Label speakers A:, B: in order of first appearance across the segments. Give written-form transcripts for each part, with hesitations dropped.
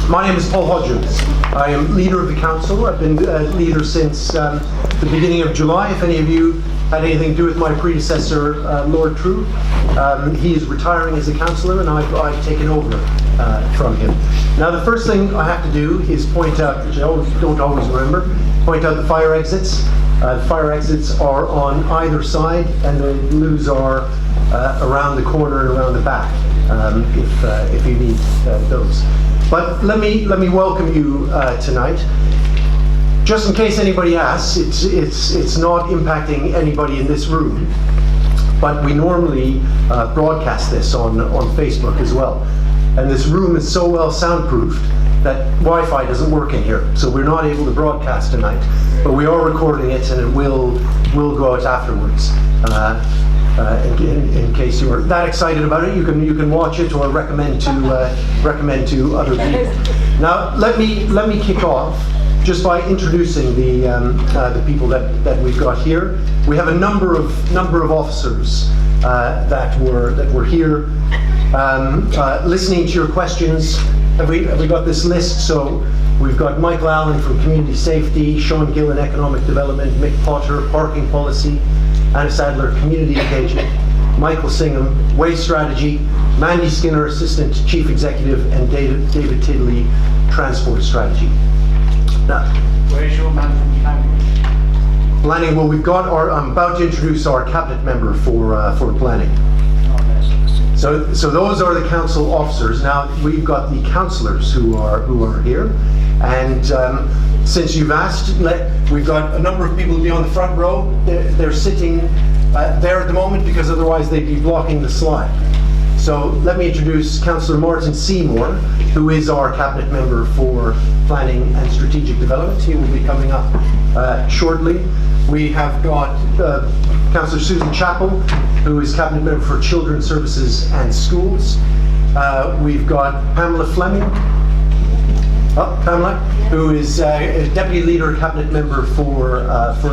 A: My name is Paul Hodgins. I am leader of the council. I've been leader since the beginning of July. If any of you had anything to do with my predecessor, Lord True, he is retiring as a councillor, and I've taken over from him. Now, the first thing I have to do is point out, which I don't always remember, point out the fire exits. The fire exits are on either side, and the loos are around the corner and around the back, if you need those. But let me welcome you tonight. Just in case anybody asks, it's not impacting anybody in this room, but we normally broadcast this on Facebook as well. And this room is so well soundproofed that Wi-Fi doesn't work in here, so we're not able to broadcast tonight. But we are recording it, and it will go out afterwards. In case you are that excited about it, you can watch it or recommend to other people. Now, let me kick off just by introducing the people that we've got here. We have a number of officers that were here listening to your questions. Have we got this list? So we've got Michael Allen from Community Safety, Sean Gillen, Economic Development, Mick Potter, Parking Policy, Anna Sadler, Community Engagement, Michael Singham, Waste Strategy, Mandy Skinner, Assistant Chief Executive, and David Tiddley, Transport Strategy. Now,
B: where's your man from planning?
A: Planning, well, I'm about to introduce our cabinet member for planning. So those are the council officers. Now we've got the councillors who are here, and since you've asked, we've got a number of people beyond the front row. They're sitting there at the moment because otherwise they'd be blocking the slide. So let me introduce Councillor Martin Seymour, who is our cabinet member for planning and strategic development. He will be coming up shortly. We have got Councillor Susan Chappell, who is cabinet member for Children's Services and Schools. We've got Pamela Fleming, Pamela, who is deputy leader, cabinet member for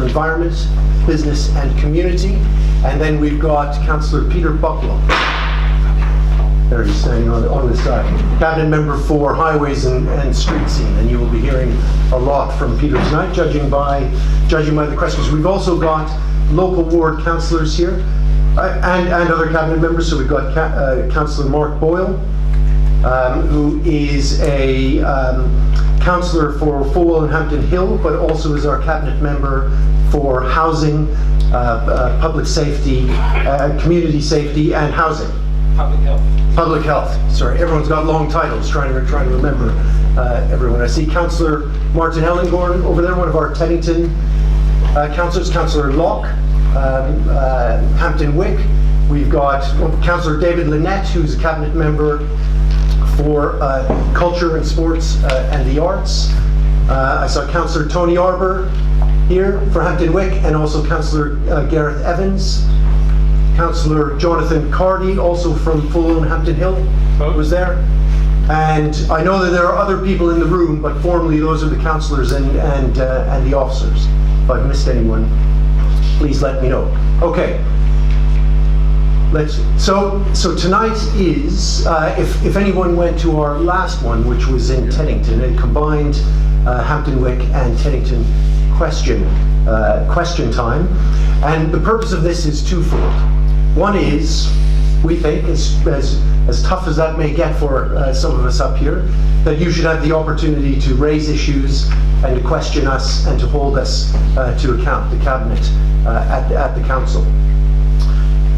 A: Environment, Business and Community. And then we've got Councillor Peter Bucklow. There he's standing on the side. Cabinet member for Highways and Street Scene, and you will be hearing a lot from Peter tonight, judging by the questions. We've also got local ward councillors here, and other cabinet members. So we've got Councillor Mark Boyle, who is a councillor for Folwell and Hampton Hill, but also is our cabinet member for housing, public safety, community safety, and housing.
B: Public health.
A: Public health. Sorry, everyone's got long titles. Trying to remember everyone. I see Councillor Martin Ellengorn over there, one of our Teddington councillors. Councillor Locke, Hampton Wick. We've got Councillor David Lynette, who's a cabinet member for culture and sports and the arts. I saw Councillor Tony Arbour here for Hampton Wick, and also Councillor Gareth Evans. Councillor Jonathan Cardy, also from Folwell and Hampton Hill, was there. And I know that there are other people in the room, but formally those are the councillors and the officers. If I've missed anyone, please let me know. Okay. So tonight is, if anyone went to our last one, which was in Teddington, it combined Hampton Wick and Teddington question time. And the purpose of this is twofold. One is, we think, as tough as that may get for some of us up here, that you should have the opportunity to raise issues and to question us and to hold us to account, the cabinet at the council.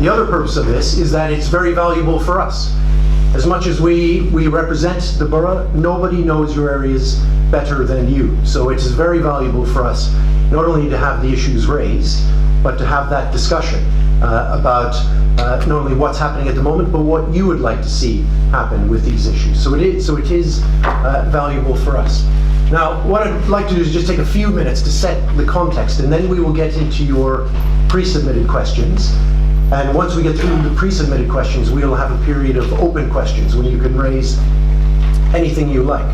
A: The other purpose of this is that it's very valuable for us. As much as we represent the borough, nobody knows your areas better than you. So it is very valuable for us not only to have the issues raised, but to have that discussion about not only what's happening at the moment, but what you would like to see happen with these issues. So it is valuable for us. Now, what I'd like to do is just take a few minutes to set the context, and then we will get into your pre-submitted questions. And once we get through the pre-submitted questions, we'll have a period of open questions when you can raise anything you like.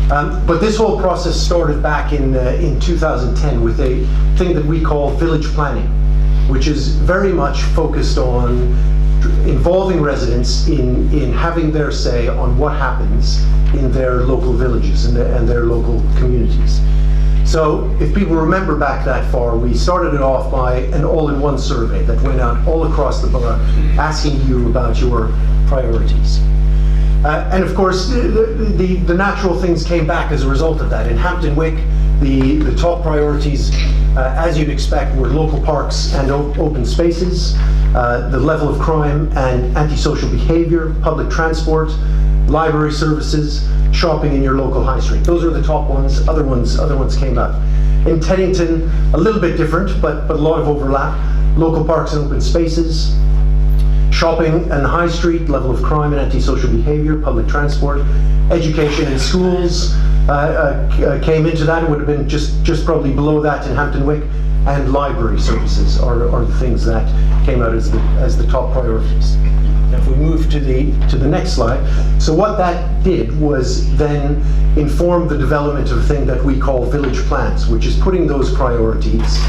A: But this whole process started back in 2010 with a thing that we call village planning, which is very much focused on involving residents in having their say on what happens in their local villages and their local communities. So if people remember back that far, we started it off by an all-in-one survey that went out all across the borough asking you about your priorities. And of course, the natural things came back as a result of that. In Hampton Wick, the top priorities, as you'd expect, were local parks and open spaces, the level of crime and antisocial behavior, public transport, library services, shopping in your local high street. Those are the top ones. Other ones came up. In Teddington, a little bit different, but a lot of overlap. Local parks and open spaces, shopping and high street, level of crime and antisocial behavior, public transport, education in schools came into that. It would have been just probably below that in Hampton Wick, and library services are the things that came out as the top priorities. Now, if we move to the next slide, so what that did was then inform the development of a thing that we call village plans, which is putting those priorities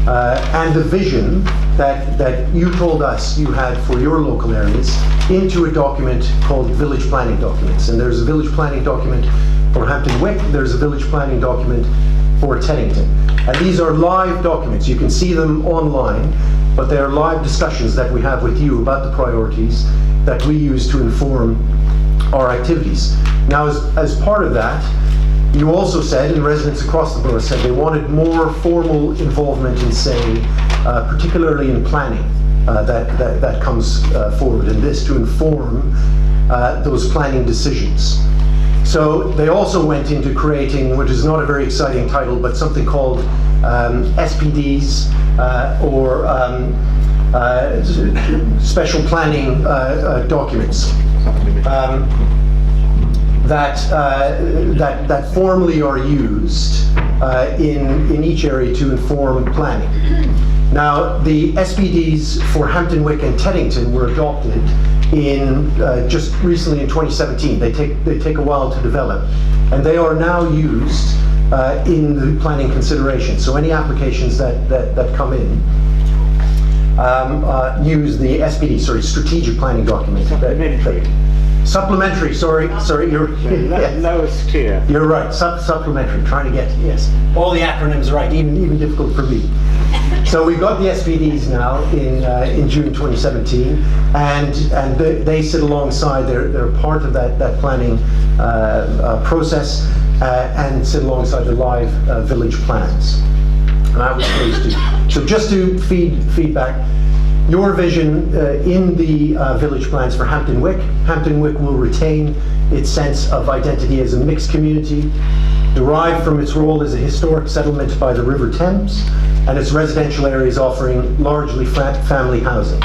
A: and the vision that you told us you had for your local areas into a document called village planning documents. And there's a village planning document for Hampton Wick, there's a village planning document for Teddington. And these are live documents. You can see them online, but they are live discussions that we have with you about the priorities that we use to inform our activities. Now, as part of that, you also said, and residents across the borough said, they wanted more formal involvement in, say, particularly in planning that comes forward, and this to inform those planning decisions. So they also went into creating, which is not a very exciting title, but something called SPDs or special planning documents that formally are used in each area to inform planning. Now, the SPDs for Hampton Wick and Teddington were adopted in just recently in 2017. They take a while to develop, and they are now used in the planning consideration. So any applications that come in use the SPD, strategic planning document. Supplementary, sorry, you're yes.
C: Lowest tier.
A: You're right, supplementary, trying to get, yes, all the acronyms right, even difficult for me. So we've got the SPDs now in June 2017, and they sit alongside, they're part of that planning process and sit alongside the live village plans. And that was phase 2. So just to feedback, your vision in the village plans for Hampton Wick will retain its sense of identity as a mixed community, derived from its role as a historic settlement by the River Thames, and its residential areas offering largely family housing.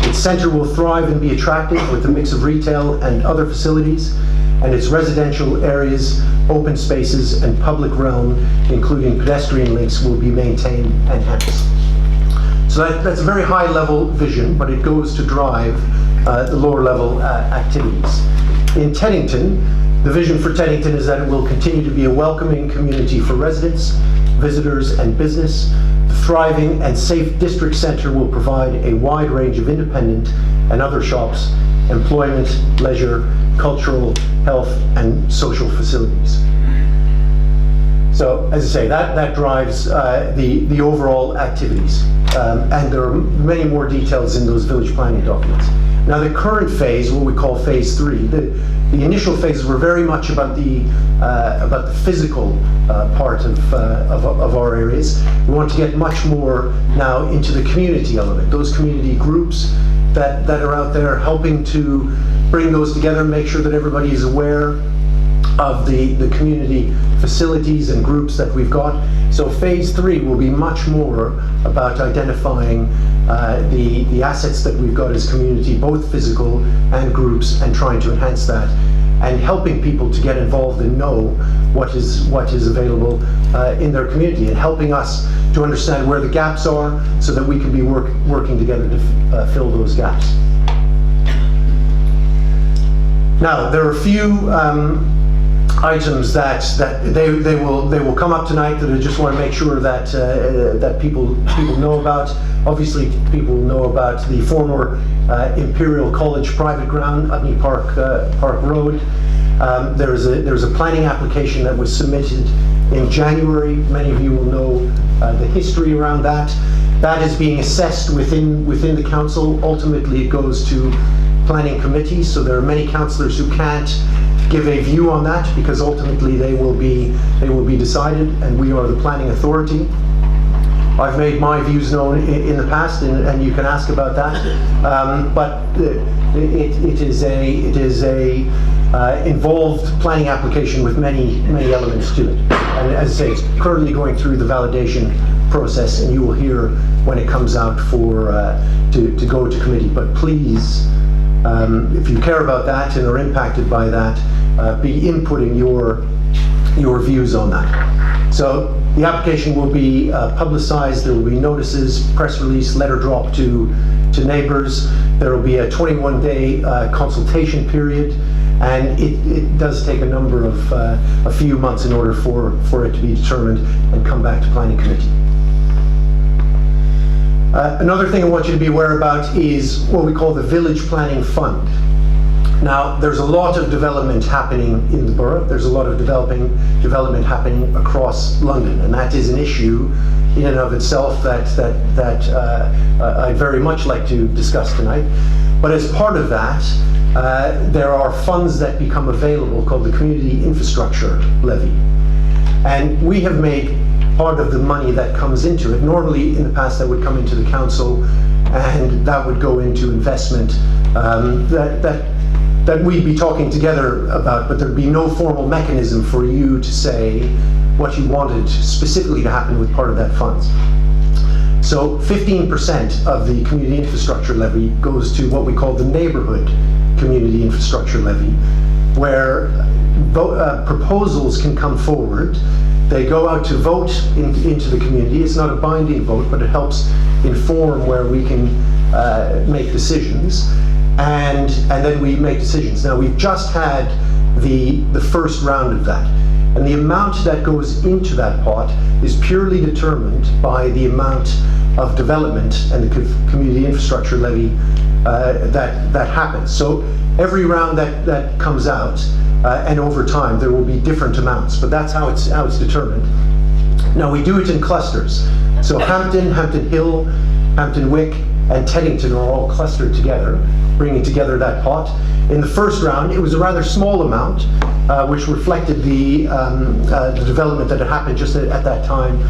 A: Its centre will thrive and be attractive with a mix of retail and other facilities, and its residential areas, open spaces, and public realm, including pedestrian links, will be maintained and enhanced. So that's a very high level vision, but it goes to drive the lower level activities. In Teddington, the vision for Teddington is that it will continue to be a welcoming community for residents, visitors, and business. The thriving and safe district centre will provide a wide range of independent and other shops, employment, leisure, cultural, health, and social facilities. So, as I say, that drives the overall activities. And there are many more details in those village planning documents. Now, the current phase, what we call phase 3, the initial phases were very much about the physical part of our areas. We want to get much more now into the community element, those community groups that are out there helping to bring those together, make sure that everybody is aware of the community facilities and groups that we've got. So phase 3 will be much more about identifying the assets that we've got as community, both physical and groups, and trying to enhance that, and helping people to get involved and know what is available in their community, and helping us to understand where the gaps are so that we can be working together to fill those gaps. Now, there are a few items that they will come up tonight that I just want to make sure that that people know about. Obviously, people know about the former Imperial College private ground, Utney Park Road. There's a planning application that was submitted in January. Many of you will know the history around that. That is being assessed within the council. Ultimately, it goes to planning committee. So there are many councillors who can't give a view on that because ultimately they will be decided, and we are the planning authority. I've made my views known in the past, and you can ask about that. But it is a involved planning application with many elements to it. And as I say, it's currently going through the validation process, and you will hear when it comes out for to go to committee. But please, if you care about that and are impacted by that, be inputting your views on that. So the application will be publicized. There will be notices, press release, letter drop to neighbors. There will be a 21-day consultation period, and it does take a few months in order for it to be determined and come back to planning committee. Another thing I want you to be aware about is what we call the Village Planning Fund. Now, there's a lot of development happening in the borough. There's a lot of development happening across London, and that is an issue in and of itself that I'd very much like to discuss tonight. But as part of that, there are funds that become available called the Community Infrastructure Levy. And we have made part of the money that comes into it. Normally, in the past, that would come into the council, and that would go into investment that we'd be talking together about, but there'd be no formal mechanism for you to say what you wanted specifically to happen with part of that funds. So 15% of the Community Infrastructure Levy goes to what we call the Neighbourhood Community Infrastructure Levy, where proposals can come forward. They go out to vote into the community. It's not a binding vote, but it helps inform where we can make decisions. And then we make decisions. Now, we've just had the first round of that. And the amount that goes into that pot is purely determined by the amount of development and the Community Infrastructure Levy that happens. So every round that comes out, and over time, there will be different amounts, but that's how it's determined. Now, we do it in clusters. So Hampton Hill, Hampton Wick, and Teddington are all clustered together, bringing together that pot. In the first round, it was a rather small amount, which reflected the development that had happened just at that time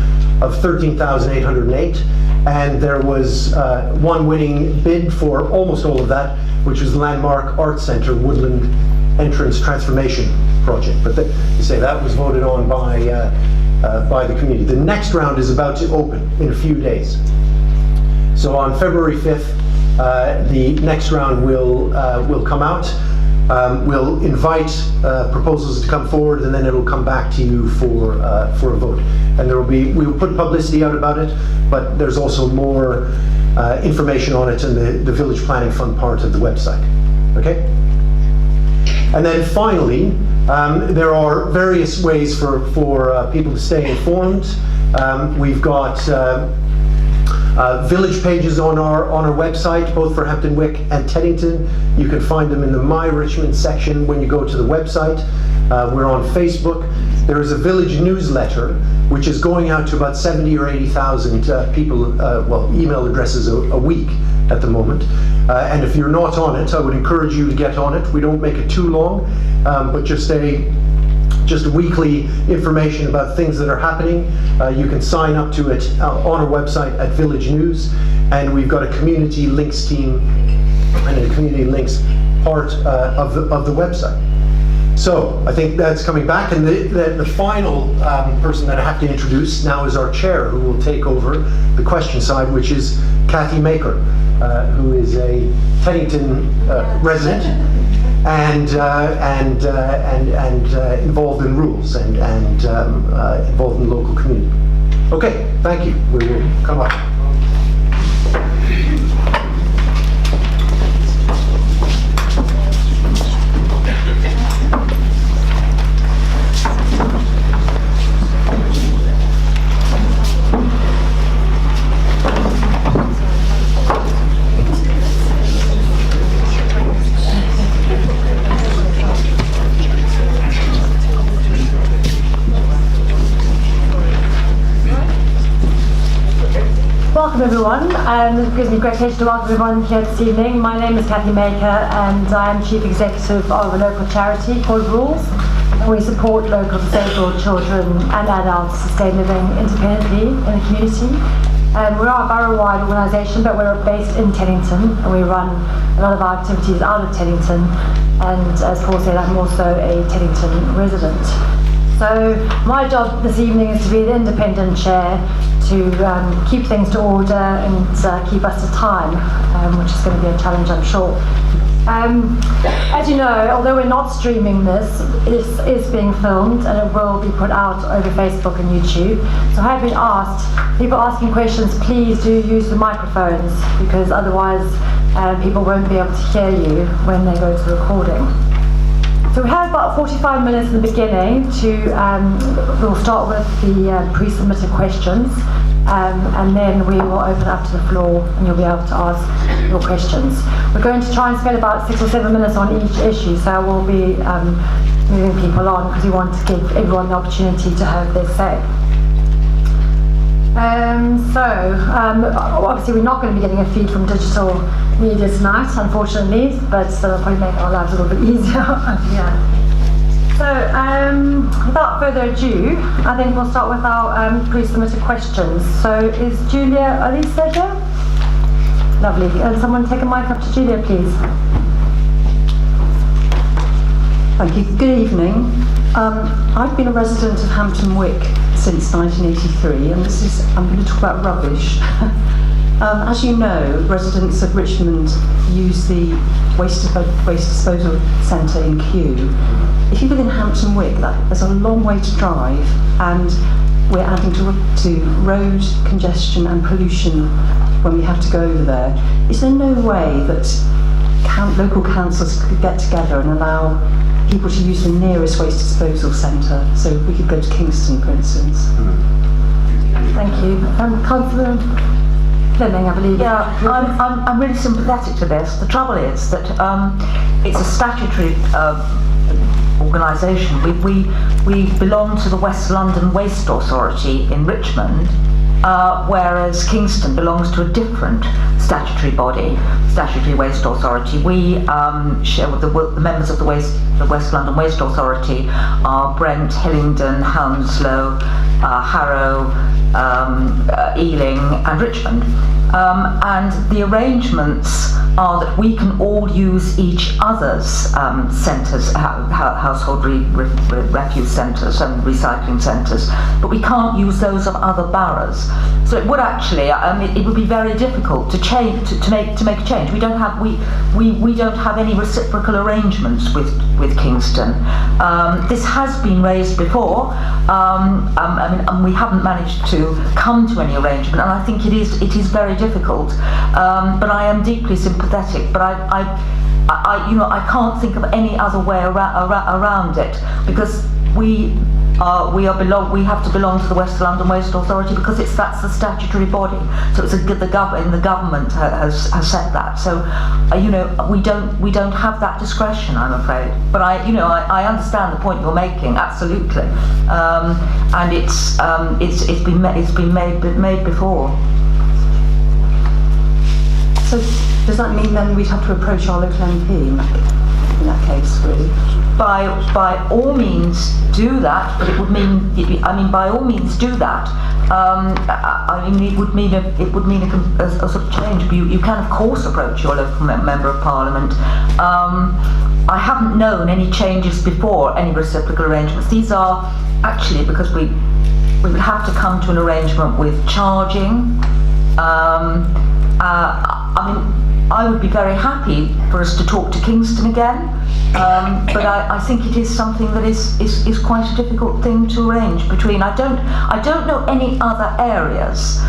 A: of 13,808. And there was one winning bid for almost all of that, which was the Landmark Arts Centre Woodland Entrance Transformation Project. But you say that was voted on by the community. The next round is about to open in a few days. So on February 5th, the next round will come out. We'll invite proposals to come forward, and then it'll come back to you for a vote. And we'll put publicity out about it, but there's also more information on it in the Village Planning Fund part of the website. Okay? And then finally, there are various ways for people to stay informed. We've got village pages on our website, both for Hampton Wick and Teddington. You can find them in the My Richmond section when you go to the website. We're on Facebook. There is a village newsletter which is going out to about 70 or 80,000 people, email addresses a week at the moment. And if you're not on it, I would encourage you to get on it. We don't make it too long, but just weekly information about things that are happening. You can sign up to it on our website at Village News, and we've got a community links team and a community links part of the website. So I think that's coming back, and the final person that I have to introduce now is our chair, who will take over the question side, which is Kathy Maker, who is a Teddington resident and involved in rules and involved in the local community. Okay, thank you. We will come up.
C: welcome everyone. It gives me great pleasure to welcome everyone here this evening. My name is Kathy Maker and I am Chief Executive of a local charity called Rules. And we support local disabled children and adults to sustain living independently in the community. We are a borough-wide organisation, but we're based in Teddington and we run a lot of our activities out of Teddington. And as Paul said, I'm also a Teddington resident. So my job this evening is to be the independent chair to keep things to order and keep us to time, which is going to be a challenge, I'm sure. As you know, although we're not streaming this, it is being filmed and it will be put out over Facebook and YouTube. So I have been asked, people asking questions, please do use the microphones because otherwise people won't be able to hear you when they go to the recording. So we have about 45 minutes in the beginning we'll start with the pre-submitted questions and then we will open up to the floor and you'll be able to ask your questions. We're going to try and spend about 6 or 7 minutes on each issue, so we'll be moving people on because we want to give everyone the opportunity to have their say. Obviously we're not going to be getting a feed from digital media tonight, unfortunately, but that'll probably make our lives a little bit easier. Yeah. So without further ado, I think we'll start with our pre-submitted questions. So is Julia Alisa here? Lovely. Someone take a mic up to Julia, please.
D: Thank you. Good evening. I've been a resident of Hampton Wick since 1983, and I'm going to talk about rubbish. As you know, residents of Richmond use the waste disposal centre in Kew. If you live in Hampton Wick, there's a long way to drive, and we're adding to road congestion and pollution when we have to go over there. Is there no way that local councils could get together and allow people to use the nearest waste disposal centre? So we could go to Kingston, for instance.
C: Thank you. Councillor Fleming, I believe.
E: Yeah, I'm really sympathetic to this. The trouble is that it's a statutory organisation. We belong to the West London Waste Authority in Richmond, whereas Kingston belongs to a different statutory body, Statutory Waste Authority. We share with the members of the West London Waste Authority are Brent, Hillingdon, Hounslow, Harrow, Ealing and Richmond. And the arrangements are that we can all use each other's centres, household refuse centres and recycling centres, but we can't use those of other boroughs. So it would actually, it would be very difficult to change, to make a change. We don't have any reciprocal arrangements with Kingston. This has been raised before, and we haven't managed to come to any arrangement, and I think it is very difficult. But I am deeply sympathetic. But I can't think of any other way around it, because we have to belong to the West London Waste Authority because that's the statutory body. So it's the government has set that. So we don't have that discretion, I'm afraid. But I understand the point you're making, absolutely. And it's been made before.
D: So does that mean then we'd have to approach our local MP in that case, really?
E: By all means do that, but it would mean, by all means do that. It would mean a sort of change. But you can of course approach your local member of parliament. I haven't known any changes before, any reciprocal arrangements. These are actually because we would have to come to an arrangement with charging. I would be very happy for us to talk to Kingston again, but I think it is something that is quite a difficult thing to arrange between. I don't know any other areas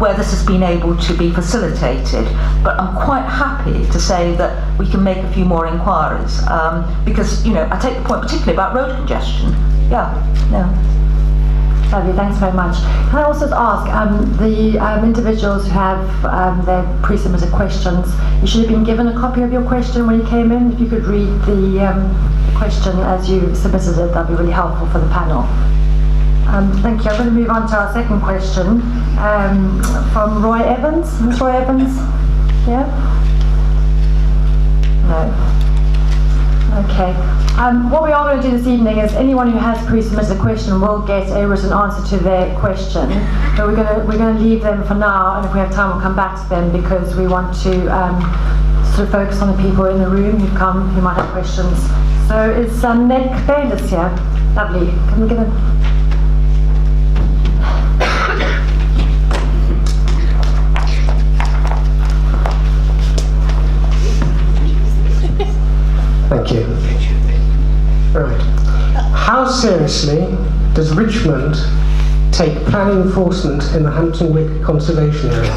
E: where this has been able to be facilitated, but I'm quite happy to say that we can make a few more inquiries, because I take the point particularly about road congestion. Yeah.
C: Lovely, thanks very much. Can I also ask, the individuals who have their pre-submitted questions, you should have been given a copy of your question when you came in. If you could read the question as you submitted it, that'd be really helpful for the panel. Thank you. I'm going to move on to our second question from Roy Evans. Is Roy Evans? Yeah? No. Okay. What we are going to do this evening is anyone who has pre-submitted a question will get a written answer to their question. But we're going to leave them for now, and if we have time, we'll come back to them because we want to sort of focus on the people in the room who might have questions. So is Nick Bayliss here? Lovely. Can we give him?
A: Thank you. Right. How seriously does Richmond take planning enforcement in the Hampton Wick Conservation Area?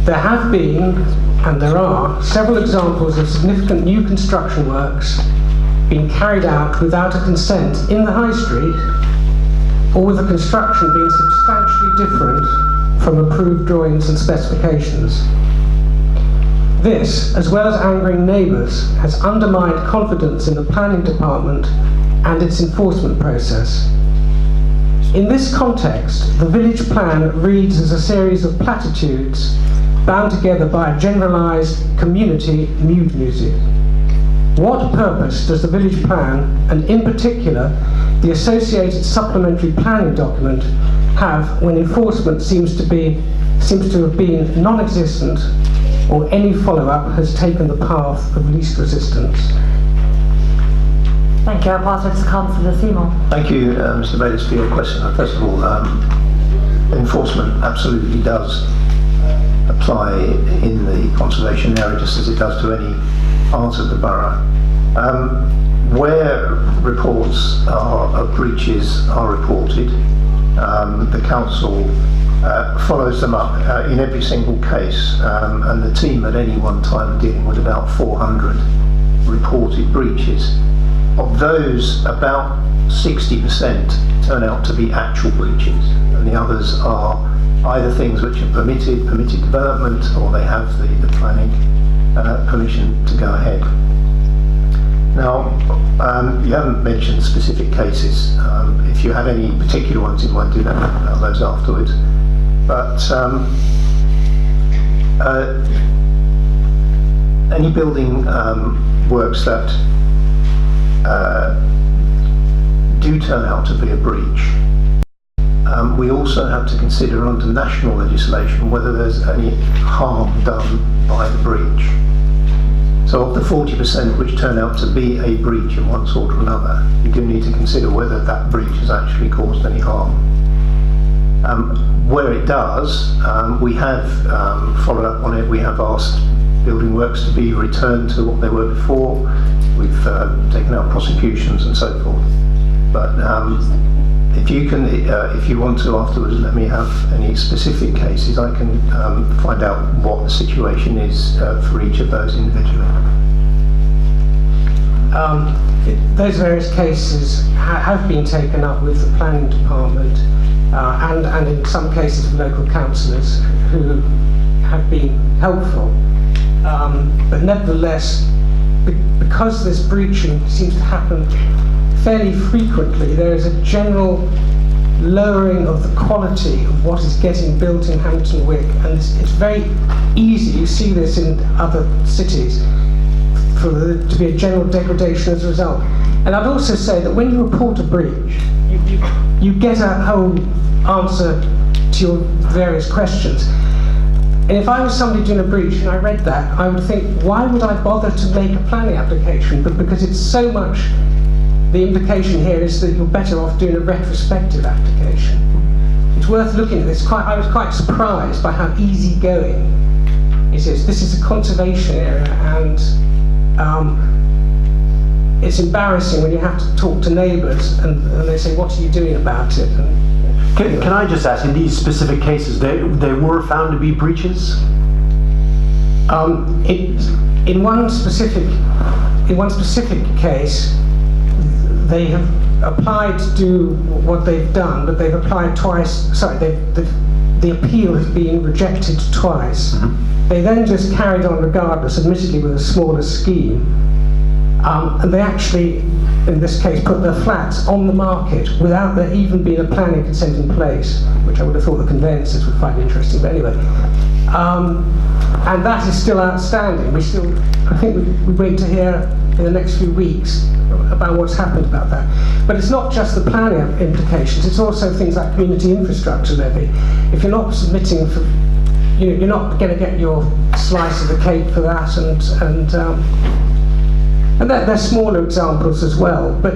A: There have been, and there are, several examples of significant new construction works being carried out without a consent in the High Street, or with the construction being substantially different from approved drawings and specifications. This, as well as angering neighbours, has undermined confidence in the planning department and its enforcement process. In this context, the village plan reads as a series of platitudes bound together by a generalised community mood music. What purpose does the village plan, and in particular the associated supplementary planning document, have when enforcement seems to have been non-existent, or any follow-up has taken the path of least resistance?
C: Thank you. I'll pass it to Councillor Seymour.
F: Thank you, Mr. Bayliss, for your question. First of all, enforcement absolutely does apply in the conservation area, just as it does to any part of the borough. Where reports of breaches are reported, the council follows them up in every single case, and the team at any one time are dealing with about 400 reported breaches. Of those, about 60% turn out to be actual breaches, and the others are either things which are permitted development, or they have the planning permission to go ahead. Now, you haven't mentioned specific cases. If you have any particular ones in mind, do let me know about those afterwards. But any building works that do turn out to be a breach, we also have to consider under national legislation whether there's any harm done by the breach. So of the 40% which turn out to be a breach of one sort or another, you do need to consider whether that breach has actually caused any harm. Where it does, we have followed up on it. We have asked building works to be returned to what they were before. We've taken out prosecutions and so forth. But if you want to afterwards let me have any specific cases, I can find out what the situation is for each of those individually.
A: Those various cases have been taken up with the planning department and in some cases with local councillors who have been helpful. But nevertheless, because this breaching seems to happen fairly frequently, there is a general lowering of the quality of what is getting built in Hampton Wick, and it's very easy, you see this in other cities, for there to be a general degradation as a result. And I'd also say that when you report a breach, you get a whole answer to your various questions. And if I was somebody doing a breach and I read that, I would think, why would I bother to make a planning application? But because it's so much, the implication here is that you're better off doing a retrospective application. It's worth looking at this. I was quite surprised by how easygoing it is. This is a conservation area, and it's embarrassing when you have to talk to neighbours and they say, what are you doing about it? And,
G: Can I just ask, in these specific cases, they were found to be breaches?
A: In one specific case, they have applied to do what they've done, but they've applied twice. Sorry, the appeal has been rejected twice. Mm-hmm. They then just carried on regardless, admittedly with a smaller scheme, and they actually
H: in this case, put their flats on the market without there even being a planning consent in place, which I would have thought the conveyancers would find interesting, but anyway. And that is still outstanding. I think we wait to hear in the next few weeks about what's happened about that. But it's not just the planning implications, it's also things like community infrastructure levy. If you're not submitting for, you're not going to get your slice of the cake for that, and they're smaller examples as well. But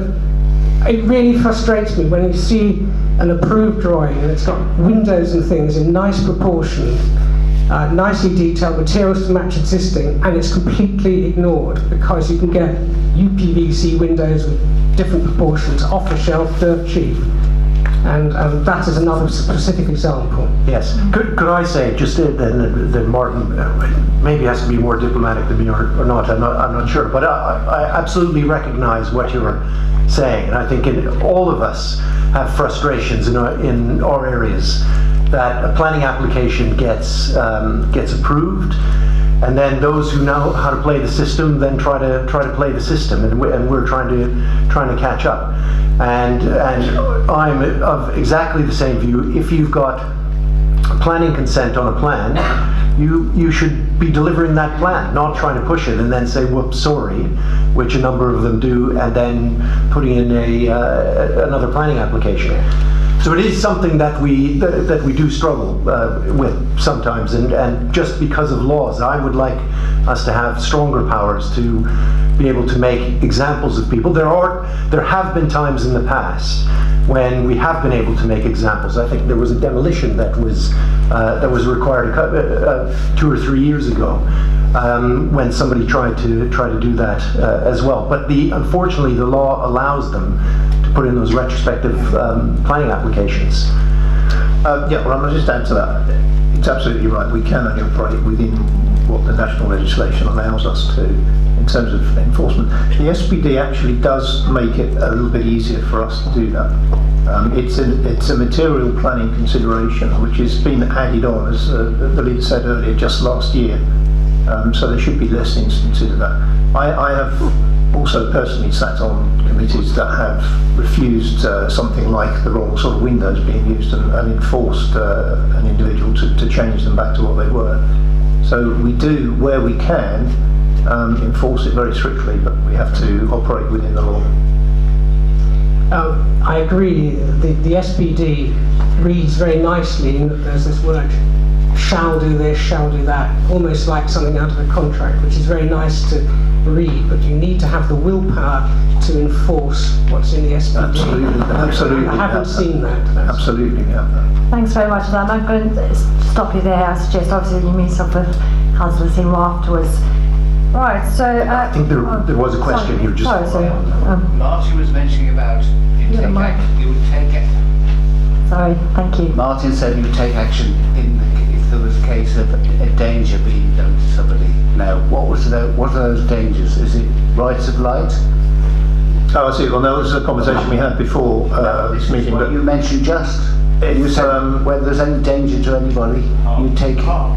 H: it really frustrates me when you see an approved drawing and it's got windows and things in nice proportion, nicely detailed materials to match existing, and it's completely ignored because you can get UPVC windows with different proportions off the shelf, dirt cheap. And that is another specific example.
A: Yes. Could I say, just that Martin maybe has to be more diplomatic than me or not, I'm not sure, but I absolutely recognize what you're saying, and I think all of us have frustrations in our areas that a planning application gets approved, and then those who know how to play the system then try to play the system, and we're trying to catch up. And I'm of exactly the same view. If you've got planning consent on a plan, you should be delivering that plan, not trying to push it and then say, whoops, sorry, which a number of them do, and then putting in another planning application. So it is something that we do struggle with sometimes, and just because of laws, I would like us to have stronger powers to be able to make examples of people. There have been times in the past when we have been able to make examples. I think there was a demolition that was required 2 or 3 years ago when somebody tried to do that as well. But unfortunately, the law allows them to put in those retrospective planning applications.
F: Yeah, well, I'm going to just add to that. It's absolutely right. We can only operate within what the national legislation allows us to in terms of enforcement. The SPD actually does make it a little bit easier for us to do that. It's a material planning consideration which has been added on, as the leader said earlier, just last year. So there should be less instances of that. I have also personally sat on committees that have refused something like the wrong sort of windows being used and enforced an individual to change them back to what they were. So we do, where we can, enforce it very strictly, but we have to operate within the law.
H: I agree. The SPD reads very nicely in that there's this word, shall do this, shall do that, almost like something out of a contract, which is very nice to read, but you need to have the willpower to enforce what's in the SPD.
F: Absolutely.
H: I haven't seen that.
F: Absolutely, yeah.
C: Thanks very much for that. I'm going to stop you there. I suggest obviously you meet up with Councillor Seymour afterwards. Right, so...
A: I think there was a question here.
C: Sorry.
B: Martin was mentioning about you would take action.
C: Sorry, thank you.
B: Martin said you would take action if there was a case of a danger being done to somebody. Now, what are those dangers? Is it rights of light?
F: Oh, I see. Well, that was a conversation we had before this meeting.
B: What
F: but
B: you mentioned just. You said whether there's any danger to anybody, you take
F: harm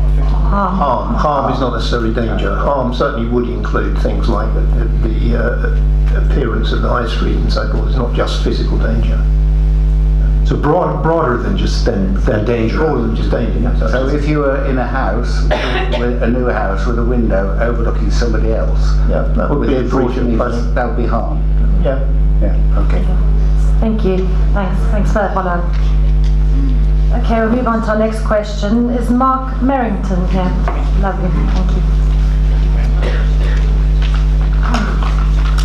F: is not necessarily danger. Harm certainly would include things like the appearance of the high street and so forth. It's not just physical danger.
A: So broader than just than danger.
F: Broader than just danger. Yeah.
B: So if you were in a house, a new house with a window overlooking somebody else,
F: Yeah, that would be a breach of planning.
B: That would be harm.
F: Yeah.
B: Yeah. Okay.
C: Thank you. Thanks for that one. Okay, we'll move on to our next question. Is Mark Merrington here? Lovely, thank you.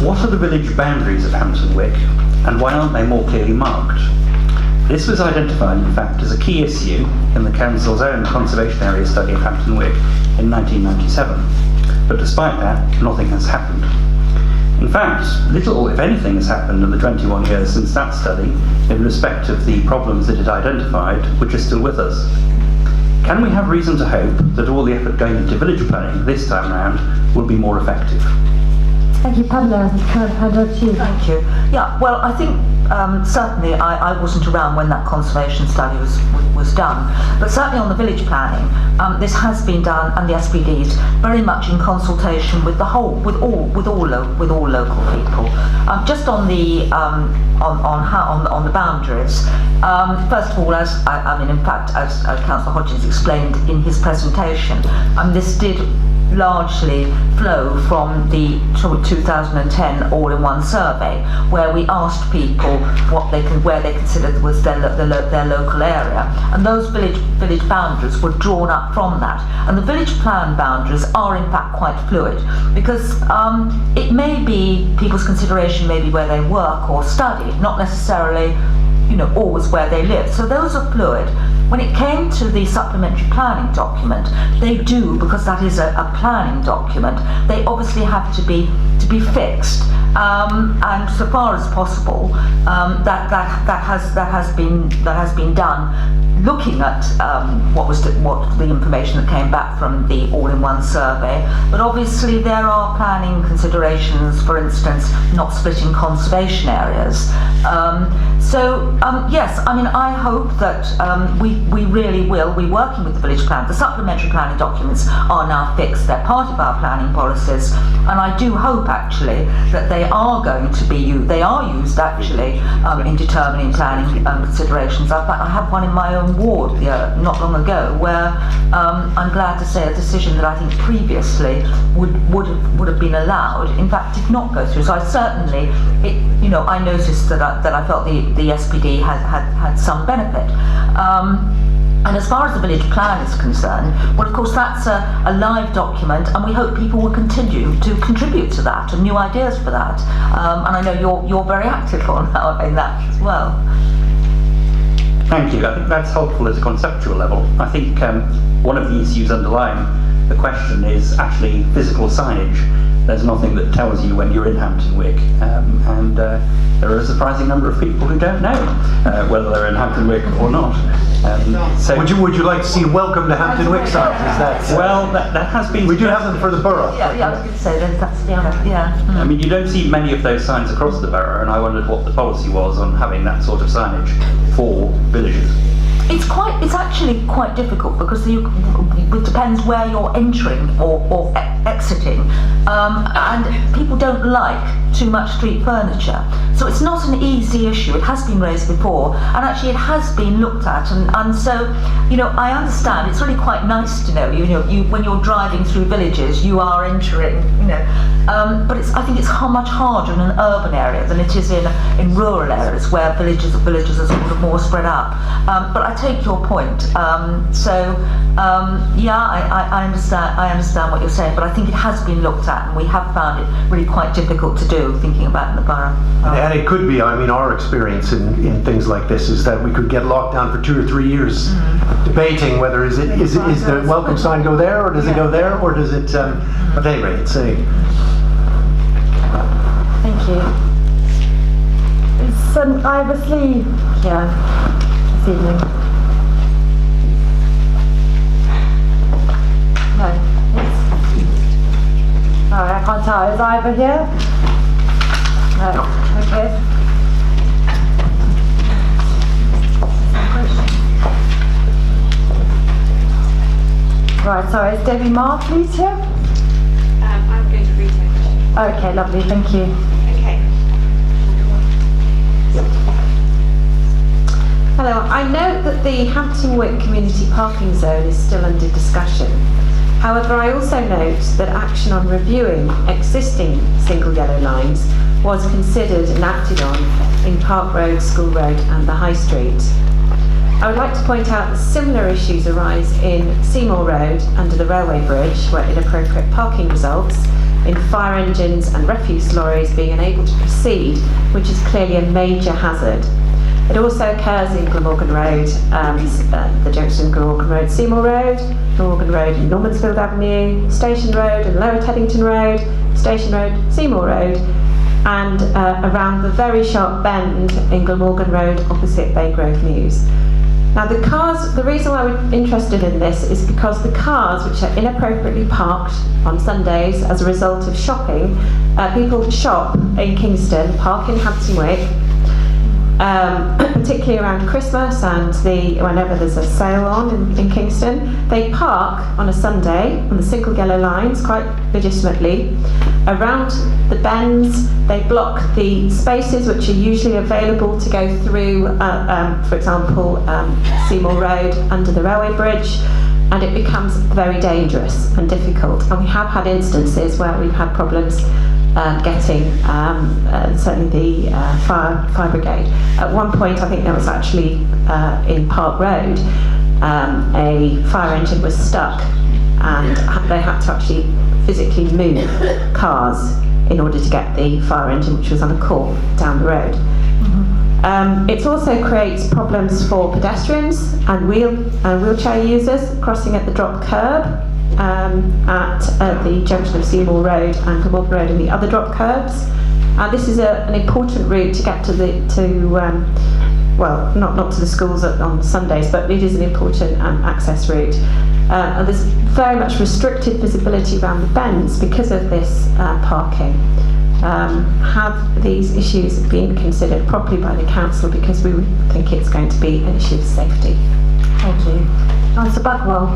I: What are the village boundaries of Hampton Wick, and why aren't they more clearly marked? This was identified, in fact, as a key issue in the Council's own Conservation Area study of Hampton Wick in 1997. But despite that, nothing has happened. In fact, little, if anything, has happened in the 21 years since that study in respect of the problems that it identified, which are still with us. Can we have reason to hope that all the effort going into village planning this time round will be more effective?
C: Thank you, Pamela. Can I hand over to you?
E: Thank you. Yeah, well, I think certainly I wasn't around when that conservation study was done, but certainly on the village planning, this has been done, and the SPDs very much in consultation with all local people. Just on the on the boundaries. First of all, as Councillor Hodgins explained in his presentation, this did largely flow from the 2010 all-in-one survey, where we asked people where they considered was their local area, and those village boundaries were drawn up from that. And the village plan boundaries are in fact quite fluid, because it may be people's consideration may be where they work or study, not necessarily always where they live. So those are fluid. When it came to the supplementary planning document, they do, because that is a planning document, they obviously have to be fixed, and so far as possible, that has been done, looking at what the information that came back from the all-in-one survey. But obviously there are planning considerations, for instance, not splitting conservation areas. Yes, I hope that we really will. We're working with the village plan. The supplementary planning documents are now fixed. They're part of our planning policies, and I do hope actually that they are going to be used. They are used actually in determining planning considerations. I have one in my own ward not long ago where I'm glad to say a decision that I think previously would have been allowed, in fact did not go through. So I certainly, I noticed that I felt the SPD had some benefit. And as far as the village plan is concerned, well, of course, that's a live document, and we hope people will continue to contribute to that and new ideas for that. And I know you're very active in that as well.
I: Thank you. I think that's helpful at a conceptual level. I think one of the issues underlying the question is actually physical signage. There's nothing that tells you when you're in Hampton Wick, and there are a surprising number of people who don't know whether they're in Hampton Wick or not. So
A: Would you like to see welcome to Hampton Wick signs? Is that
I: well, that has been.
A: we do have them for the borough.
E: Yeah, I was going to say that's yeah.
I: I mean, you don't see many of those signs across the borough, and I wondered what the policy was on having that sort of signage for villages.
E: It's actually quite difficult, because it depends where you're entering or exiting, and people don't like too much street furniture. So it's not an easy issue. It has been raised before, and actually it has been looked at, and so I understand. It's really quite nice to know. When you're driving through villages, you are entering. But I think it's much harder in an urban area than it is in rural areas where villages are sort of more spread out. But I take your point. I understand what you're saying, but I think it has been looked at, and we have found it really quite difficult to do, thinking about in the borough.
A: And it could be, our experience in things like this is that we could get locked down for 2 or 3 years debating whether is the welcome sign go there, or does it go there, or does it, but anyway, it's a...
C: Thank you. I have a sleeve here this evening. No, I can't tell. Is Ivor here? No. Okay. Right, sorry, is Debbie Marr please here?
J: I'm going to read her question.
C: Okay, lovely, thank you.
J: Okay. Hello, I note that the Hampton Wick community parking zone is still under discussion. However, I also note that action on reviewing existing single yellow lines was considered and acted on in Park Road, School Road and the High Street. I would like to point out that similar issues arise in Seymour Road under the railway bridge, where inappropriate parking results in fire engines and refuse lorries being unable to proceed, which is clearly a major hazard. It also occurs in Glamorgan Road, the junction of Glamorgan Road, Seymour Road, Glamorgan Road and Normansfield Avenue, Station Road and Lower Teddington Road, Station Road, Seymour Road, and around the very sharp bend in Glamorgan Road opposite Baygrove Mews. Now the reason why we're interested in this is because the cars which are inappropriately parked on Sundays as a result of shopping, people shop in Kingston, park in Hampton Wick, particularly around Christmas and whenever there's a sale on in Kingston, they park on a Sunday on the single yellow lines quite legitimately around the bends. They block the spaces which are usually available to go through, for example, Seymour Road under the railway bridge, and it becomes very dangerous and difficult. And we have had instances where we've had problems getting certainly the fire brigade. At one point, I think there was actually in Park Road, a fire engine was stuck, and they had to actually physically move cars in order to get the fire engine, which was on a court down the road. It also creates problems for pedestrians and wheelchair users crossing at the drop curb at the junction of Seymour Road and Glamorgan Road and the other drop curbs. This is an important route to get well, not to the schools on Sundays, but it is an important access route. And there's very much restricted visibility around the bends because of this parking. Have these issues been considered properly by the council, because we would think it's going to be an issue of safety?
C: Thank you. Councillor Buckwell,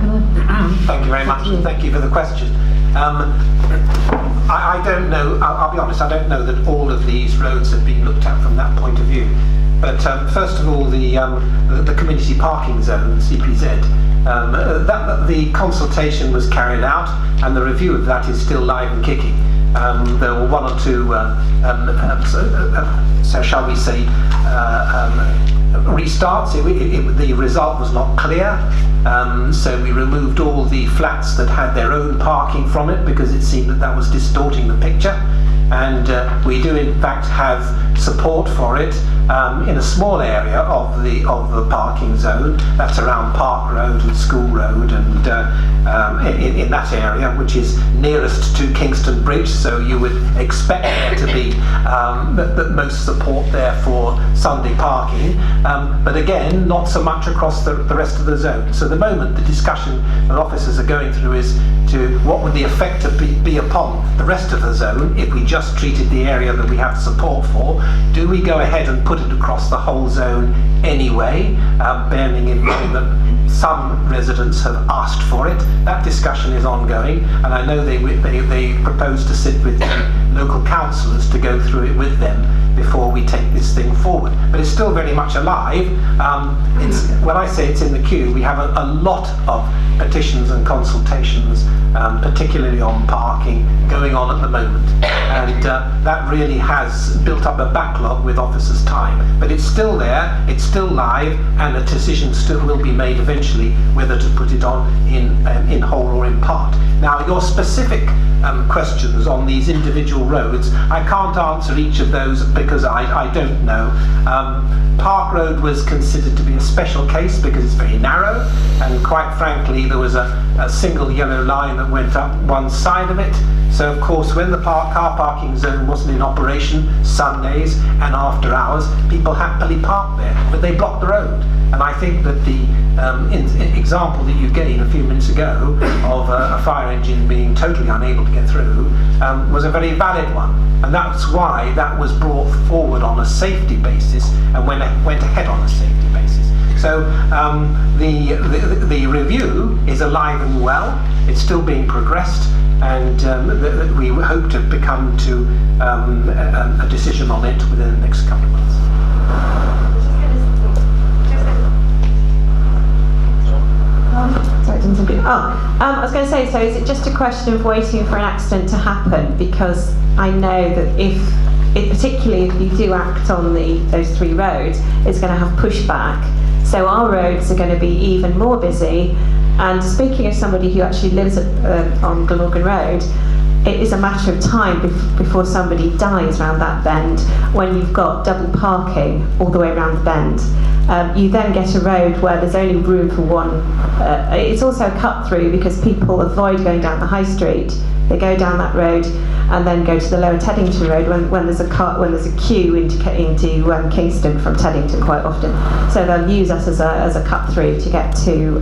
A: Thank you very much, and thank you for the question. I don't know, I'll be honest, I don't know that all of these roads have been looked at from that point of view. But first of all, the community parking zone, CPZ, the consultation was carried out, and the review of that is still live and kicking. There were one or two, so shall we say, restarts. The result was not clear, so we removed all the flats that had their own parking from it, because it seemed that was distorting the picture. And we do in fact have support for it in a small area of the parking zone. That's around Park Road and School Road, and in that area, which is nearest to Kingston Bridge, so you would expect there to be the most support there for Sunday parking, but again, not so much across the rest of the zone. So at the moment, the discussion that officers are going through is to what would the effect be upon the rest of the zone if we just treated the area that we have support for. Do we go ahead and put it across the whole zone anyway, bearing in mind that some residents have asked for it? That discussion is ongoing, and I know they propose to sit with the local councillors to go through it with them before we take this thing forward. But it's still very much alive. When I say it's in the queue, we have a lot of petitions and consultations, particularly on parking, going on at the moment, and that really has built up a backlog with officers' time. But it's still there, it's still live, and a decision still will be made eventually whether to put it on in whole or in part. Now, your specific questions on these individual roads, I can't answer each of those because I don't know. Park Road was considered to be a special case because it's very narrow, and quite frankly there was a single yellow line that went up one side of it. So of course, when the car parking zone wasn't in operation Sundays and after hours, people happily parked there, but they blocked the road. And I think that the example that you gave a few minutes ago of a fire engine being totally unable to get through was a very valid one. And that's why that was brought forward on a safety basis and went ahead on a safety basis. So the review is alive and well. It's still being progressed, and we hope to come to a decision on it within the next couple of months.
J: I was going to say, so is it just a question of waiting for an accident to happen? Because I know that particularly if you do act on those three roads, it's going to have pushback. So our roads are going to be even more busy. And speaking as somebody who actually lives on Glamorgan Road, it is a matter of time before somebody dies round that bend when you've got double parking all the way around the bend. You then get a road where there's only room for one. It's also a cut through because people avoid going down the high street. They go down that road and then go to the lower Teddington road when there's a queue into Kingston from Teddington quite often. So they'll use us as a cut through to get to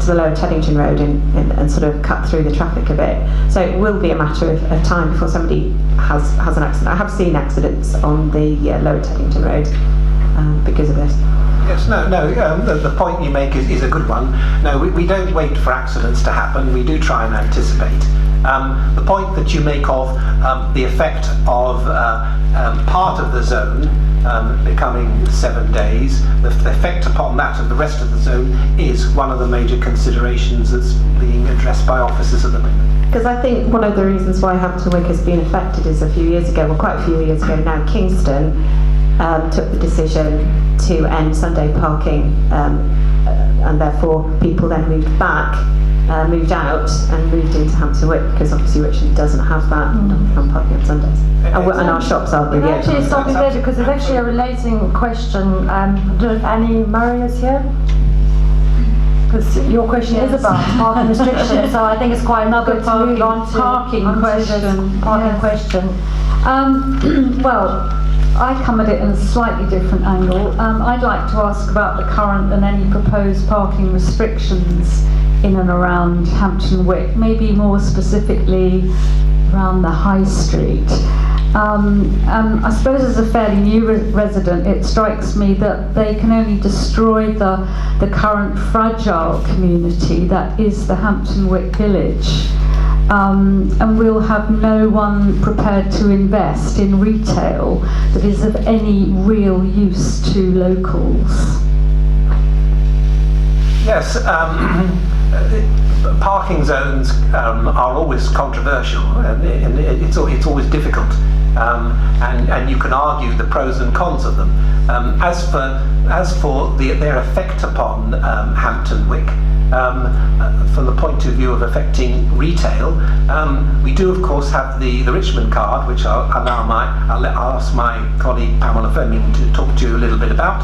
J: the lower Teddington road and sort of cut through the traffic a bit. So it will be a matter of time before somebody has an accident. I have seen accidents on the lower Teddington road because of this.
A: Yes, the point you make is a good one. No, we don't wait for accidents to happen, we do try and anticipate. The point that you make of the effect of part of the zone becoming 7 days, the effect upon that of the rest of the zone is one of the major considerations that's being addressed by officers at the moment.
J: Because I think one of the reasons why Hampton Wick has been affected is quite a few years ago now, Kingston took the decision to end Sunday parking, and therefore people then moved out and moved into Hampton Wick because obviously Richmond doesn't have that parking on Sundays, and our shops are really open.
C: Actually, stopping there because there's actually a relating question. I don't know if Annie Murray is here. Because your question is about parking restrictions, so I think it's quite good to move on to
K: parking question.
C: Well,
K: I come at it in a slightly different angle. I'd like to ask about the current and any proposed parking restrictions in and around Hampton Wick, maybe more specifically around the High Street. I suppose as a fairly new resident, it strikes me that they can only destroy the current fragile community that is the Hampton Wick village. And we'll have no one prepared to invest in retail that is of any real use to locals.
A: Yes, parking zones are always controversial, and it's always difficult, and you can argue the pros and cons of them. As for their effect upon Hampton Wick, from the point of view of affecting retail, we do of course have the Richmond card, which I'll ask my colleague Pamela Fleming to talk to you a little bit about,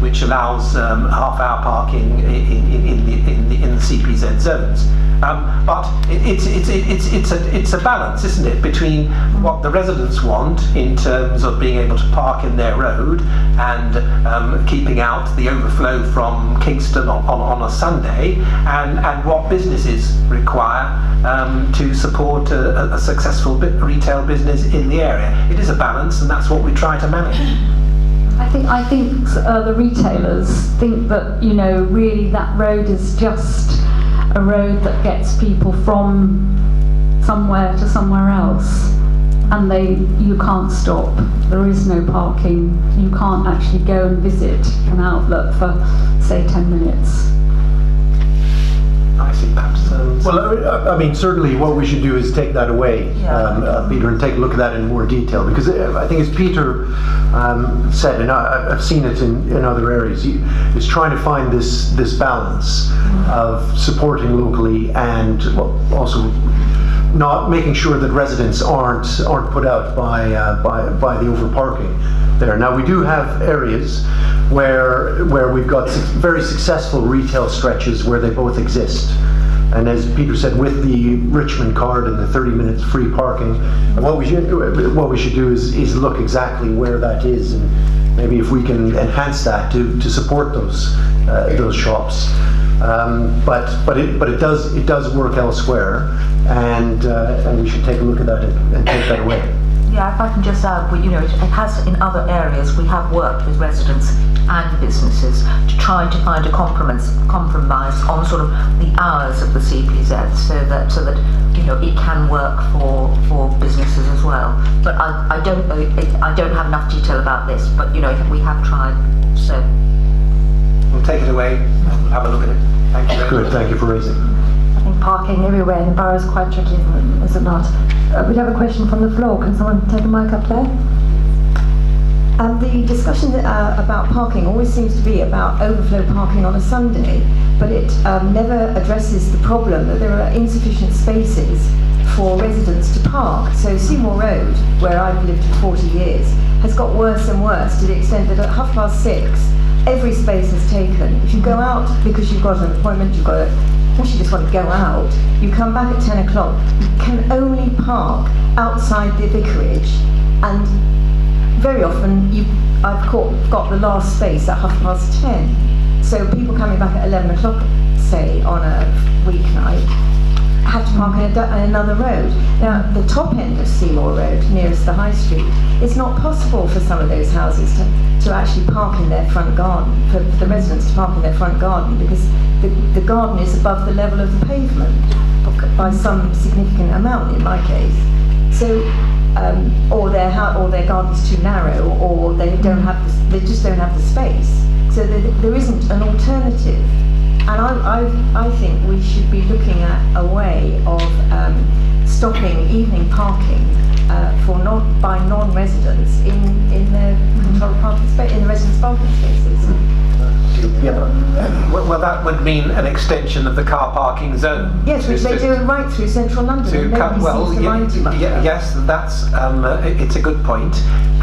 A: which allows half-hour parking in the CPZ zones. But it's a balance, isn't it, between what the residents want in terms of being able to park in their road and keeping out the overflow from Kingston on a Sunday, and what businesses require to support a successful retail business in the area. It is a balance, and that's what we try to manage.
K: I think the retailers think that, really that road is just a road that gets people from somewhere to somewhere else, and you can't stop. There is no parking. You can't actually go and visit an outlet for, say, 10 minutes.
A: I see, perhaps.
G: Well, I mean, certainly what we should do is take that away, Peter, and take a look at that in more detail, because I think, as Peter said, and I've seen it in other areas, is trying to find this balance of supporting locally and also not making sure that residents aren't put out by the overparking there. Now, we do have areas where we've got very successful retail stretches where they both exist. And as Peter said, with the Richmond card and the 30 minutes free parking, what we should do is look exactly where that is, and maybe if we can enhance that to support those shops. But it does work elsewhere, and we should take a look at that and take that away.
E: Yeah, if I can just add, it has in other areas. We have worked with residents and businesses to try to find a compromise on sort of the hours of the CPZ, so that it can work for businesses as well. But I don't have enough detail about this. But we have tried. So
A: we'll take it away. We'll have a look at it. Thank you.
G: Good. Thank you for raising.
C: I think parking everywhere in the borough is quite tricky, is it not? We have a question from the floor. Can someone take a mic up there?
L: The discussion about parking always seems to be about overflow parking on a Sunday, but it never addresses the problem that there are insufficient spaces for residents to park. So Seymour Road, where I've lived for 40 years, has got worse and worse to the extent that at 6:30, every space is taken. If you go out because you've got an appointment, you've got a, or you just want to go out, you come back at 10 o'clock, you can only park outside the vicarage, and very often I've got the last space at 10:30. So people coming back at 11 o'clock, say, on a weeknight, have to park in another road. Now, the top end of Seymour Road, nearest the High Street, it's not possible for some of those houses to actually park in their front garden, for the residents to park in their front garden, because the garden is above the level of the pavement by some significant amount in my case. So, or their garden's too narrow, or they just don't have the space. So there isn't an alternative. And I think we should be looking at a way of stopping evening parking by non-residents in the controlled parking space, in the residents' parking spaces.
M: Well, that would mean an extension of the car parking zone.
L: Yes, which they do right through central London. And nobody seems to mind too much.
M: Yes, that's it's a good point,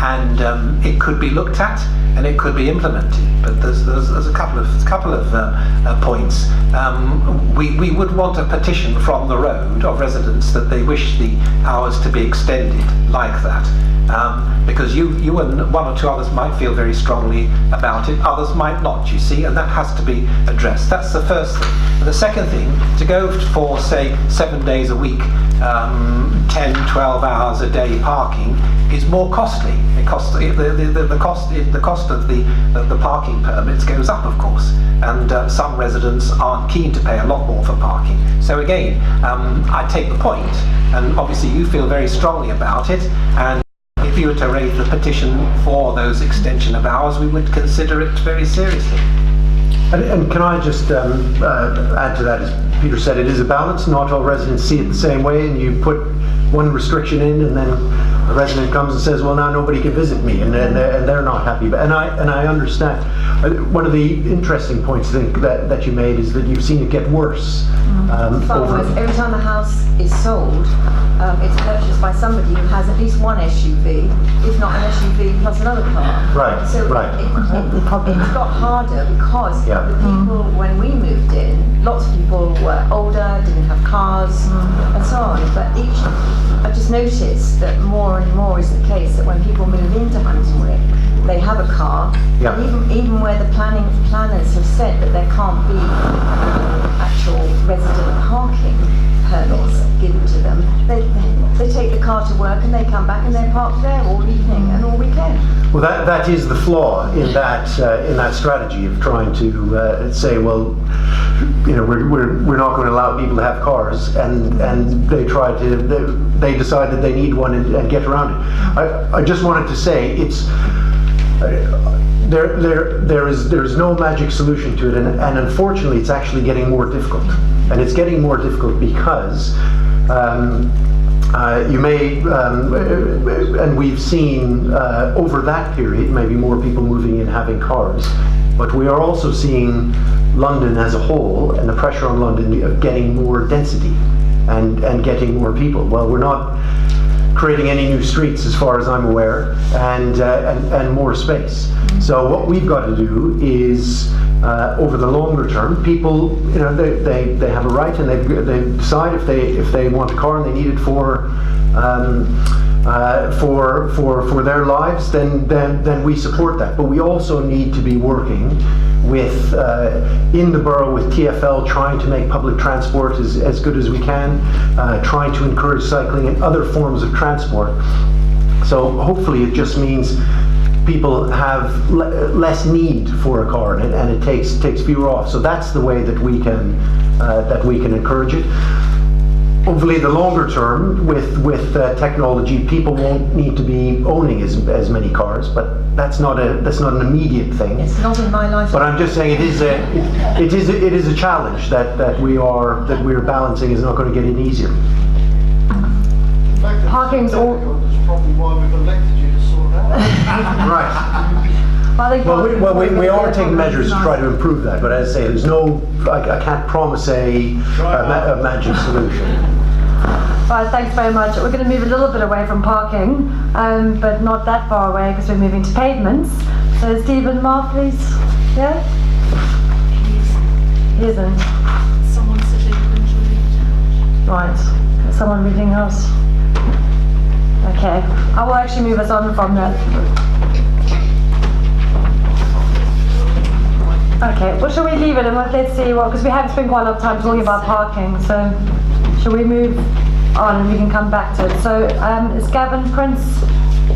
M: and it could be looked at and it could be implemented. But there's a couple of points. We would want a petition from the road of residents that they wish the hours to be extended like that. Because you and one or two others might feel very strongly about it, others might not, you see, and that has to be addressed. That's the first thing. And the second thing, to go for, say, 7 days a week, 10, 12 hours a day parking is more costly. It costs, the cost of the parking permits goes up, of course, and some residents aren't keen to pay a lot more for parking. So again, I take the point, and obviously you feel very strongly about it, and if you were to raise the petition for those extension of hours, we would consider it very seriously.
A: And can I just add to that, as Peter said, it is a balance. Not all residents see it the same way, and you put one restriction in, and then a resident comes and says, well, now nobody can visit me, and they're not happy. And I understand. One of the interesting points I think that you made is that you've seen it get worse.
L: Far worse. Every time a house is sold, it's purchased by somebody who has at least one SUV, if not an SUV plus another car.
A: Right,
L: so
A: right.
L: It's got harder because the people, when we moved in, lots of people were older, didn't have cars, and so on. But I just noticed that more and more is the case that when people move into Hampton Wick, they have a car, and even where the planners have said that there can't be actual resident parking permits given to them, they take the car to work and they come back and they're parked there all evening and all weekend.
A: Well, that is the flaw in that strategy of trying to say, well, you know, we're not going to allow people to have cars, and they decide that they need one and get around it. I just wanted to say there is no magic solution to it, and unfortunately it's actually getting more difficult. And it's getting more difficult because you may, and we've seen over that period, maybe more people moving in having cars, but we are also seeing London as a whole, and the pressure on London of getting more density and getting more people. Well, we're not creating any new streets as far as I'm aware, and more space. So what we've got to do is, over the longer term, people, you know, they have a right, and they decide if they want a car and they need it for their lives, then we support that. But we also need to be working with in the borough with TfL, trying to make public transport as good as we can, trying to encourage cycling and other forms of transport. So hopefully it just means people have less need for a car, and it takes fewer off. So that's the way that we can encourage it. Hopefully, the longer term with technology, people won't need to be owning as many cars, but that's not an immediate thing.
L: It's not in my life.
A: But I'm just saying it is a challenge that we're balancing. Is not going to get any easier.
C: Parking's all.
N: That's probably why we've elected you to sort it out.
A: Right. Well, we are taking measures to try to improve that, but as I say, there's no, I can't promise a magic solution.
C: Right, thanks very much. We're going to move a little bit away from parking, but not that far away because we're moving to pavements. So Stephen Mark, please. Yeah? He isn't.
O: Someone said they were going to read.
C: Right. Is someone reading us? Okay. I will actually move us on from that. Okay, well, shall we leave it and let's see what, because we have spent quite a lot of time talking about parking, so shall we move on and we can come back to it. So, is Gavin Prince?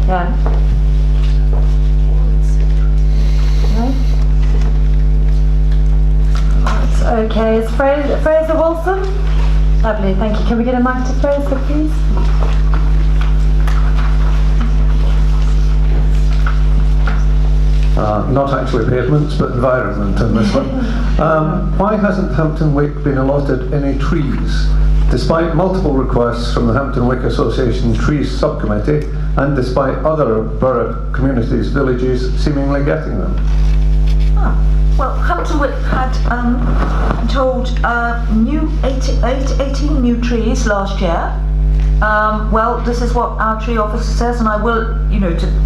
C: Yeah. No? Okay, is Fraser Wilson? Lovely, thank you. Can we get a mic to Fraser, please?
F: Not actually pavements, but environment in this one. Why hasn't Hampton Wick been allotted any trees, despite multiple requests from the Hampton Wick Association Trees Subcommittee, and despite other borough communities, villages seemingly getting them?
E: Well, Hampton Wick had told 18 new trees last year. Well, this is what our tree officer says, and I will,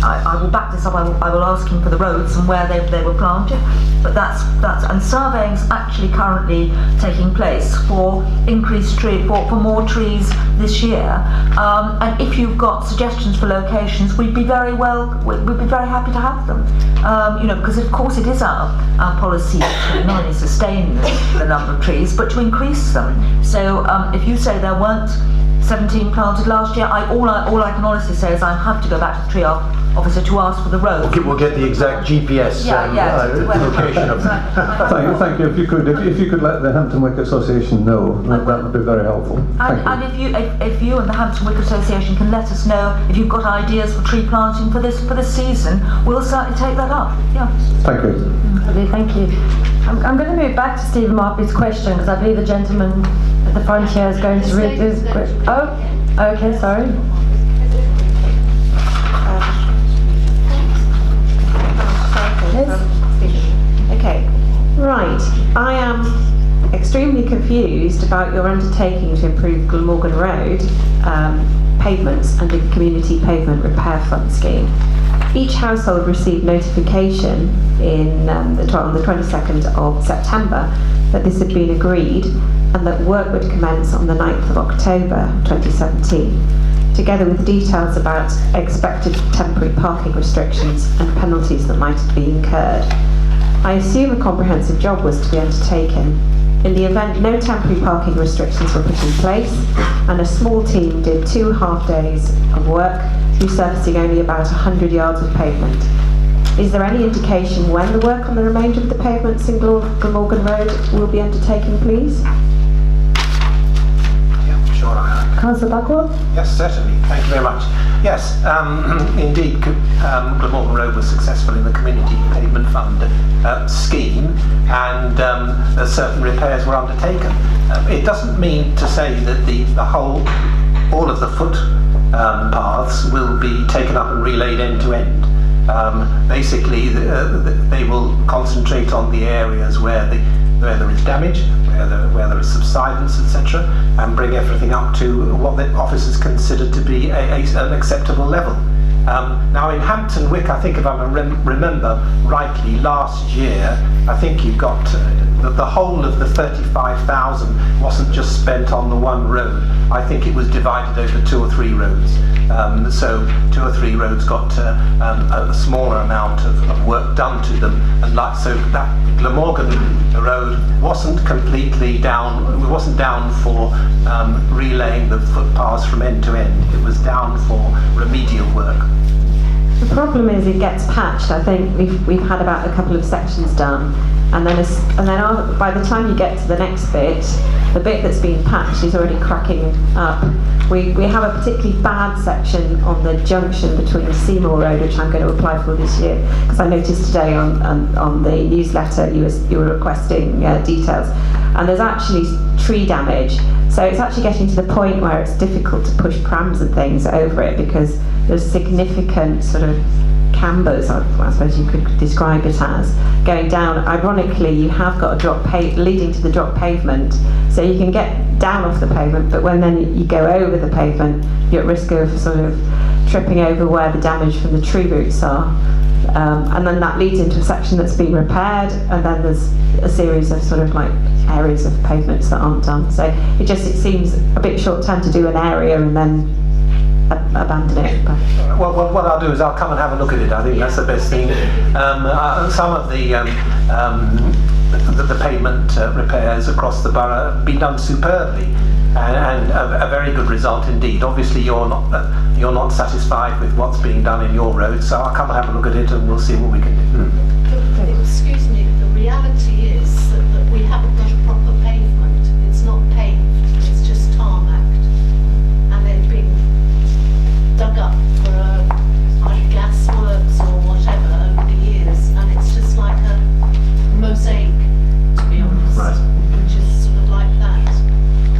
E: I will back this up. I will ask him for the roads and where they were planted. But that's and surveying's actually currently taking place for increased tree for more trees this year. And if you've got suggestions for locations, we'd be very happy to have them. Because of course it is our policy to not only sustain the number of trees, but to increase them. So if you say there weren't 17 planted last year, all I can honestly say is I have to go back to the tree officer to ask for the roads.
G: We'll get the exact GPS location of them.
F: Thank you. If you could let the Hampton Wick Association know, that would be very helpful.
E: And if you and the Hampton Wick Association can let us know if you've got ideas for tree planting for this season, we'll certainly take that up. Yeah.
F: Thank you.
C: Lovely, thank you. I'm going to move back to Stephen Marpy's question because I believe the gentleman at the front here is going to read this question. Oh, okay, sorry.
J: Okay, right. I am extremely confused about your undertaking to improve Glamorgan Road pavements and the Community Pavement Repair Fund scheme. Each household received notification on the 22nd of September that this had been agreed and that work would commence on the 9th of October 2017, together with details about expected temporary parking restrictions and penalties that might be incurred. I assume a comprehensive job was to be undertaken. In the event no temporary parking restrictions were put in place, and a small team did 2 half days of work, resurfacing only about 100 yards of pavement. Is there any indication when the work on the remainder of the pavements in Glamorgan Road will be undertaken, please?
M: Yeah, sure.
C: Councillor Buckworth?
M: Yes, certainly. Thank you very much. Yes, indeed, Glamorgan Road was successful in the Community Pavement Fund scheme, and certain repairs were undertaken. It doesn't mean to say that all of the foot paths will be taken up and relayed end to end. Basically, they will concentrate on the areas where there is damage, where there is subsidence, etc., and bring everything up to what the officers consider to be an acceptable level. Now in Hampton Wick, I think if I remember rightly, last year, I think you got the whole of the 35,000 wasn't just spent on the one road. I think it was divided over 2 or 3 roads. So 2 or 3 roads got a smaller amount of work done to them, and so that Glamorgan Road wasn't completely down. It wasn't down for relaying the footpaths from end to end. It was down for remedial work.
J: The problem is it gets patched. I think we've had about a couple of sections done, and then by the time you get to the next bit, the bit that's been patched is already cracking up. We have a particularly bad section on the junction between Seymour Road, which I'm going to apply for this year, because I noticed today on the newsletter you were requesting details, and there's actually tree damage. So it's actually getting to the point where it's difficult to push prams and things over it because there's significant sort of cambers, I suppose you could describe it as, going down. Ironically, you have got a drop leading to the drop pavement, so you can get down off the pavement, but when then you go over the pavement, you're at risk of sort of tripping over where the damage from the tree roots are. And then that leads into a section that's been repaired, and then there's a series of sort of like areas of pavements that aren't done. So it seems a bit short term to do an area and then abandon it. But
M: Well, what I'll do is I'll come and have a look at it. I think that's the best thing. Some of the pavement repairs across the borough have been done superbly, and a very good result indeed. Obviously, you're not satisfied with what's being done in your road, so I'll come and have a look at it, and we'll see what we can do.
O: Excuse me, the reality is that we haven't got a proper pavement. It's not paved, it's just tarmacked. And they've been dug up for either gas works or whatever over the years, and it's just like a mosaic, to be honest, which is sort of like that.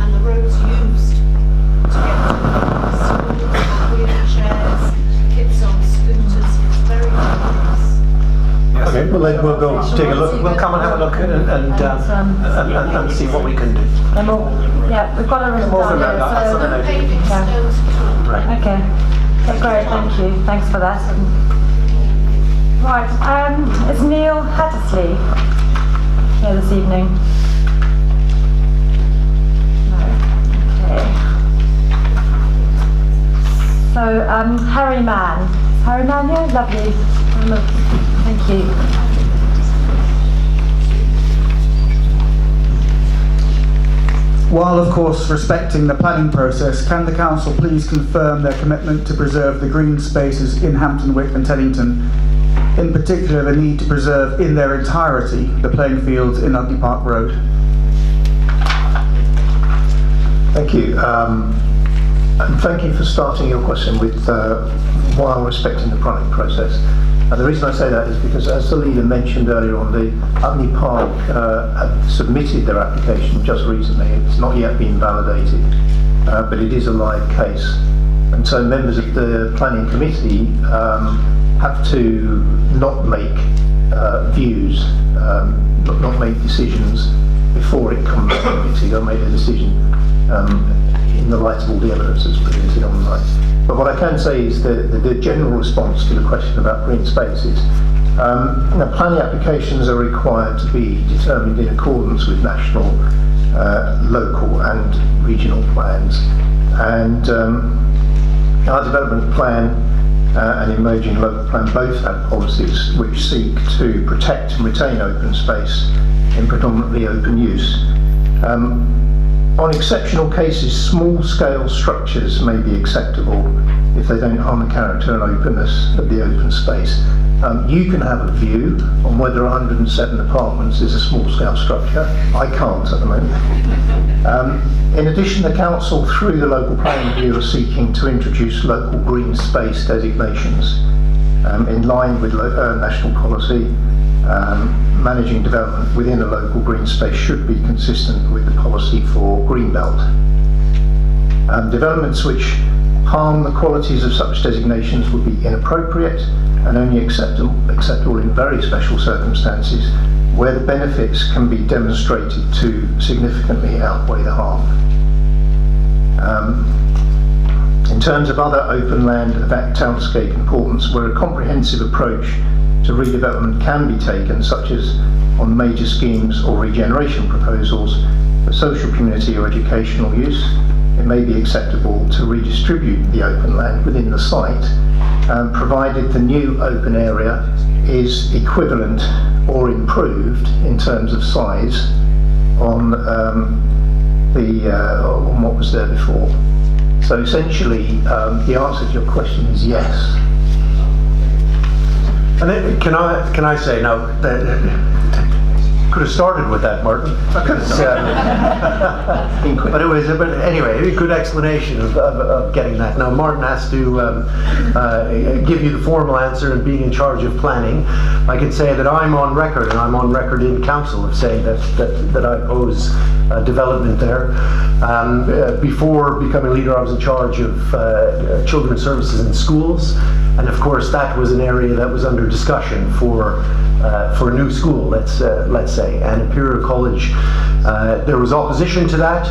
O: And the road's used to get to schools, wheelchairs, kids on scooters. It's very dangerous.
A: Okay, well then we'll go take a look.
M: We'll come and have a look and see what we can do.
C: Then we've got a written down here, so
O: Paving stones at all.
M: Right.
C: okay. That's great, thank you. Thanks for that. Right, is Neil Hattersley here this evening? No. Okay. So, Harry Mann. Is Harry Mann here? Lovely. Thank you.
P: While of course respecting the planning process, can the council please confirm their commitment to preserve the green spaces in Hampton Wick and Teddington, in particular the need to preserve in their entirety the playing fields in Utley Park Road?
F: Thank you. And thank you for starting your question with while respecting the planning process. And the reason I say that is because, as the leader mentioned earlier on, the Utley Park have submitted their application just recently. It's not yet been validated, but it is a live case. And so members of the planning committee have to not make views, not make decisions before it comes to the committee. They'll make a decision in the light of all the evidence that's presented on the night. But what I can say is the general response to the question about green spaces. Now, planning applications are required to be determined in accordance with national, local and regional plans. And our development plan and emerging local plan both have policies which seek to protect and retain open space in predominantly open use. On exceptional cases, small-scale structures may be acceptable if they don't harm the character and openness of the open space. You can have a view on whether 107 apartments is a small-scale structure. I can't at the moment. In addition, the council, through the local planning review, are seeking to introduce local green space designations in line with national policy. Managing development within a local green space should be consistent with the policy for Greenbelt. Developments which harm the qualities of such designations would be inappropriate and only acceptable in very special circumstances where the benefits can be demonstrated to significantly outweigh the harm. In terms of other open land of townscape importance, where a comprehensive approach to redevelopment can be taken, such as on major schemes or regeneration proposals for social, community or educational use, it may be acceptable to redistribute the open land within the site, provided the new open area is equivalent or improved in terms of size on what was there before. So essentially, the answer to your question is yes.
A: And then, can I say now that
G: could have started with that, Martin. But it was, but anyway, a good explanation of getting that. Now Martin has to give you the formal answer and being in charge of planning. I can say that I'm on record, and I'm on record in council of saying that I oppose development there. Before becoming leader, I was in charge of children's services in schools, and of course that was an area that was under discussion for a new school, let's say. And Imperial College, there was opposition to that.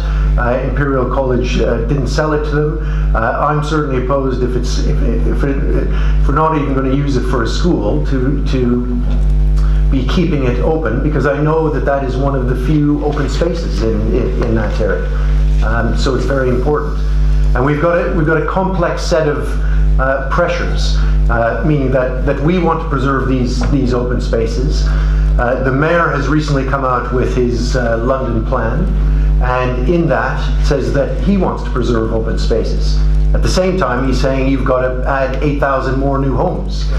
G: Imperial College didn't sell it to them. I'm certainly opposed if we're not even going to use it for a school to be keeping it open, because I know that is one of the few open spaces in that area. So it's very important. And we've got a complex set of pressures, meaning that we want to preserve these open spaces. The mayor has recently come out with his London plan, and in that says that he wants to preserve open spaces. At the same time, he's saying you've got to add 8,000 more new homes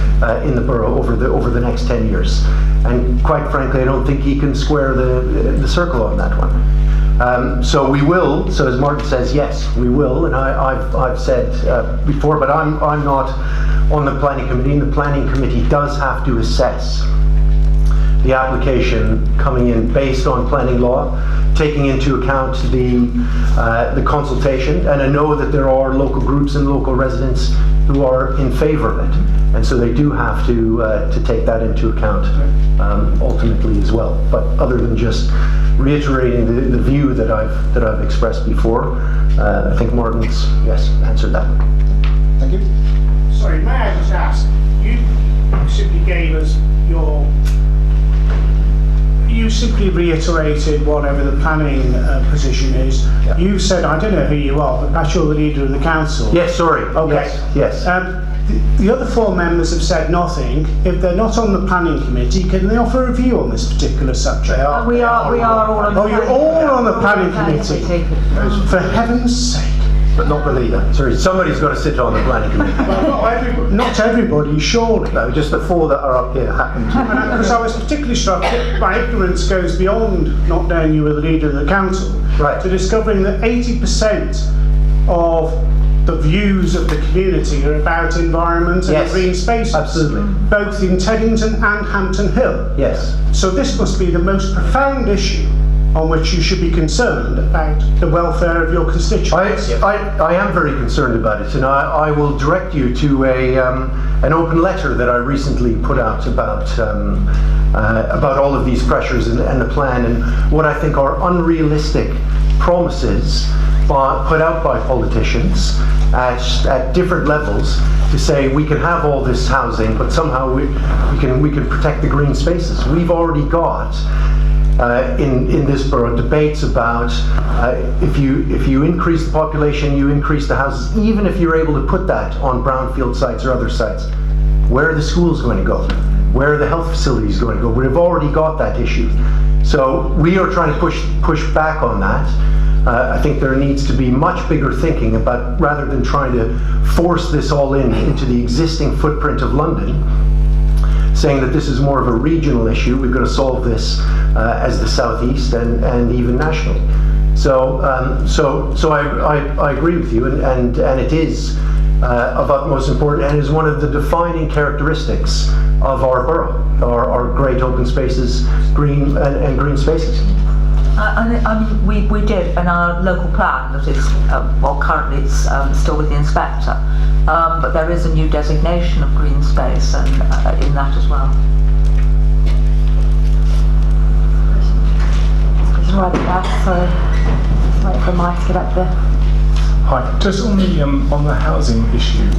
G: in the borough over the next 10 years. And quite frankly, I don't think he can square the circle on that one. So we will. So as Martin says, yes, we will. And I've said before, but I'm not on the planning committee. And the planning committee does have to assess the application coming in based on planning law, taking into account the consultation. And I know that there are local groups and local residents who are in favour of it, and so they do have to take that into account ultimately as well. But other than just reiterating the view that I've expressed before, I think Martin's answered that.
Q: Thank you.
N: Sorry, may I just ask? You simply gave us you simply reiterated whatever the planning position is.
G: Yeah.
N: You said, I don't know who you are, but perhaps you're the leader of the council.
G: Yes, sorry.
N: Okay.
G: Yes.
N: The other four members have said nothing. If they're not on the planning committee, can they offer a view on this particular subject?
E: We are all on the
N: you're all on the planning committee. For heaven's sake.
G: But not the leader. Sorry, somebody's got to sit on the planning committee.
N: Well, not everybody, surely.
G: No, just the four that are up here happen to.
N: Because I was particularly struck that my ignorance goes beyond not knowing you were the leader of the council,
G: right,
N: to discovering that 80% of the views of the community are about environment and green spaces.
G: Absolutely.
N: Both in Teddington and Hampton Hill.
G: Yes.
N: So this must be the most profound issue on which you should be concerned about the welfare of your constituents.
G: I am very concerned about it, and I will direct you to an open letter that I recently put out about all of these pressures and the plan, and what I think are unrealistic promises put out by politicians at different levels to say we can have all this housing, but somehow we can protect the green spaces. We've already got in this borough debates about if you increase the population, you increase the houses, even if you're able to put that on brownfield sites or other sites. Where are the schools going to go? Where are the health facilities going to go? We've already got that issue. So we are trying to push back on that. I think there needs to be much bigger thinking about, rather than trying to force this all into the existing footprint of London, saying that this is more of a regional issue. We've got to solve this as the southeast and even nationally. So I agree with you, and it is of utmost importance, and is one of the defining characteristics of our borough, our great open spaces, green spaces.
E: We did in our local plan that is, currently it's still with the inspector, but there is a new designation of green space and in that as well.
C: Right back, sorry. Just wait for Mike to get up there.
R: Hi, just on the housing issue,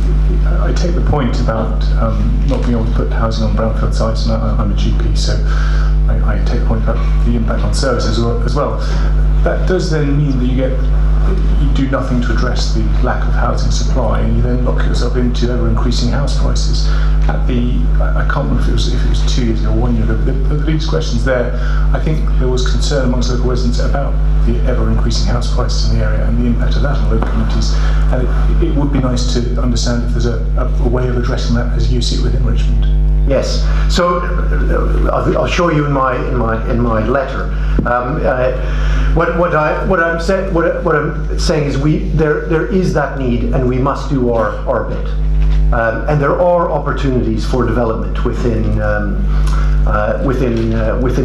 R: I take the point about not being able to put housing on brownfield sites, and I'm a GP, so I take the point about the impact on services as well. That does then mean that you do nothing to address the lack of housing supply, and you then lock yourself into ever-increasing house prices. I can't remember if it was 2 years ago or 1 year ago, but the lead's questions there, I think there was concern amongst local residents about the ever-increasing house prices in the area and the impact of that on local communities. And it would be nice to understand if there's a way of addressing that as you see it within Richmond.
A: Yes. So I'll show you in my letter. What I'm saying is there is that need, and we must do our bit. And there are opportunities for development within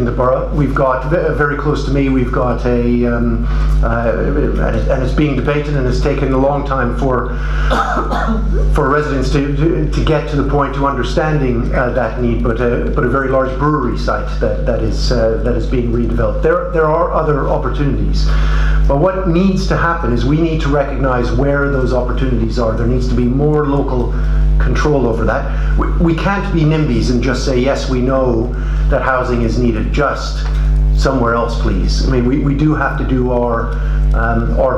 A: the borough. We've got very close to me. We've got and it's being debated, and it's taken a long time for residents to get to the point to understanding that need. But a very large brewery site that is being redeveloped. There are other opportunities. But what needs to happen is we need to recognize where those opportunities are. There needs to be more local control over that. We can't be NIMBYs and just say, yes, we know that housing is needed, just somewhere else, please. I mean, we do have to do our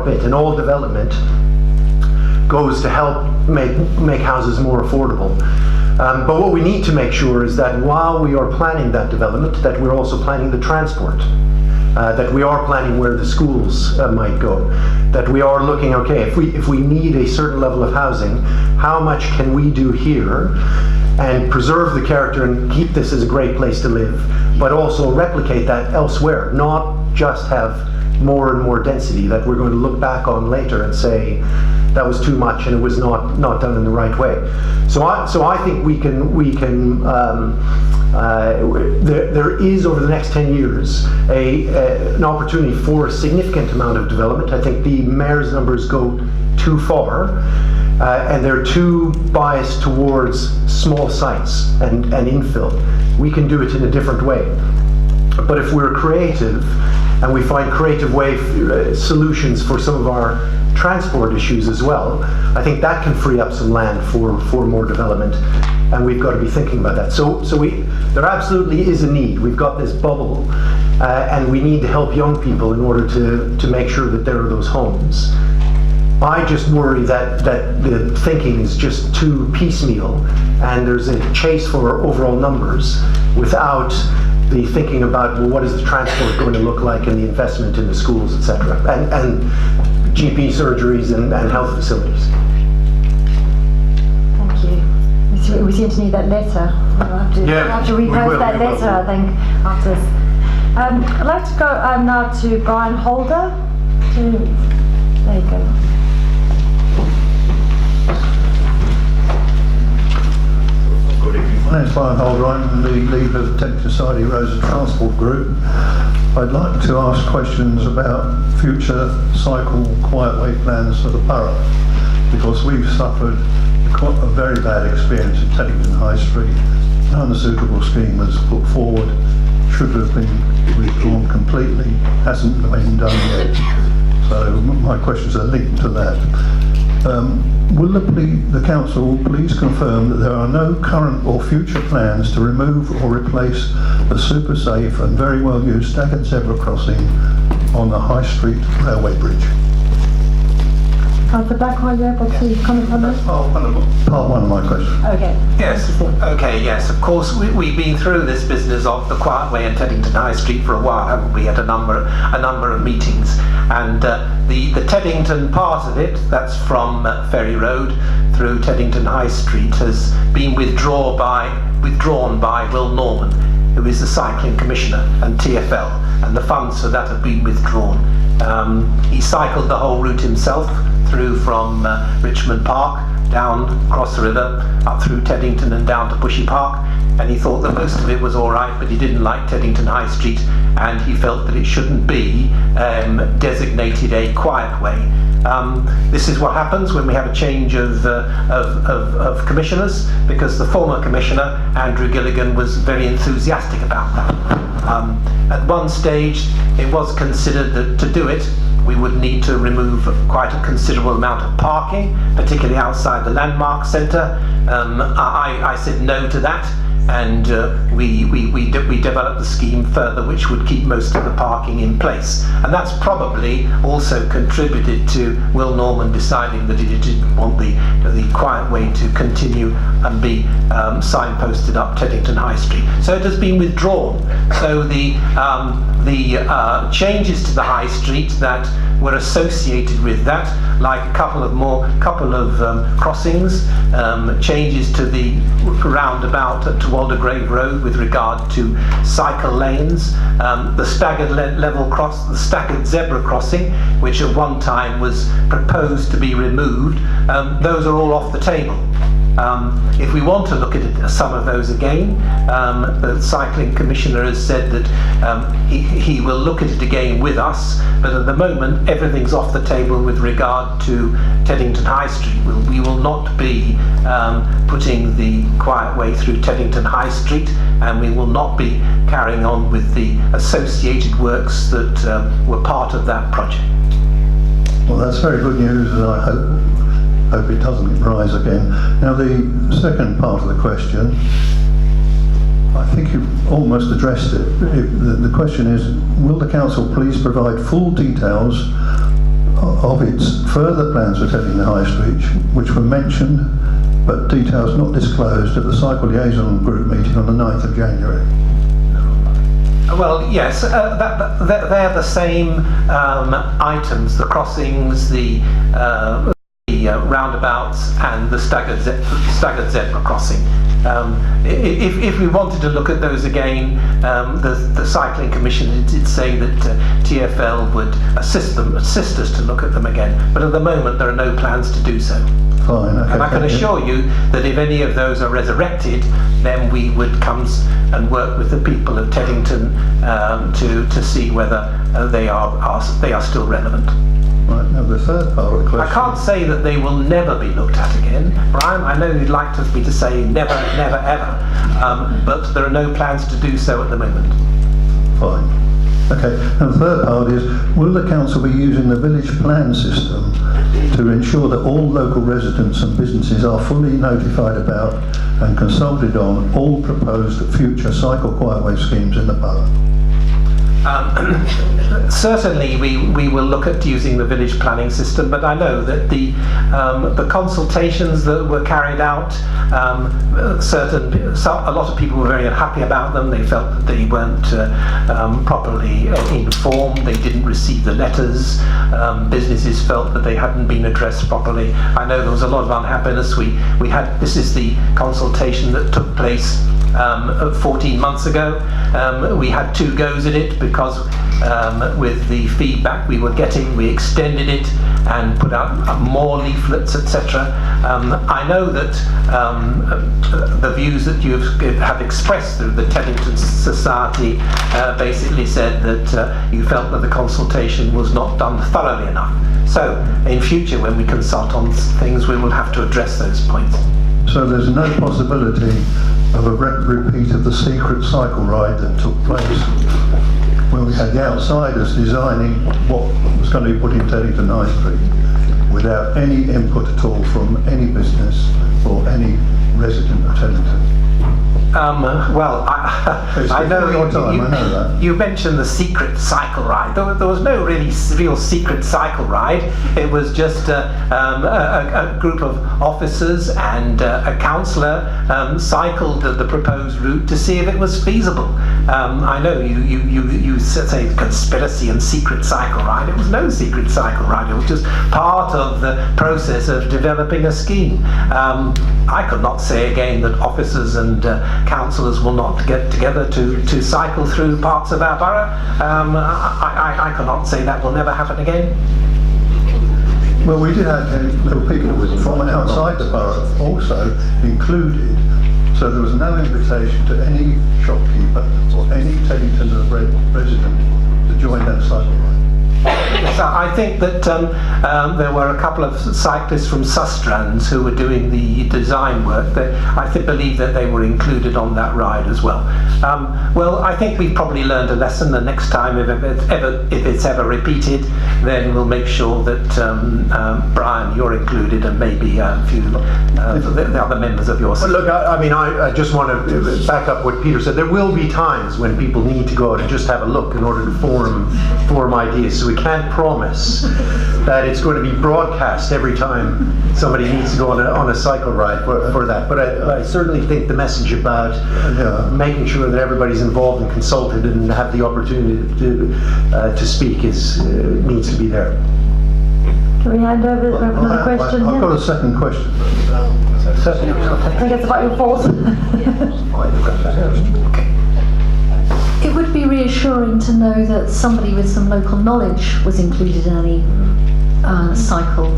A: bit, and all development goes to help make houses more affordable. But what we need to make sure is that while we are planning that development, that we're also planning the transport. That we are planning where the schools might go, that we are looking, okay, if we need a certain level of housing, how much can we do here and preserve the character and keep this as a great place to live, but also replicate that elsewhere, not just have more and more density that we're going to look back on later and say that was too much and it was not done in the right way. So I think we can there is, over the next 10 years, an opportunity for a significant amount of development. I think the mayor's numbers go too far, and they're too biased towards small sites and infill. We can do it in a different way. But if we're creative and we find creative solutions for some of our transport issues as well, I think that can free up some land for more development, and we've got to be thinking about that. So there absolutely is a need. We've got this bubble, and we need to help young people in order to make sure that there are those homes. I just worry that the thinking is just too piecemeal, and there's a chase for overall numbers without the thinking about, well, what is the transport going to look like, and the investment in the schools, etc., and GP surgeries and health facilities.
C: Thank you. We seem to need that letter. We'll have to repost that letter, I think, after this. I'd like to go now to Brian Holder. There you go.
F: Good evening. My name's Brian Holder. I'm the leader of the Teddington Society Roads and Transport Group. I'd like to ask questions about future cycle quiet way plans for the borough, because we've suffered a very bad experience at Teddington High Street. An unsuitable scheme was put forward, should have been withdrawn completely, hasn't been done yet. So my questions are linked to that. Will the council please confirm that there are no current or future plans to remove or replace the super safe and very well used staggered zebra crossing on the High Street Railway Bridge?
C: Councillor Black, are you able to comment on that?
F: Part one of my question.
C: Okay.
M: Yes. Okay. Yes. Of course, we've been through this business of the quiet way in Teddington High Street for a while, haven't we? At a number of meetings, and the Teddington part of it, that's from Ferry Road through Teddington High Street, has been withdrawn by Will Norman, who is the cycling commissioner, and TfL, and the funds for that have been withdrawn. He cycled the whole route himself, through from Richmond Park, down across the river, up through Teddington and down to Bushy Park, and he thought that most of it was all right, but he didn't like Teddington High Street, and he felt that it shouldn't be designated a quiet way. This is what happens when we have a change of commissioners, because the former commissioner, Andrew Gilligan, was very enthusiastic about that. At one stage, it was considered that to do it, we would need to remove quite a considerable amount of parking, particularly outside the landmark centre. I said no to that, and we developed the scheme further, which would keep most of the parking in place. And that's probably also contributed to Will Norman deciding that he didn't want the quiet way to continue and be signposted up Teddington High Street. So it has been withdrawn. So the changes to the High Street that were associated with that, like a couple of crossings, changes to the roundabout towards Waldegrave Road with regard to cycle lanes, the staggered the staggered zebra crossing, which at one time was proposed to be removed. Those are all off the table. If we want to look at some of those again, the Cycling Commissioner has said that he will look at it again with us, but at the moment everything's off the table with regard to Teddington High Street. We will not be putting the quiet way through Teddington High Street, and we will not be carrying on with the associated works that were part of that project.
Q: Well, that's very good news, and I hope it doesn't rise again. Now, the second part of the question, I think you've almost addressed it. The question is, will the council please provide full details of its further plans for Teddington High Street, which were mentioned, but details not disclosed at the Cycle Liaison Group meeting on the 9th of January?
M: Well, yes, they're the same items, the crossings, the roundabouts and the staggered zebra crossing. If we wanted to look at those again, the Cycling Commission did say that TfL would assist us to look at them again, but at the moment there are no plans to do so.
Q: Fine, okay,
M: and I can assure you that if any of those are resurrected, then we would come and work with the people of Teddington to see whether they are still relevant.
Q: Right, now the third part of the question...
M: I can't say that they will never be looked at again. Brian, I know you'd like me to say never, never, ever, but there are no plans to do so at the moment.
Q: Fine. Okay, and the third part is, will the council be using the village plan system to ensure that all local residents and businesses are fully notified about and consulted on all proposed future cycle quietway schemes in the borough?
M: Certainly we will look at using the village planning system, but I know that the consultations that were carried out, a lot of people were very unhappy about them. They felt that they weren't properly informed, they didn't receive the letters, businesses felt that they hadn't been addressed properly. I know there was a lot of unhappiness. This is the consultation that took place 14 months ago. We had 2 goes at it because with the feedback we were getting, we extended it and put out more leaflets, etc. I know that the views that you have expressed through the Teddington Society basically said that you felt that the consultation was not done thoroughly enough. So in future, when we consult on things, we will have to address those points.
Q: So there's no possibility of a repeat of the secret cycle ride that took place when we had the outsiders designing what was going to be put in Teddington High Street without any input at all from any business or any resident of Teddington.
M: Well, I know you mentioned the secret cycle ride. There was no real secret cycle ride. It was just a group of officers and a councillor cycled the proposed route to see if it was feasible. I know you say conspiracy and secret cycle ride. It was no secret cycle ride. It was just part of the process of developing a scheme. I could not say again that officers and councillors will not get together to cycle through parts of our borough. I cannot say that will never happen again.
Q: Well, we did have little people from outside the borough also included, so there was no invitation to any shopkeeper or any Teddington resident to join that cycle ride.
M: So I think that there were a couple of cyclists from Sustrans who were doing the design work. I believe that they were included on that ride as well. Well, I think we've probably learned a lesson. The next time, if it's ever repeated, then we'll make sure that Brian, you're included, and maybe a few the other members of your system.
A: Well, look, I just want to back up what Peter said. There will be times when people need to go out and just have a look in order to form ideas. So we can't promise that it's going to be broadcast every time somebody needs to go on a cycle ride for that. But I certainly think the message about making sure that everybody's involved and consulted and have the opportunity to speak needs to be there.
C: Can we hand over another question?
Q: I've got a second question.
B: certainly.
C: I think it's about your fault.
K: It would be reassuring to know that somebody with some local knowledge was included in any cycle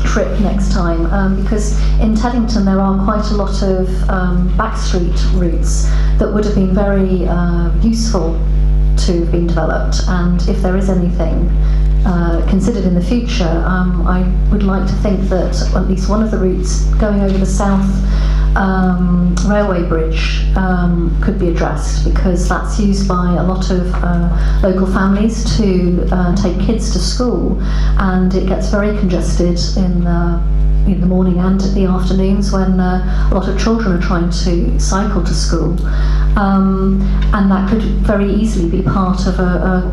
K: trip next time, because in Teddington there are quite a lot of backstreet routes that would have been very useful to have been developed, and if there is anything considered in the future, I would like to think that at least one of the routes going over the South Railway Bridge could be addressed, because that's used by a lot of local families to take kids to school, and it gets very congested in the morning and the afternoons when a lot of children are trying to cycle to school, and that could very easily be part of a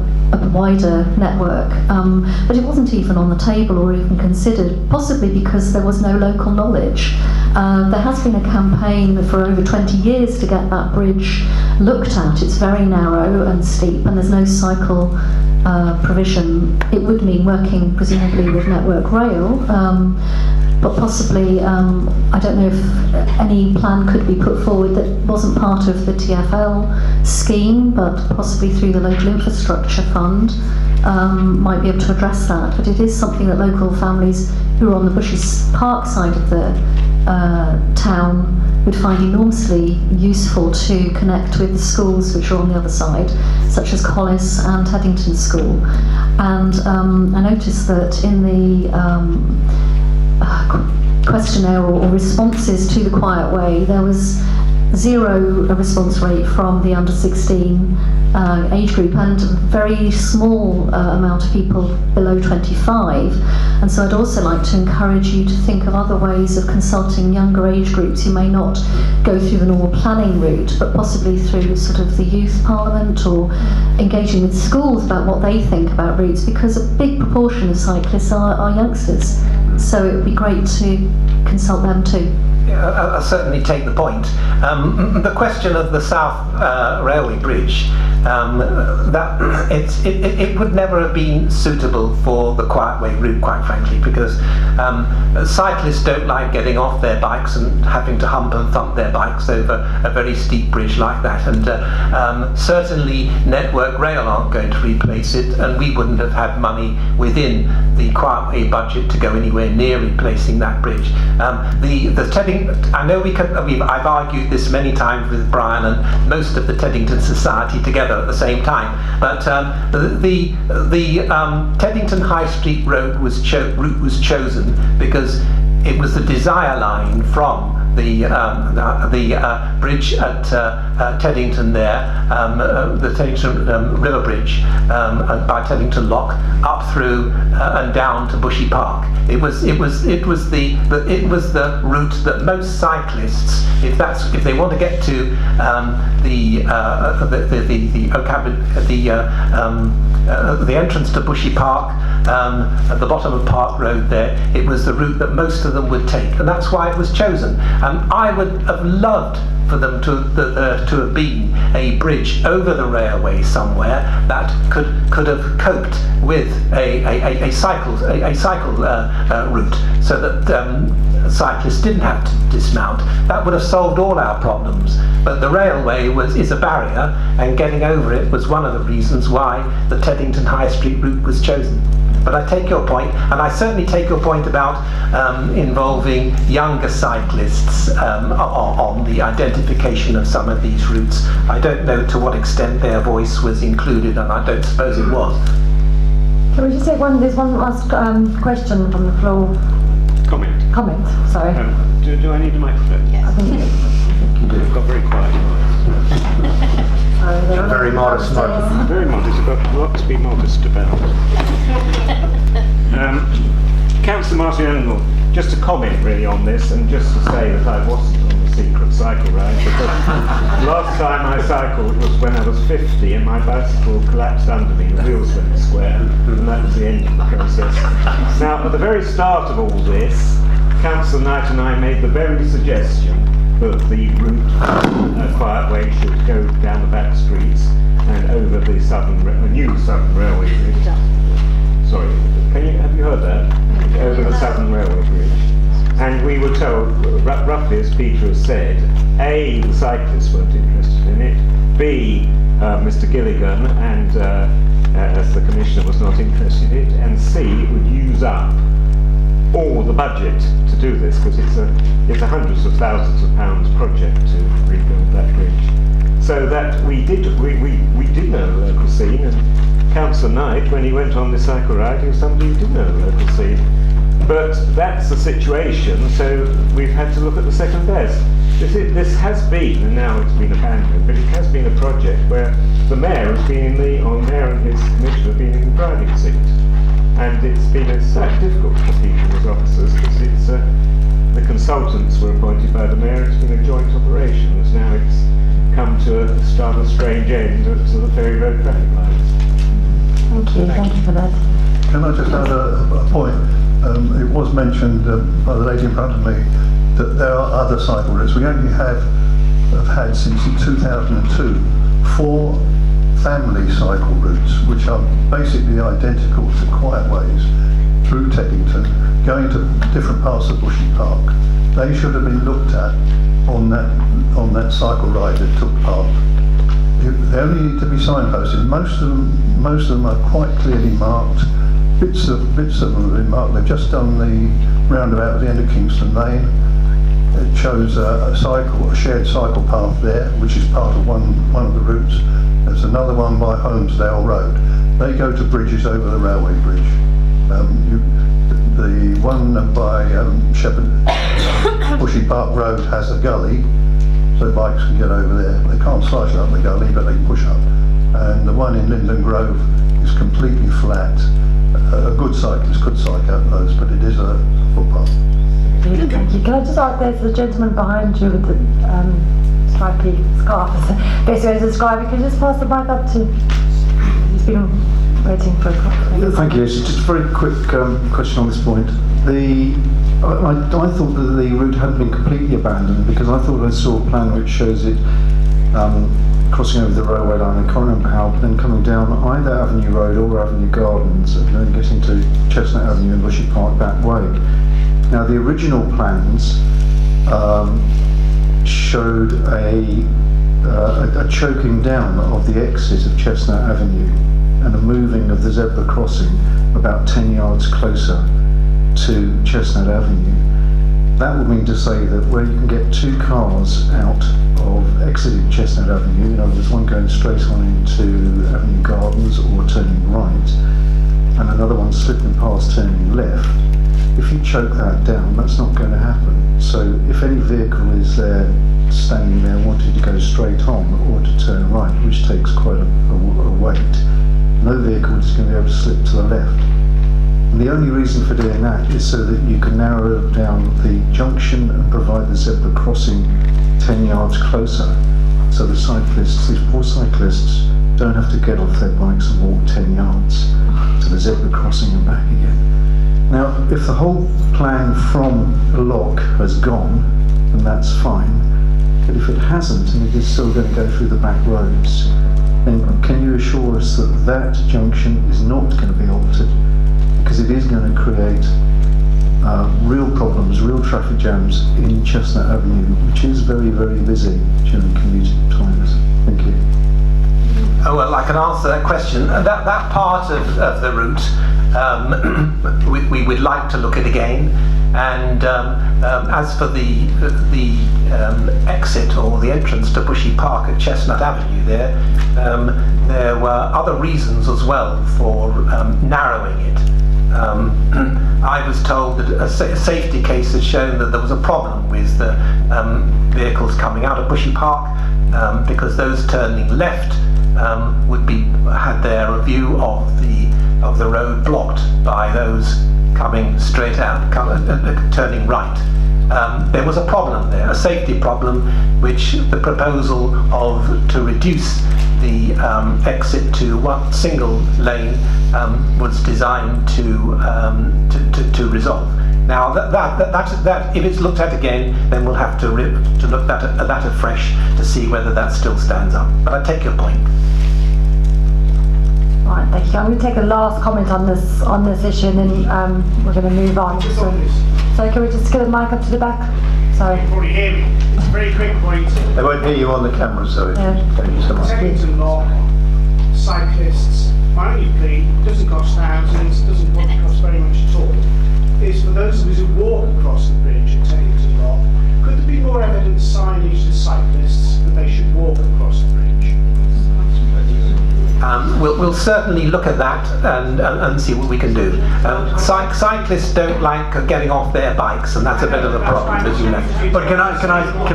K: wider network, but it wasn't even on the table or even considered, possibly because there was no local knowledge. There has been a campaign for over 20 years to get that bridge looked at. It's very narrow and steep, and there's no cycle provision. It would mean working presumably with Network Rail, but possibly, I don't know if any plan could be put forward that wasn't part of the TfL scheme, but possibly through the Local Infrastructure Fund might be able to address that. But it is something that local families who are on the Bushy Park side of the town would find enormously useful to connect with the schools which are on the other side, such as Collis and Teddington School. And I noticed that in the questionnaire or responses to the Quiet Way, there was zero response rate from the under 16 age group, and very small amount of people below 25. And so I'd also like to encourage you to think of other ways of consulting younger age groups who may not go through the normal planning route, but possibly through sort of the youth parliament, or engaging with schools about what they think about routes, because a big proportion of cyclists are youngsters. So it would be great to consult them too.
M: I'll certainly take the point. The question of the South Railway Bridge, that it would never have been suitable for the Quiet Way route, quite frankly, because cyclists don't like getting off their bikes and having to hump and thump their bikes over a very steep bridge like that. And certainly Network Rail aren't going to replace it, and we wouldn't have had money within the Quiet Way budget to go anywhere near replacing that bridge. The Teddington, I know I've argued this many times with Brian and most of the Teddington Society together at the same time, but the Teddington High Street route was chosen because it was the desire line from the bridge at Teddington there, the Teddington River Bridge by Teddington Lock, up through and down to Bushy Park. It was the route that most cyclists, if they want to get to the entrance to Bushy Park, at the bottom of Park Road there, it was the route that most of them would take, and that's why it was chosen. I would have loved for them to have been a bridge over the railway somewhere that could have coped with a cycle route, so that cyclists didn't have to dismount. That would have solved all our problems. But the railway is a barrier, and getting over it was one of the reasons why the Teddington High Street route was chosen. But I take your point, and I certainly take your point about involving younger cyclists on the identification of some of these routes. I don't know to what extent their voice was included, and I don't suppose it was.
C: Can we just take there's one last question from the floor. Comment, sorry.
S: Do I need a microphone?
C: Yes. I think
S: you do. I've got very quiet.
A: Very modest.
S: Very modest. I've got a lot to be modest about. Councillor Martin Engle, just a comment really on this, and just to say that I wasn't on the secret cycle ride, because last time I cycled was when I was 50 and my bicycle collapsed under me, the wheels went square, and that was the end of the process. Now, at the very start of all this, Councillor Knight and I made the very suggestion that the route Quiet Way should go down the back streets and over the new Southern Railway Bridge. Sorry, have you heard that? Over the Southern Railway Bridge. And we were told, roughly as Peter has said, A, the cyclists weren't interested in it, B, Mr. Gilligan and as the Commissioner was not interested in it, and C, it would use up all the budget to do this, because it's a hundreds of thousands of pounds project to rebuild that bridge. So that we did know the local scene, and Councillor Knight, when he went on the cycle ride, he was somebody who did know the local scene. But that's the situation, so we've had to look at the second best. This has been, and now it's been abandoned, but it has been a project where the Mayor has been Mayor and his Commissioner have been in the driving seat. And it's been slightly difficult for people as officers, because the consultants were appointed by the Mayor. It's been a joint operation, as now it's come to a rather strange end to the Ferry Road traffic lights.
C: Thank you for that.
Q: Can I just add a point? It was mentioned by the lady in front of me that there are other cycle routes. We only have had since 2002 4 family cycle routes, which are basically identical to quiet ways through Teddington, going to different parts of Bushy Park. They should have been looked at on that cycle ride that took part. They only need to be signposted. Most of them are quite clearly marked. Bits of them have been marked. They've just done the roundabout at the end of Kingston Lane. It shows a shared cycle path there, which is part of one of the routes. There's another one by Holmesdale Road. They go to bridges over the railway bridge. The one by Bushy Park Road has a gully, so bikes can get over there. They can't slice up the gully, but they can push up. And the one in Linden Grove is completely flat. A good cyclist could cycle up those, but it is a footpath.
C: Thank you. Can I just ask, there's a gentleman behind you with the stripy scarf. Best way to describe it. Can you just pass the mic up to... He's been waiting for a couple.
G: Thank you. Just a very quick question on this point. I thought that the route hadn't been completely abandoned, because I thought I saw a plan which shows it crossing over the railway line. I can't remember how, but then coming down either Avenue Road or Avenue Gardens and then getting to Chestnut Avenue and Bushy Park that way. Now the original plans showed a choking down of the exit of Chestnut Avenue and a moving of the zebra crossing about 10 yards closer to Chestnut Avenue. That would mean to say that where you can get 2 cars out of exiting Chestnut Avenue, in other words, one going straight on into Avenue Gardens or turning right, and another one slipping past turning left, if you choke that down, that's not going to happen. So if any vehicle is there, standing there wanting to go straight on or to turn right, which takes quite a weight, no vehicle is going to be able to slip to the left. And the only reason for doing that is so that you can narrow down the junction and provide the zebra crossing 10 yards closer, so the cyclists, these poor cyclists, don't have to get off their bikes and walk 10 yards to the zebra crossing and back again. Now, if the whole plan from the lock has gone, then that's fine. But if it hasn't, and it is still going to go through the back roads, then can you assure us that that junction is not going to be altered? Because it is going to create real problems, real traffic jams in Chestnut Avenue, which is very, very busy during commuting times. Thank you.
M: Oh, well, I can answer that question. That part of the route, we would like to look at again. And as for the exit or the entrance to Bushy Park at Chestnut Avenue there were other reasons as well for narrowing it. I was told that a safety case had shown that there was a problem with the vehicles coming out of Bushy Park because those turning left had their view of the road blocked by those coming straight out, turning right. There was a problem there, a safety problem, which the proposal to reduce the exit to one single lane was designed to resolve. Now that if it's looked at again, then we'll have to look at that afresh to see whether that still stands up. But I take your point.
C: Right, thank Thank you. I'm going to take a last comment on this issue, and then we're going to move on. So can we just get a mic up to the back? Sorry.
N: You can probably hear me. It's a very quick point.
F: They won't hear you on the camera, so if you so much.
N: Teddington Lock, cyclists, my only plea, doesn't cost thousands, doesn't cost very much at all, is for those of us who walk across the bridge at Teddington Lock, could there be more evidence signage to cyclists that they should walk across the bridge?
M: We'll certainly look at that and see what we can do. Cyclists don't like getting off their bikes, and that's a bit of a problem, as you know.
A: But can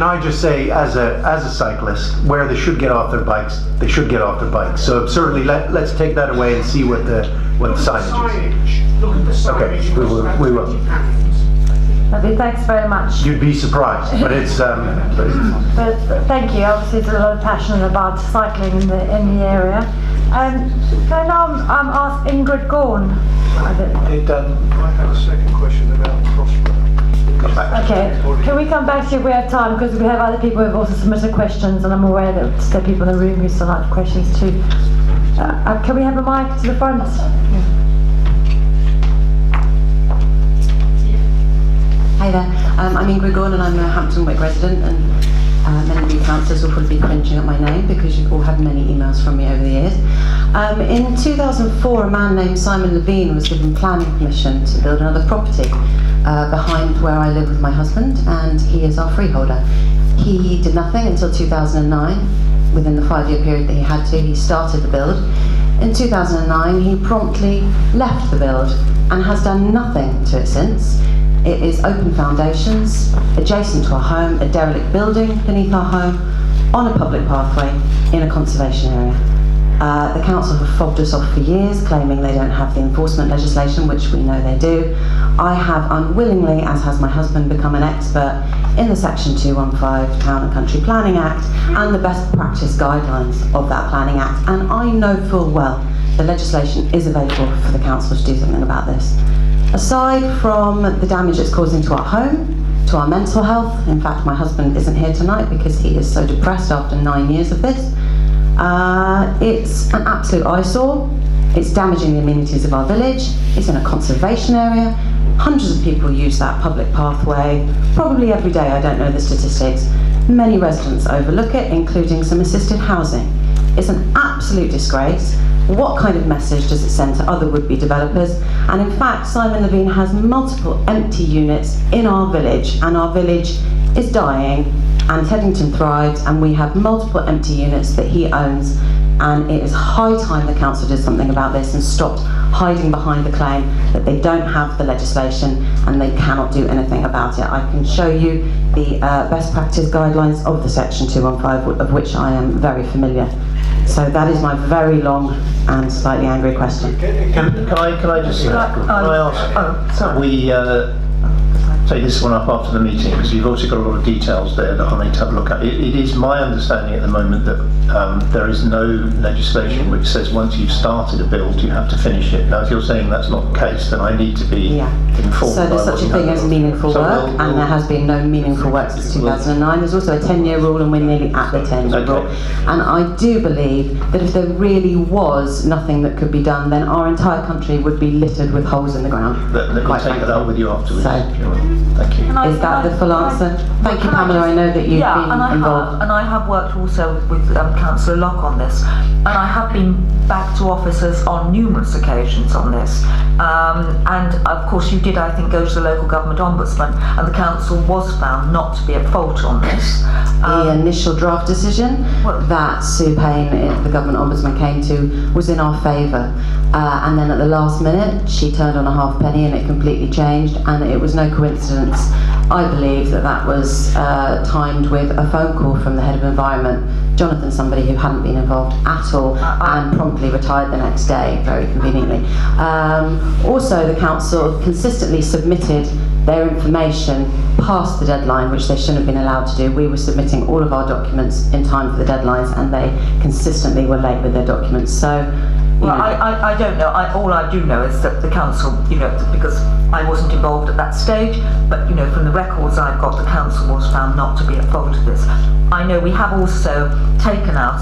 A: I just say, as a cyclist, where they should get off their bikes, they should get off their bikes. So certainly let's take that away and see what the signage is.
N: Look at the signage.
A: Okay, we will.
C: Lovely, thanks very much.
A: You'd be surprised, but it's.
C: But thank you. Obviously, there's a lot of passion about cycling in the area. Can I now ask Ingrid Gorn?
Q: I have a second question about Prospero.
C: Okay, can we come back to you if we have time, because we have other people who have also submitted questions, and I'm aware that there are people in the room who still have questions too. Can we have a mic to the front?
T: Hi there, I'm Ingrid Gorn and I'm a Hampton Wick resident, and many of you councillors will probably be cringing at my name because you've all had many emails from me over the years. In 2004, a man named Simon Levine was given planning permission to build another property behind where I live with my husband, and he is our freeholder. He did nothing until 2009. Within the 5-year period that he had to, he started the build. In 2009, he promptly left the build and has done nothing to it since. It is open foundations, adjacent to our home, a derelict building beneath our home, on a public pathway, in a conservation area. The council have fobbed us off for years, claiming they don't have the enforcement legislation, which we know they do. I have unwillingly, as has my husband, become an expert in the Section 215 Town and Country Planning Act and the best practice guidelines of that planning act, and I know full well the legislation is available for the council to do something about this. Aside from the damage it's causing to our home, to our mental health, in fact my husband isn't here tonight because he is so depressed after 9 years of this, it's an absolute eyesore. It's damaging the amenities of our village, it's in a conservation area, hundreds of people use that public pathway, probably every day, I don't know the statistics. Many residents overlook it, including some assisted housing. It's an absolute disgrace. What kind of message does it send to other would-be developers? And in fact, Simon Levine has multiple empty units in our village, and our village is dying, and Teddington thrives, and we have multiple empty units that he owns, and it is high time the council did something about this and stopped hiding behind the claim that they don't have the legislation and they cannot do anything about it. I can show you the best practice guidelines of the Section 215, of which I am very familiar. So that is my very long and slightly angry question.
F: Can I just ask, we take this one up after the meeting, because you've also got a lot of details there that I need to have a look at. It is my understanding at the moment that there is no legislation which says once you've started a build you have to finish it. Now if you're saying that's not the case, then I need to be informed.
T: So there's such a thing as meaningful work, and there has been no meaningful work since 2009. There's also a 10-year rule, and we're nearly at the 10-year rule. And I do believe that if there really was nothing that could be done, then our entire country would be littered with holes in the ground.
F: Let me take that up with you afterwards. Thank you.
T: Is that the full answer? Thank you, Pamela. I know that you've been involved.
E: And I have worked also with Councillor Locke on this, and I have been back to officers on numerous occasions on this. And of course you did, I think, go to the local government ombudsman, and the council was found not to be at fault on this.
T: The initial draft decision that Sue Payne, the government ombudsman, came to was in our favour. And then at the last minute she turned on a halfpenny and it completely changed, and it was no coincidence. I believe that was timed with a phone call from the head of environment, Jonathan, somebody who hadn't been involved at all and promptly retired the next day, very conveniently. Also, the council consistently submitted their information past the deadline, which they shouldn't have been allowed to do. We were submitting all of our documents in time for the deadlines, and they consistently were late with their documents. So
E: Well, I don't know. All I do know is that the council, because I wasn't involved at that stage, but from the records I've got, the council was found not to be at fault of this. I know we have also taken out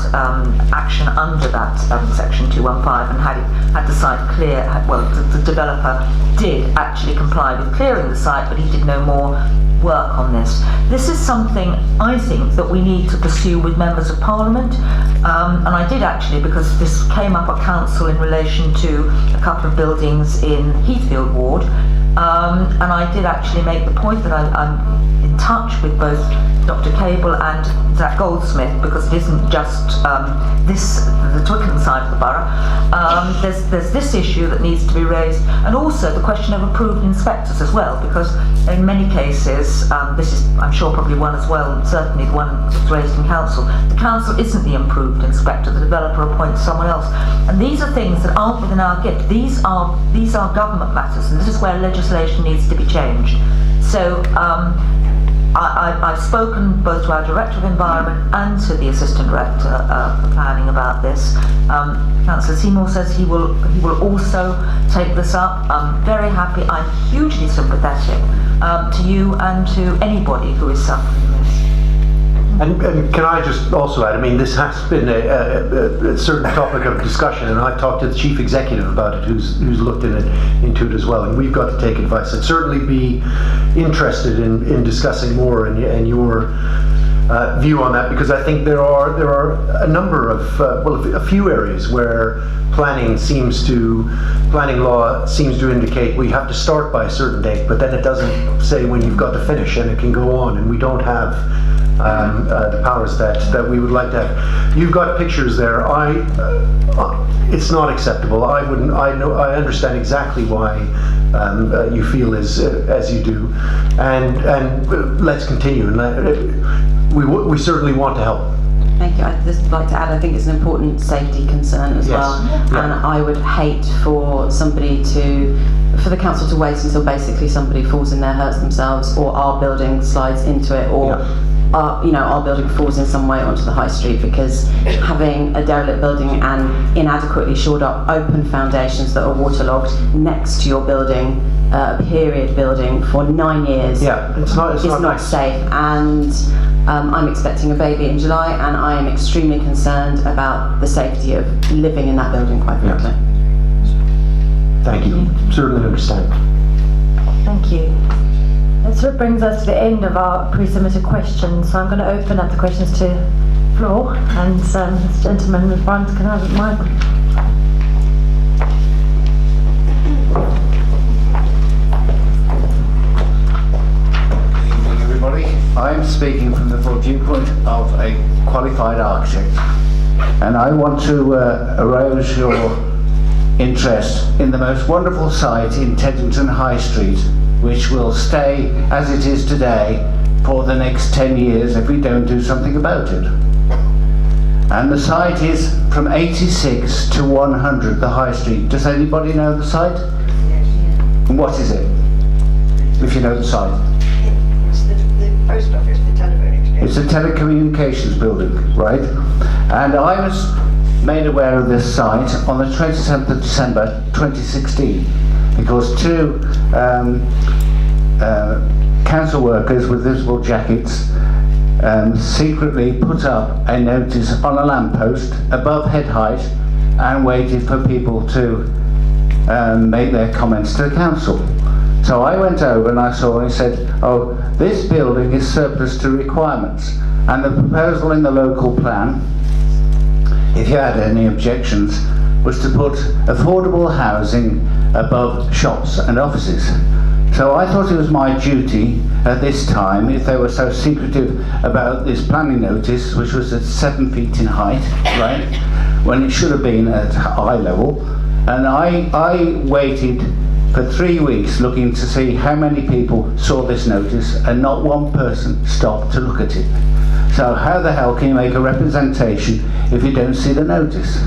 E: action under that section 215 and had the site clear. Well, the developer did actually comply with clearing the site, but he did no more work on this. This is something I think that we need to pursue with members of Parliament, and I did actually, because this came up at council in relation to a couple of buildings in Heathfield Ward, and I did actually make the point that I'm in touch with both Dr. Cable and Zach Goldsmith, because it isn't just the Twickenham side of the borough. There's this issue that needs to be raised, and also the question of approved inspectors as well, because in many cases, this is I'm sure probably one as well, certainly the one that's raised in council, the council isn't the approved inspector, the developer appoints someone else, and these are things that aren't within our gift. These are government matters, and this is where legislation needs to be changed. So I've spoken both to our Director of Environment and to the Assistant Director for Planning about this. Councillor Seymour says he will also take this up. I'm very happy. I'm hugely sympathetic to you and to anybody who is suffering this.
A: And can I just also add, I mean, this has been a certain topic of discussion, and I've talked to the Chief Executive about it, who's looked into it as well, and we've got to take advice. I'd certainly be interested in discussing more and your view on that, because I think there are a number of, a few areas where planning law seems to indicate we have to start by a certain date, but then it doesn't say when you've got to finish, and it can go on, and we don't have the powers that we would like to have. You've got pictures there. It's not acceptable. I understand exactly why you feel as you do, and let's continue. And we certainly want to help.
T: Thank you. I'd just like to add, I think it's an important safety concern as well, and I would hate for the council to wait until basically somebody falls in there, hurts themselves, or our building slides into it, or our building falls in some way onto the high street, because having a derelict building and inadequately shored up open foundations that are waterlogged next to your building, a period building, for 9 years
A: it's not
T: safe. And I'm expecting a baby in July, and I am extremely concerned about the safety of living in that building, quite frankly.
A: Thank you. Certainly understand.
C: Thank you. That sort of brings us to the end of our pre-submitted questions, so I'm going to open up the questions to the floor, and this gentleman in front can have the mic.
B: Good evening, everybody. I'm speaking from the viewpoint of a qualified architect, and I want to arouse your interest in the most wonderful site in Teddington High Street, which will stay as it is today for the next 10 years if we don't do something about it. And the site is from 86 to 100, the High Street. Does anybody know the site?
L: Yes.
B: And what is it, if you know the site?
L: It's the post office, the telephone exchange.
B: It's a telecommunications building, right? And I was made aware of this site on the 27th of December 2016, because two council workers with visible jackets secretly put up a notice on a lamppost above head height and waited for people to make their comments to the council. So I went over and I saw and he said, oh, this building is surplus to requirements, and the proposal in the local plan, if you had any objections, was to put affordable housing above shops and offices. So I thought it was my duty at this time, if they were so secretive about this planning notice, which was at 7 feet in height, right, when it should have been at eye level, and I waited for 3 weeks looking to see how many people saw this notice, and not one person stopped to look at it. So how the hell can you make a representation if you don't see the notice?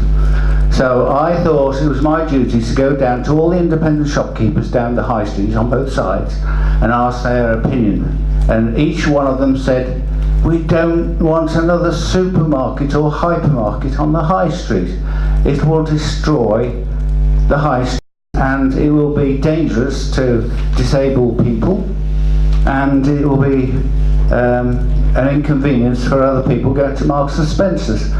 B: So I thought it was my duty to go down to all the independent shopkeepers down the high street on both sides and ask their opinion. And each one of them said, we don't want another supermarket or hypermarket on the high street. it will destroy the high street and it will be dangerous to disabled people, and it will be an inconvenience for other people going to Marks and Spencer's.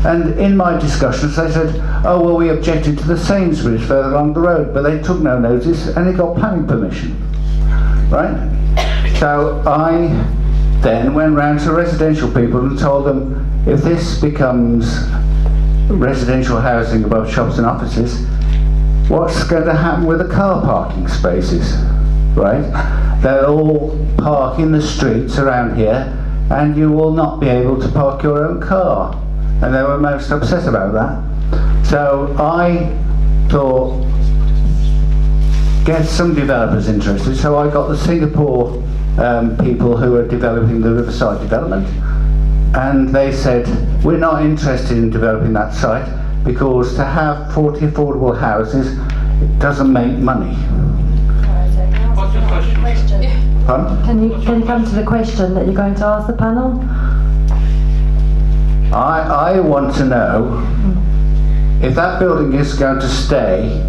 B: And in my discussions they said, oh well, we objected to the Sainsbury's further along the road, but they took no notice and it got planning permission, right? So I then went round to residential people and told them, if this becomes residential housing above shops and offices, what's going to happen with the car parking spaces, right? They'll all park in the streets around here and you will not be able to park your own car. And they were most upset about that. So I thought, get some developers interested. So I got the Singapore people who are developing the Riverside development, and they said, we're not interested in developing that site because to have 40 affordable houses, it doesn't make money.
S: What's your question?
B: Pardon?
C: Can you come to the question that you're going to ask the panel?
B: I want to know if that building is going to stay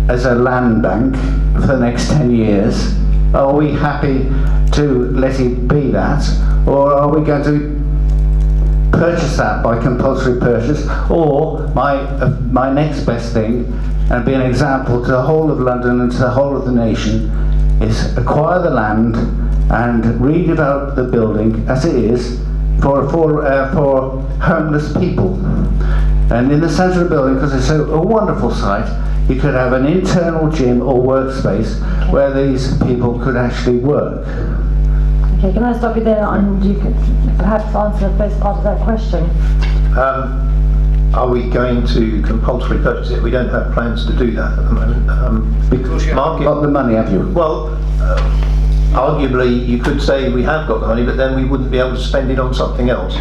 B: as a land bank for the next 10 years, are we happy to let it be that, or are we going to purchase that by compulsory purchase? Or my next best thing, and be an example to the whole of London and to the whole of the nation, is acquire the land and redevelop the building as it is for homeless people. And in the centre of the building, because it's a wonderful site, you could have an internal gym or workspace where these people could actually work.
C: Okay, can I stop you there and you could perhaps answer the first part of that question?
F: Are we going to compulsory purchase it? We don't have plans to do that at the moment.
B: Because you haven't got the money, have you?
F: Well, arguably you could say we have got the money, but then we wouldn't be able to spend it on something else.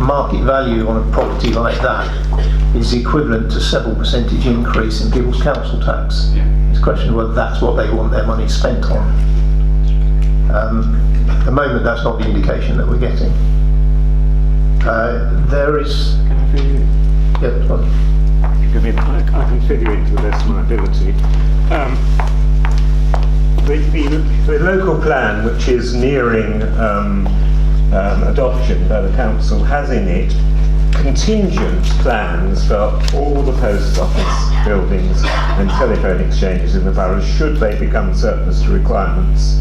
F: Market value on a property like that is equivalent to several percentage increase in people's council tax. It's a question of whether that's what they want their money spent on. At the moment, that's not the indication that we're getting. There is...
S: Can I fit you in?
F: Yeah, fine.
S: You give me the mic, I can fit you into the best of my ability. The local plan, which is nearing adoption by the council, has in it contingent plans for all the post office buildings and telephone exchanges in the borough should they become surplus to requirements.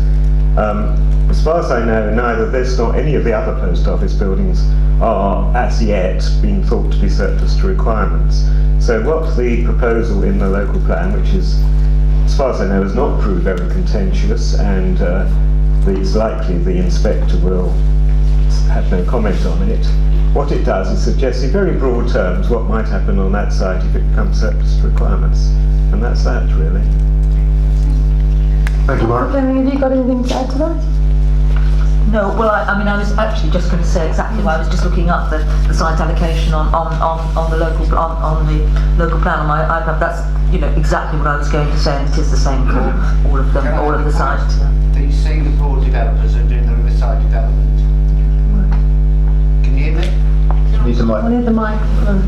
S: As far as I know, neither this nor any of the other post office buildings are as yet being thought to be surplus to requirements. So what's the proposal in the local plan, which is, as far as I know, has not proved very contentious, and it's likely the inspector will have no comment on it. What it does is suggest in very broad terms what might happen on that site if it becomes surplus to requirements. And that's that, really.
A: Thank you, Mark.
C: Have you got anything to add to that?
E: No, well, I mean, I was actually just going to say exactly why I was just looking up the site allocation on the local plan on my iPad. That's exactly what I was going to say, and it is the same for all of them, all of the sites.
U: These Singapore developers are doing the Riverside development. Can you hear me?
F: Need the mic.
C: I need the microphone.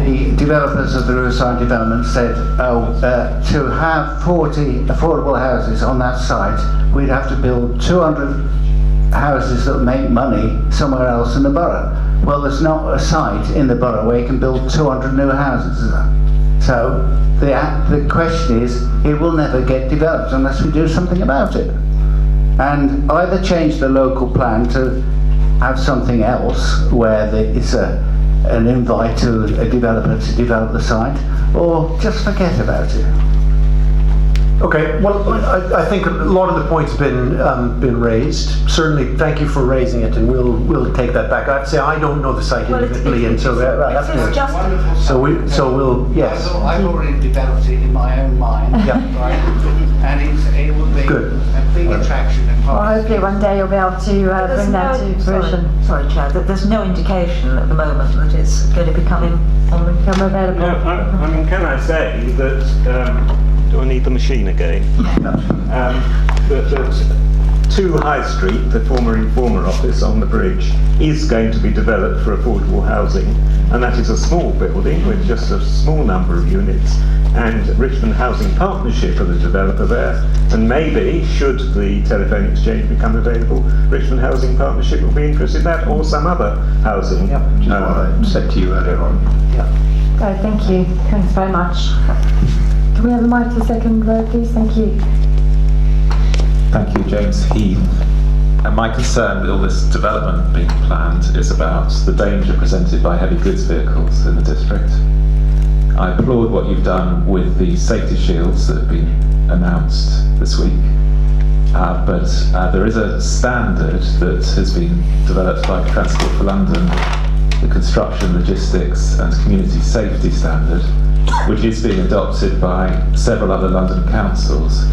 B: The developers of the Riverside development said, to have 40 affordable houses on that site, we'd have to build 200 houses that make money somewhere else in the borough. Well, there's not a site in the borough where you can build 200 new houses, is there? So the question is, it will never get developed unless we do something about it. And either change the local plan to have something else where it's an invite to a developer to develop the site, or just forget about it.
A: Okay, well, I think a lot of the points have been raised. Certainly, thank you for raising it, and we'll take that back. I have to say, I don't know the site individually, and so we'll yes.
U: I've already developed it in my own mind, right? And it will be a big attraction.
C: Well, hopefully one day you'll be able to bring that to fruition.
E: Sorry, Chair. There's no indication at the moment that it's going to become available.
S: No, I mean, can I say that? Do I need the machine again?
B: No.
S: That to High Street, the former Informer office on the bridge, is going to be developed for affordable housing, and that is a small building with just a small number of units, and Richmond Housing Partnership are the developer there, and maybe, should the telephone exchange become available, Richmond Housing Partnership will be interested in that, or some other housing.
F: Yep, which is what I said to you earlier on.
C: Okay, thank you. Thanks very much. Can we have a mic to the second row, please? Thank you.
D: Thank you, James Heath. And my concern with all this development being planned is about the danger presented by heavy goods vehicles in the district. I applaud what you've done with the safety shields that have been announced this week, but there is a standard that has been developed by Transport for London, the Construction, Logistics and Community Safety Standard, which is being adopted by several other London councils.